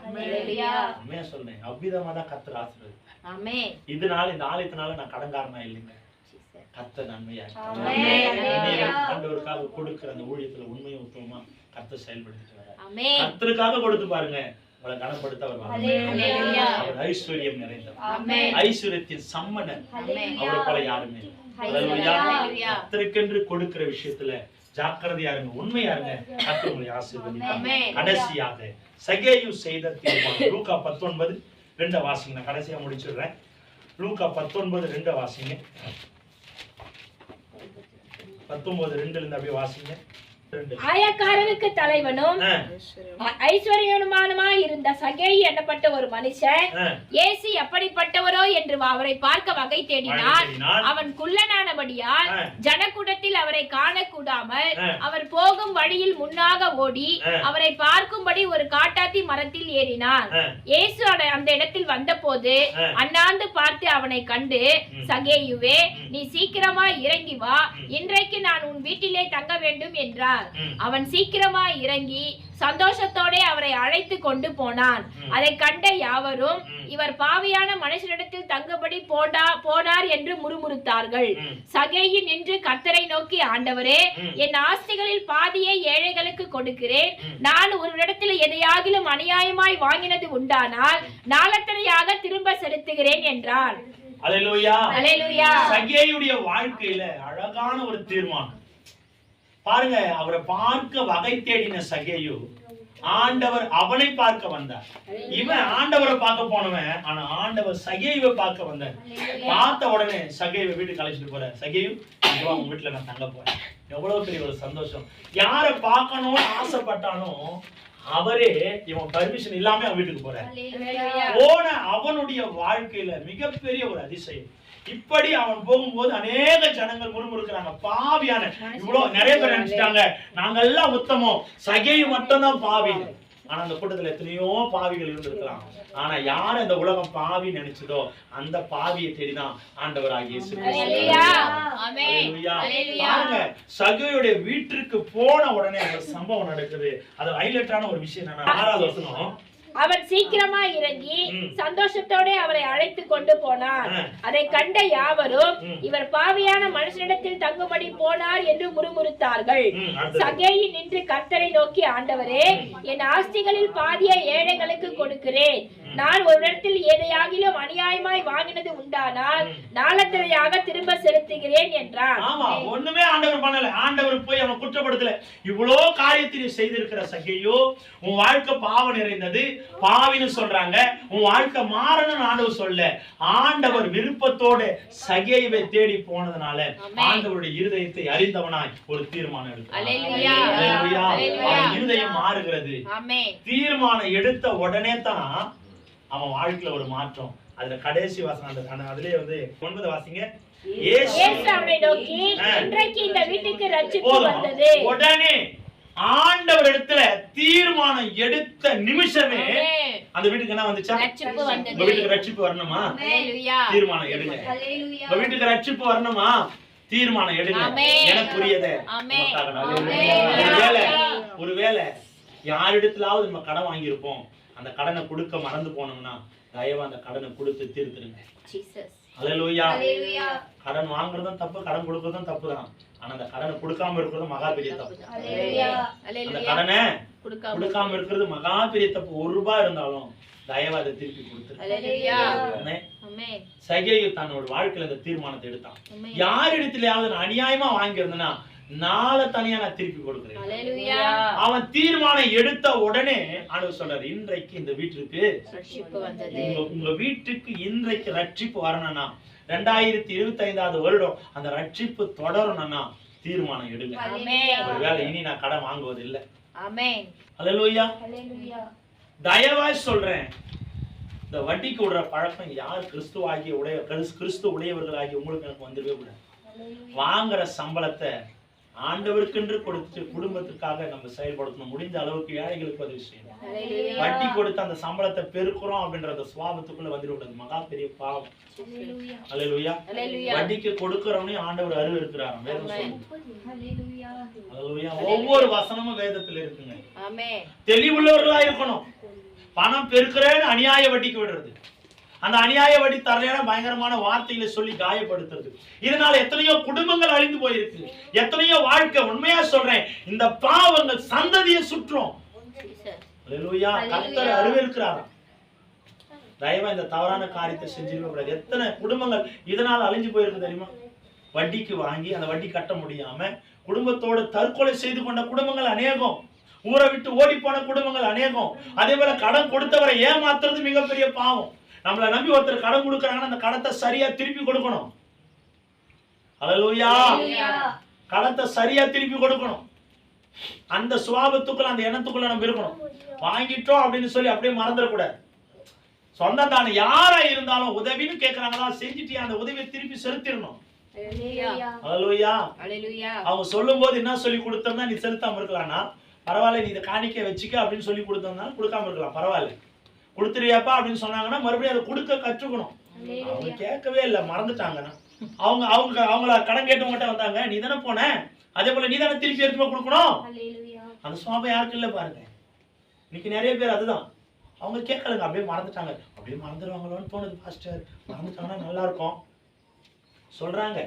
உண்மையா சொல்றேன், அவ்விதமா தான் கர்த்தர் ஆசீர்வதிப்பார். இதனால இந்த ஆலயத்தினால நான் கடன்காரனா இல்லைங்க, கர்த்தர் நன்மையா ஆண்டவருக்காக கொடுக்கிற அந்த ஊழியத்துல உண்மையும் உத்தமமா கர்த்தர் செயல்படுத்திட்டு வர்றார். கர்த்தருக்காக கொடுத்து பாருங்க, உங்களை கனப்படுத்த அவர் ஐஸ்வர்யம் நிறைந்தவர், ஐஸ்வர்யத்தின் சம்மனர், அவரை போல யாருமே. கர்த்தருக்கென்று கொடுக்கிற விஷயத்துல ஜாக்கிரதையா இருங்க, உண்மையா இருங்க, கர்த்தர் உங்களை ஆசீர்வதிப்பார். கடைசியாக சகேயு செய்த தீர்மானம். லூக்கா 19:2 வாசிங்க, நான் கடைசியா முடிச்சிடுறேன். லூக்கா 19:2 வாசிங்க. 19:2 இருந்து அப்படியே வாசிங்க. ஆயக்காரருக்கு தலைவனும் ஐஸ்வர்யமானுமாய் இருந்த சகேயு என்னப்பட்ட ஒரு மனுஷன் இயேசு எப்படிப்பட்டவரோ என்று அவரை பார்க்க வகை தேடினார். அவன் குள்ளனானபடியால் ஜனக்கூட்டத்தில் அவரை காணக்கூடாமல் அவர் போகும் வழியில் முன்னாக ஓடி அவரை பார்க்கும்படி ஒரு காட்டாத்தி மரத்தில் ஏறினார். இயேசு அந்த இடத்தில் வந்த போது அண்ணாந்து பார்த்து அவனை கண்டு, சகேயுவே, நீ சீக்கிரமாய் இறங்கி வா, இன்றைக்கு நான் உன் வீட்டிலே தங்க வேண்டும் என்றார். அவன் சீக்கிரமாய் இறங்கி சந்தோஷத்தோட அவரை அழைத்து கொண்டு போனான். அதை கண்ட யாவரும், இவர் பாவியான மனுஷனிடத்தில் தங்கும்படி போனார் என்று முறுமுறுத்தார்கள். சகேயு நின்று கர்த்தரை நோக்கி, ஆண்டவரே, என் ஆஸ்திகளில் பாதியை ஏழைகளுக்கு கொடுக்கிறேன். நான் ஒருவரிடத்தில் எதையாகிலும் அநியாயமாய் வாங்கினது உண்டானால் நாளத்தனையாக திரும்ப செலுத்துகிறேன் என்றார். அல்லேலூயா. சகேயுடைய வாழ்க்கையில அழகான ஒரு தீர்மானம் பாருங்க. அவரை பார்க்க வகை தேடின சகேயு, ஆண்டவர் அவனை பார்க்க வந்தார். இவன் ஆண்டவரை பார்க்க போனவன், ஆனா ஆண்டவர் சகேயுவை பார்க்க வந்தார். பார்த்த உடனே சகேயுவை வீட்டுக்கு அழைச்சிட்டு போற. சகேயு, உங்க வீட்டுல நான் தங்க போறேன். எவ்வளவு பெரிய ஒரு சந்தோஷம். யாரை பார்க்கணும்னு ஆசைப்பட்டானோ அவரே இவன் பர்மிஷன் இல்லாம அவன் வீட்டுக்கு போற. போன அவனுடைய வாழ்க்கையில மிகப்பெரிய ஒரு அதிசயம். இப்படி அவன் போகும்போது அநேக ஜனங்கள் முறுமுறுக்கிறாங்க, பாவியான. இவ்வளவு நிறைய பேர் நினைச்சிட்டாங்க நாங்க எல்லாம் உத்தமம், சகேயு மட்டும்தான் பாவி. ஆனா அந்த கூட்டத்துல எத்தனையோ பாவிகள் இருந்திருக்கலாம். ஆனா யார் அந்த உலகம் பாவி நினைச்சதோ அந்த பாவியை தேடிதான் ஆண்டவராகிய இயேசு. பாருங்க, சகேயுடைய வீட்டிற்கு போன உடனே அந்த சம்பவம் நடக்குது. அது ஹைலைட்டான ஒரு விஷயம். 6வது வசனம், அவன் சீக்கிரமாய் இறங்கி சந்தோஷத்தோட அவரை அழைத்து கொண்டு போனார். அதை கண்ட யாவரும், இவர் பாவியான மனுஷனிடத்தில் தங்கும்படி போனார் என்று முறுமுறுத்தார்கள். சகேயு நின்று கர்த்தரை நோக்கி, ஆண்டவரே, என் ஆஸ்திகளில் பாதியை ஏழைகளுக்கு கொடுக்கிறேன். நான் ஒரு இடத்தில் எதையாகிலும் அநியாயமாய் வாங்கினது உண்டானால் நாளத்தனையாக திரும்ப செலுத்துகிறேன் என்றார். ஆமா, ஒண்ணுமே ஆண்டவர் பண்ணல. ஆண்டவர் போய் அவன் குற்றப்படுத்தல. இவ்வளோ காரியத்தை செய்திருக்கிற சகேயு, உன் வாழ்க்கை பாவம் நிறைந்தது, பாவின்னு சொல்றாங்க, உன் வாழ்க்கை மாறணும்னு ஆண்டவர் சொல்ல. ஆண்டவர் விருப்பத்தோட சகேயுவை தேடி போனதுனால ஆண்டவருடைய இருதயத்தை அறிந்தவனாய் ஒரு தீர்மானம் எடுத்தார். இருதயம் மாறுகிறது. தீர்மானம் எடுத்த உடனே தான் அவன் வாழ்க்கையில ஒரு மாற்றம். அதுல கடைசி வாசனம், அதுலயே 9 வாசிங்க. இயேசு அவனை நோக்கி, இன்றைக்கு இந்த வீட்டுக்கு ரட்சிப்பு வந்தது. உடனே ஆண்டவர் இடத்துல தீர்மானம் எடுத்த நிமிஷமே அந்த வீட்டுக்கு என்ன வந்துச்சா? உங்க வீட்டுக்கு ரட்சிப்பு வரணுமா? தீர்மானம் எடுங்க. உங்க வீட்டுக்கு ரட்சிப்பு வரணுமா? தீர்மானம் எடுங்க. எனக்குரியதை ஒருவேளை யாரிடத்திலாவது நம்ம கடன் வாங்கியிருப்போம், அந்த கடனை கொடுக்க மறந்து போனோம்னா தயவு அந்த கடனை கொடுத்து தீர்த்துருங்க. அல்லேலூயா. கடன் வாங்குறதும் தப்பு, கடன் கொடுக்கறதும் தப்பு தான். ஆனா அந்த கடனை கொடுக்காம இருக்கிறது மகா பெரிய தப்பு. அந்த கடனை கொடுக்காம இருக்கிறது மகா பெரிய தப்பு. 1 ரூபாய் இருந்தாலும் தயவு அதை திருப்பி கொடுத்துரு. சகேயு தன்னோட வாழ்க்கையில இந்த தீர்மானத்தை எடுத்தான். யார் இடத்துலயாவது நான் அநியாயமா வாங்கியிருந்தேன்னா நாளை தனியா நான் திருப்பி கொடுக்கிறேன். அவன் தீர்மானம் எடுத்த உடனே ஆண்டவர் சொல்றாரு, இன்றைக்கு இந்த வீட்டுக்கு உங்க வீட்டுக்கு இன்றைக்கு ரட்சிப்பு வரணும்னா 2025வது வருடம் அந்த ரட்சிப்பு தொடரணும்னா தீர்மானம் எடுங்க. ஒருவேளை இனி நான் கடன் வாங்குவது இல்லை, ஆமென். அல்லேலூயா. ஹalleluya. தயவாய் சொல்றேன், இந்த வட்டிக்கு விடுற பழக்கம் யார் கிறிஸ்து உடையவர்களாகிய உங்களுக்கு எனக்கு வந்துடவே கூடாது. வாங்குற சம்பளத்தை ஆண்டவருக்கென்று கொடுத்து குடும்பத்துக்காக நம்ம செயல்படுத்தணும். முடிஞ்ச அளவுக்கு ஏழைகளுக்கு உதவி செய்யணும். வட்டி கொடுத்து அந்த சம்பளத்தை பெருக்கிறோம் அப்படின்ற அந்த சுவாபத்துக்குள்ள வந்துடக்கூடாது. மகா பெரிய பாவம். அல்லேலூயா. வட்டிக்கு கொடுக்கிறவனையும் ஆண்டவர் அருள் இருக்கிறார். வேதம் சொல்லுது. அல்லேலூயா. ஒவ்வொரு வசனமும் வேதத்துல இருக்குங்க. தெளிவுள்ளவர்களா இருக்கணும். பணம் பெருக்கிறேன்னு அநியாய வட்டிக்கு விடுறது, அந்த அநியாய வட்டி தரலையான பயங்கரமான வார்த்தைகளை சொல்லி காயப்படுத்துறது, இதனால எத்தனையோ குடும்பங்கள் அழிந்து போயிருக்கு, எத்தனையோ வாழ்க்கை. உண்மையா சொல்றேன், இந்த பாவங்கள் சந்ததியை சுற்றும். அல்லேலூயா. கர்த்தர் அருள்கிறாராம். தயவா இந்த தவறான காரியத்தை செஞ்சிருக்க கூடாது. எத்தனை குடும்பங்கள் இதனால அழிஞ்சு போயிருக்கு தெரியுமா? வட்டிக்கு வாங்கி அந்த வட்டி கட்ட முடியாம குடும்பத்தோடு தற்கொலை செய்து கொண்ட குடும்பங்கள் அநேகம். ஊரை விட்டு ஓடி போன குடும்பங்கள் அநேகம். அதே போல கடன் கொடுத்தவரை ஏமாத்துறது மிகப்பெரிய பாவம். நம்மளை நம்பி ஒருத்தர் கடன் கொடுக்கறாங்கன்னா அந்த கடத்தை சரியா திருப்பி கொடுக்கணும். அல்லேலூயா. கடத்தை சரியா திருப்பி கொடுக்கணும். அந்த சுவாபத்துக்குள்ள அந்த எண்ணத்துக்குள்ள நம்ம இருக்கணும். வாங்கிட்டோம் அப்படின்னு சொல்லி அப்படியே மறந்துடக்கூடாது. சொந்தம் தானே யாரா இருந்தாலும் உதவின்னு கேட்கறாங்களா, செஞ்சுட்டு அந்த உதவியை திருப்பி செலுத்திடணும். அல்லேலூயா. அவங்க சொல்லும் போது என்ன சொல்லி கொடுத்தோம்னா, நீ செலுத்தாம இருக்கலாம்னா பரவாயில்ல, நீ இதை காணிக்க வச்சுக்க அப்படின்னு சொல்லி கொடுத்தோம்னா கொடுக்காம இருக்கலாம், பரவாயில்ல. கொடுத்துறியாப்பா அப்படின்னு சொன்னாங்கன்னா மறுபடியும் அதை கொடுக்க கற்றுக்கணும். அவங்க கேட்கவே இல்லை, மறந்துட்டாங்கன்னா அவங்கள கடன் கேட்டவங்ககிட்ட வந்தாங்க, நீ தானே போன, அதே போல நீ தானே திருப்பி எடுத்து கொடுக்கணும். அந்த சுவாபம் யாருக்கு இல்லை பாருங்க. இன்னைக்கு நிறைய பேர் அதுதான், அவங்க கேட்கலங்க, அப்படியே மறந்துட்டாங்க. அப்படியே மறந்துடுவாங்களோன்னு தோணுது பாஸ்டர். மறந்துட்டாங்கன்னா நல்லா இருக்கும் சொல்றாங்க.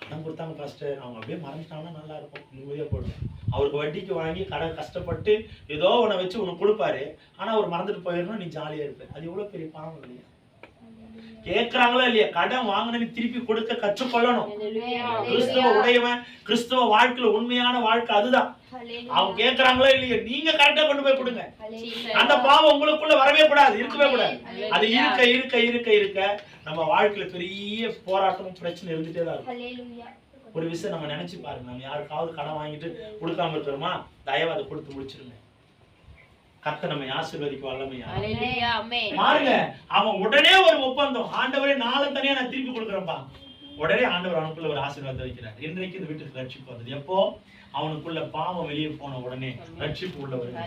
கடன் கொடுத்தாங்க பாஸ்டர், அவங்க அப்படியே மறந்துட்டாங்கன்னா நல்லா இருக்கும், நிம்மதியா போடுவேன். அவருக்கு வட்டிக்கு வாங்கி கடன் கஷ்டப்பட்டு ஏதோ உன்னை வச்சு உனக்கு கொடுப்பாரு, ஆனா அவர் மறந்துட்டு போயிடணும், நீ ஜாலியா இருப்ப. அது எவ்வளவு பெரிய பாவம் இல்லையா? கேட்கறாங்களா இல்லையா? கடன் வாங்கினு திருப்பி கொடுக்க கற்றுக்கொள்ளணும். கிறிஸ்துவ உடையவன், கிறிஸ்துவ வாழ்க்கையில உண்மையான வாழ்க்கை அதுதான். அவங்க கேட்கறாங்களா இல்லையா, நீங்க கரெக்டா கொண்டு போய் கொடுங்க. அந்த பாவம் உங்களுக்குள்ள வரவே கூடாது, இருக்கவே கூடாது. அது இருக்க இருக்க இருக்க இருக்க நம்ம வாழ்க்கையில பெரிய போராட்டமும் பிரச்சனை இருந்துட்டே தான் இருக்கும். ஒரு விஷயம் நம்ம நினைச்சு பாருங்க, நம்ம யாருக்காவது கடன் வாங்கிட்டு கொடுக்காம இருக்கிறோமா, தயவு அதை கொடுத்து முடிச்சிருங்க. கர்த்தர் நம்மை ஆசீர்வதிக்க வல்லமையா பாருங்க. அவன் உடனே ஒரு ஒப்பந்தம், ஆண்டவரே நாளும் தனியா நான் திருப்பி கொடுக்குறேன்ப்பா. உடனே ஆண்டவர் அவனுக்குள்ள ஒரு ஆசீர்வாதத்தை வைக்கிறார். இன்றைக்கு இந்த வீட்டுக்கு ரட்சிப்பு வந்தது எப்போ? அவனுக்குள்ள பாவம் வெளியே போன உடனே ரட்சிப்பு உள்ள வருது.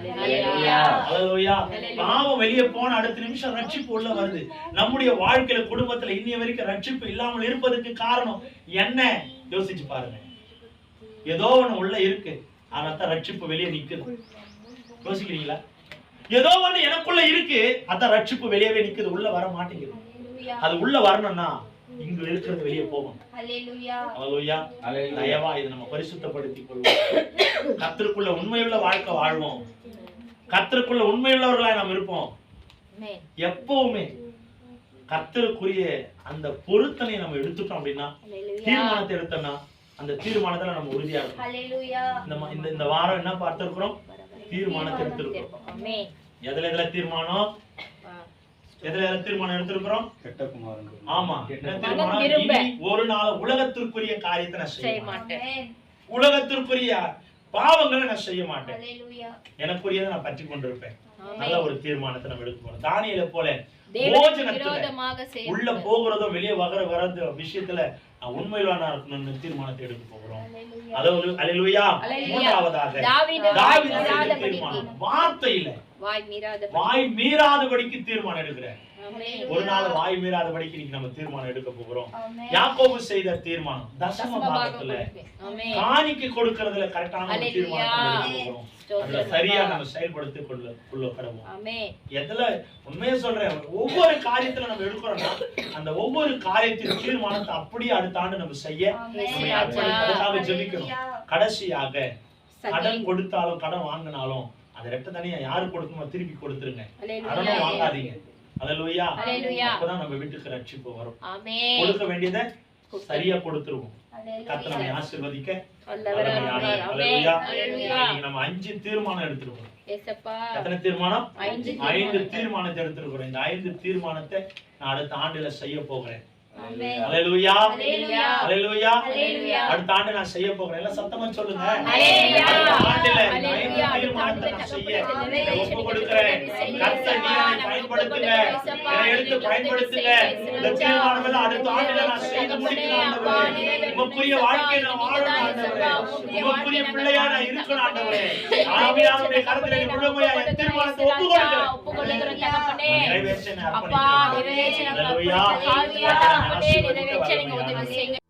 அல்லேலூயா. பாவம் வெளியே போன அடுத்த நிமிஷம் ரட்சிப்பு உள்ள வருது. நம்முடைய வாழ்க்கையில குடும்பத்துல இன்னைய வரைக்கும் ரட்சிப்பு இல்லாமல் இருப்பதற்கு காரணம் என்ன? யோசிச்சு பாருங்க. ஏதோ ஒண்ணு உள்ள இருக்கு, அதான் ரட்சிப்பு வெளியே நிக்குது. யோசிக்கிறீங்களா? ஏதோ ஒண்ணு எனக்குள்ள இருக்கு, அதான் ரட்சிப்பு வெளியவே நிக்குது, உள்ள வர மாட்டேங்குது. அது உள்ள வரணும்னா இங்க இருக்கிறது வெளியே போகும். அல்லேலூயா. தயவா இதை நம்ம பரிசுத்தப்படுத்திக் கொள்வோம். கர்த்தருக்குள்ள உண்மையுள்ள வாழ்க்கை வாழ்வோம். கர்த்தருக்குள்ள உண்மையுள்ளவர்களாய் நாம் இருப்போம். எப்பவுமே கர்த்தருக்குரிய அந்த பொருத்தனை நம்ம எடுத்துட்டோம் அப்படின்னா, தீர்மானத்தை எடுத்தோம்னா அந்த தீர்மானத்துல நம்ம உறுதியா இருக்கோம். இந்த வாரம் என்ன பார்த்திருக்கிறோம்? தீர்மானத்தை எடுத்திருக்கிறோம். எதுல தீர்மானம்? எதுல தீர்மானம் எடுத்திருக்கிறோம்? ஆமா. ஒரு நாள் உலகத்திற்குரிய காரியத்தை நான் செய்ய மாட்டேன், உலகத்திற்குரிய பாவங்களை நான் செய்ய மாட்டேன், எனக்குரியதை நான் பற்றி கொண்டிருப்பேன். நல்ல ஒரு தீர்மானத்தை நம்ம எடுக்க போறோம். தானியேலை போல உள்ள போகிறதும் வெளியே வர விஷயத்துல நான் உண்மையிலான இருக்கணும்னு தீர்மானத்தை எடுக்க போகிறோம். அதாவது அல்லேலூயா. மூன்றாவதாக தாவீது தீர்மானம், வார்த்தையில வாய் மீறாதபடிக்கு தீர்மானம் எடுக்கிறேன். ஒரு நாள் வாய் மீறாதபடிக்கு இன்னைக்கு நம்ம தீர்மானம் எடுக்க போகிறோம். யாக்கோபு செய்த தீர்மானம் தசம பாகத்துல காணிக்கை கொடுக்கிறதுல கரெக்டான ஒரு தீர்மானம் எடுக்க போகிறோம். அதுல சரியா நம்ம செயல்படுத்தி கொள்ள கடவுள். எதுல உண்மையை சொல்றேன், ஒவ்வொரு காரியத்துல நம்ம எடுக்கிறோம்னா அந்த ஒவ்வொரு காரியத்தின் தீர்மானத்தை அப்படியே அடுத்த ஆண்டு நம்ம செய்ய அதுக்காக ஜெபிக்கணும். கடைசியாக கடன் கொடுத்தாலும் கடன் வாங்கினாலும் அதை ரெட்ட தனியா யாரு கொடுக்கணுமோ திருப்பி கொடுத்துருங்க, கடனும் வாங்காதீங்க. அல்லேலூயா. அப்பதான் நம்ம வீட்டுக்கு ரட்சிப்பு வரும். கொடுக்க வேண்டியதை சரியா கொடுத்துருவோம். கர்த்தர் நம்மை ஆசீர்வதிக்க அல்லேலூயா. நம்ம 5 தீர்மானம் எடுத்துருக்கோம். எத்தனை தீர்மானம்? 5 தீர்மானத்தை எடுத்திருக்கிறோம். இந்த 5 தீர்மானத்தை நான் அடுத்த ஆண்டுல செய்ய போகிறேன். அல்லேலூயா அல்லேலூயா. அல்லேலூயா. அல்லேலூயா. அடுத்த ஆண்டு நான் செய்ய போகிறேன். எல்லாம் சத்தமா சொல்லுங்க. அல்லேலூயா. அடுத்த ஆண்டுல இந்த அல்லேலூயா. 5 தீர்மானத்தை நான் செய்ய தகப்பனே, ஒப்பு கொடுக்கிறேன். கர்த்தர் நீர் என்னை பயன்படுத்துங்க, என்னை எடுத்து பயன்படுத்துங்க. இந்த தீர்மானம் எல்லாம் அடுத்த ஆண்டுல நான் செய்து முடிக்கணும் ஆண்டவரே. உமக்குரிய வாழ்க்கையை நான் வாழணும் ஆண்டவரே. உமக்குரிய பிள்ளையா நான் இருக்கணும் ஆண்டவரே. ஆவியானவருடைய கரத்திலே முழுமையா என் தீர்மானத்தை ஒப்பு கொடுக்கிறேன். நிறைவேற்ற நான் அப்பா அர்ப்பணிக்கிறேன். நிறைவேற்ற அல்லேலூயா. ஆவியானவரே நிறைவேற்ற நீங்க உதவி செய்யுங்க.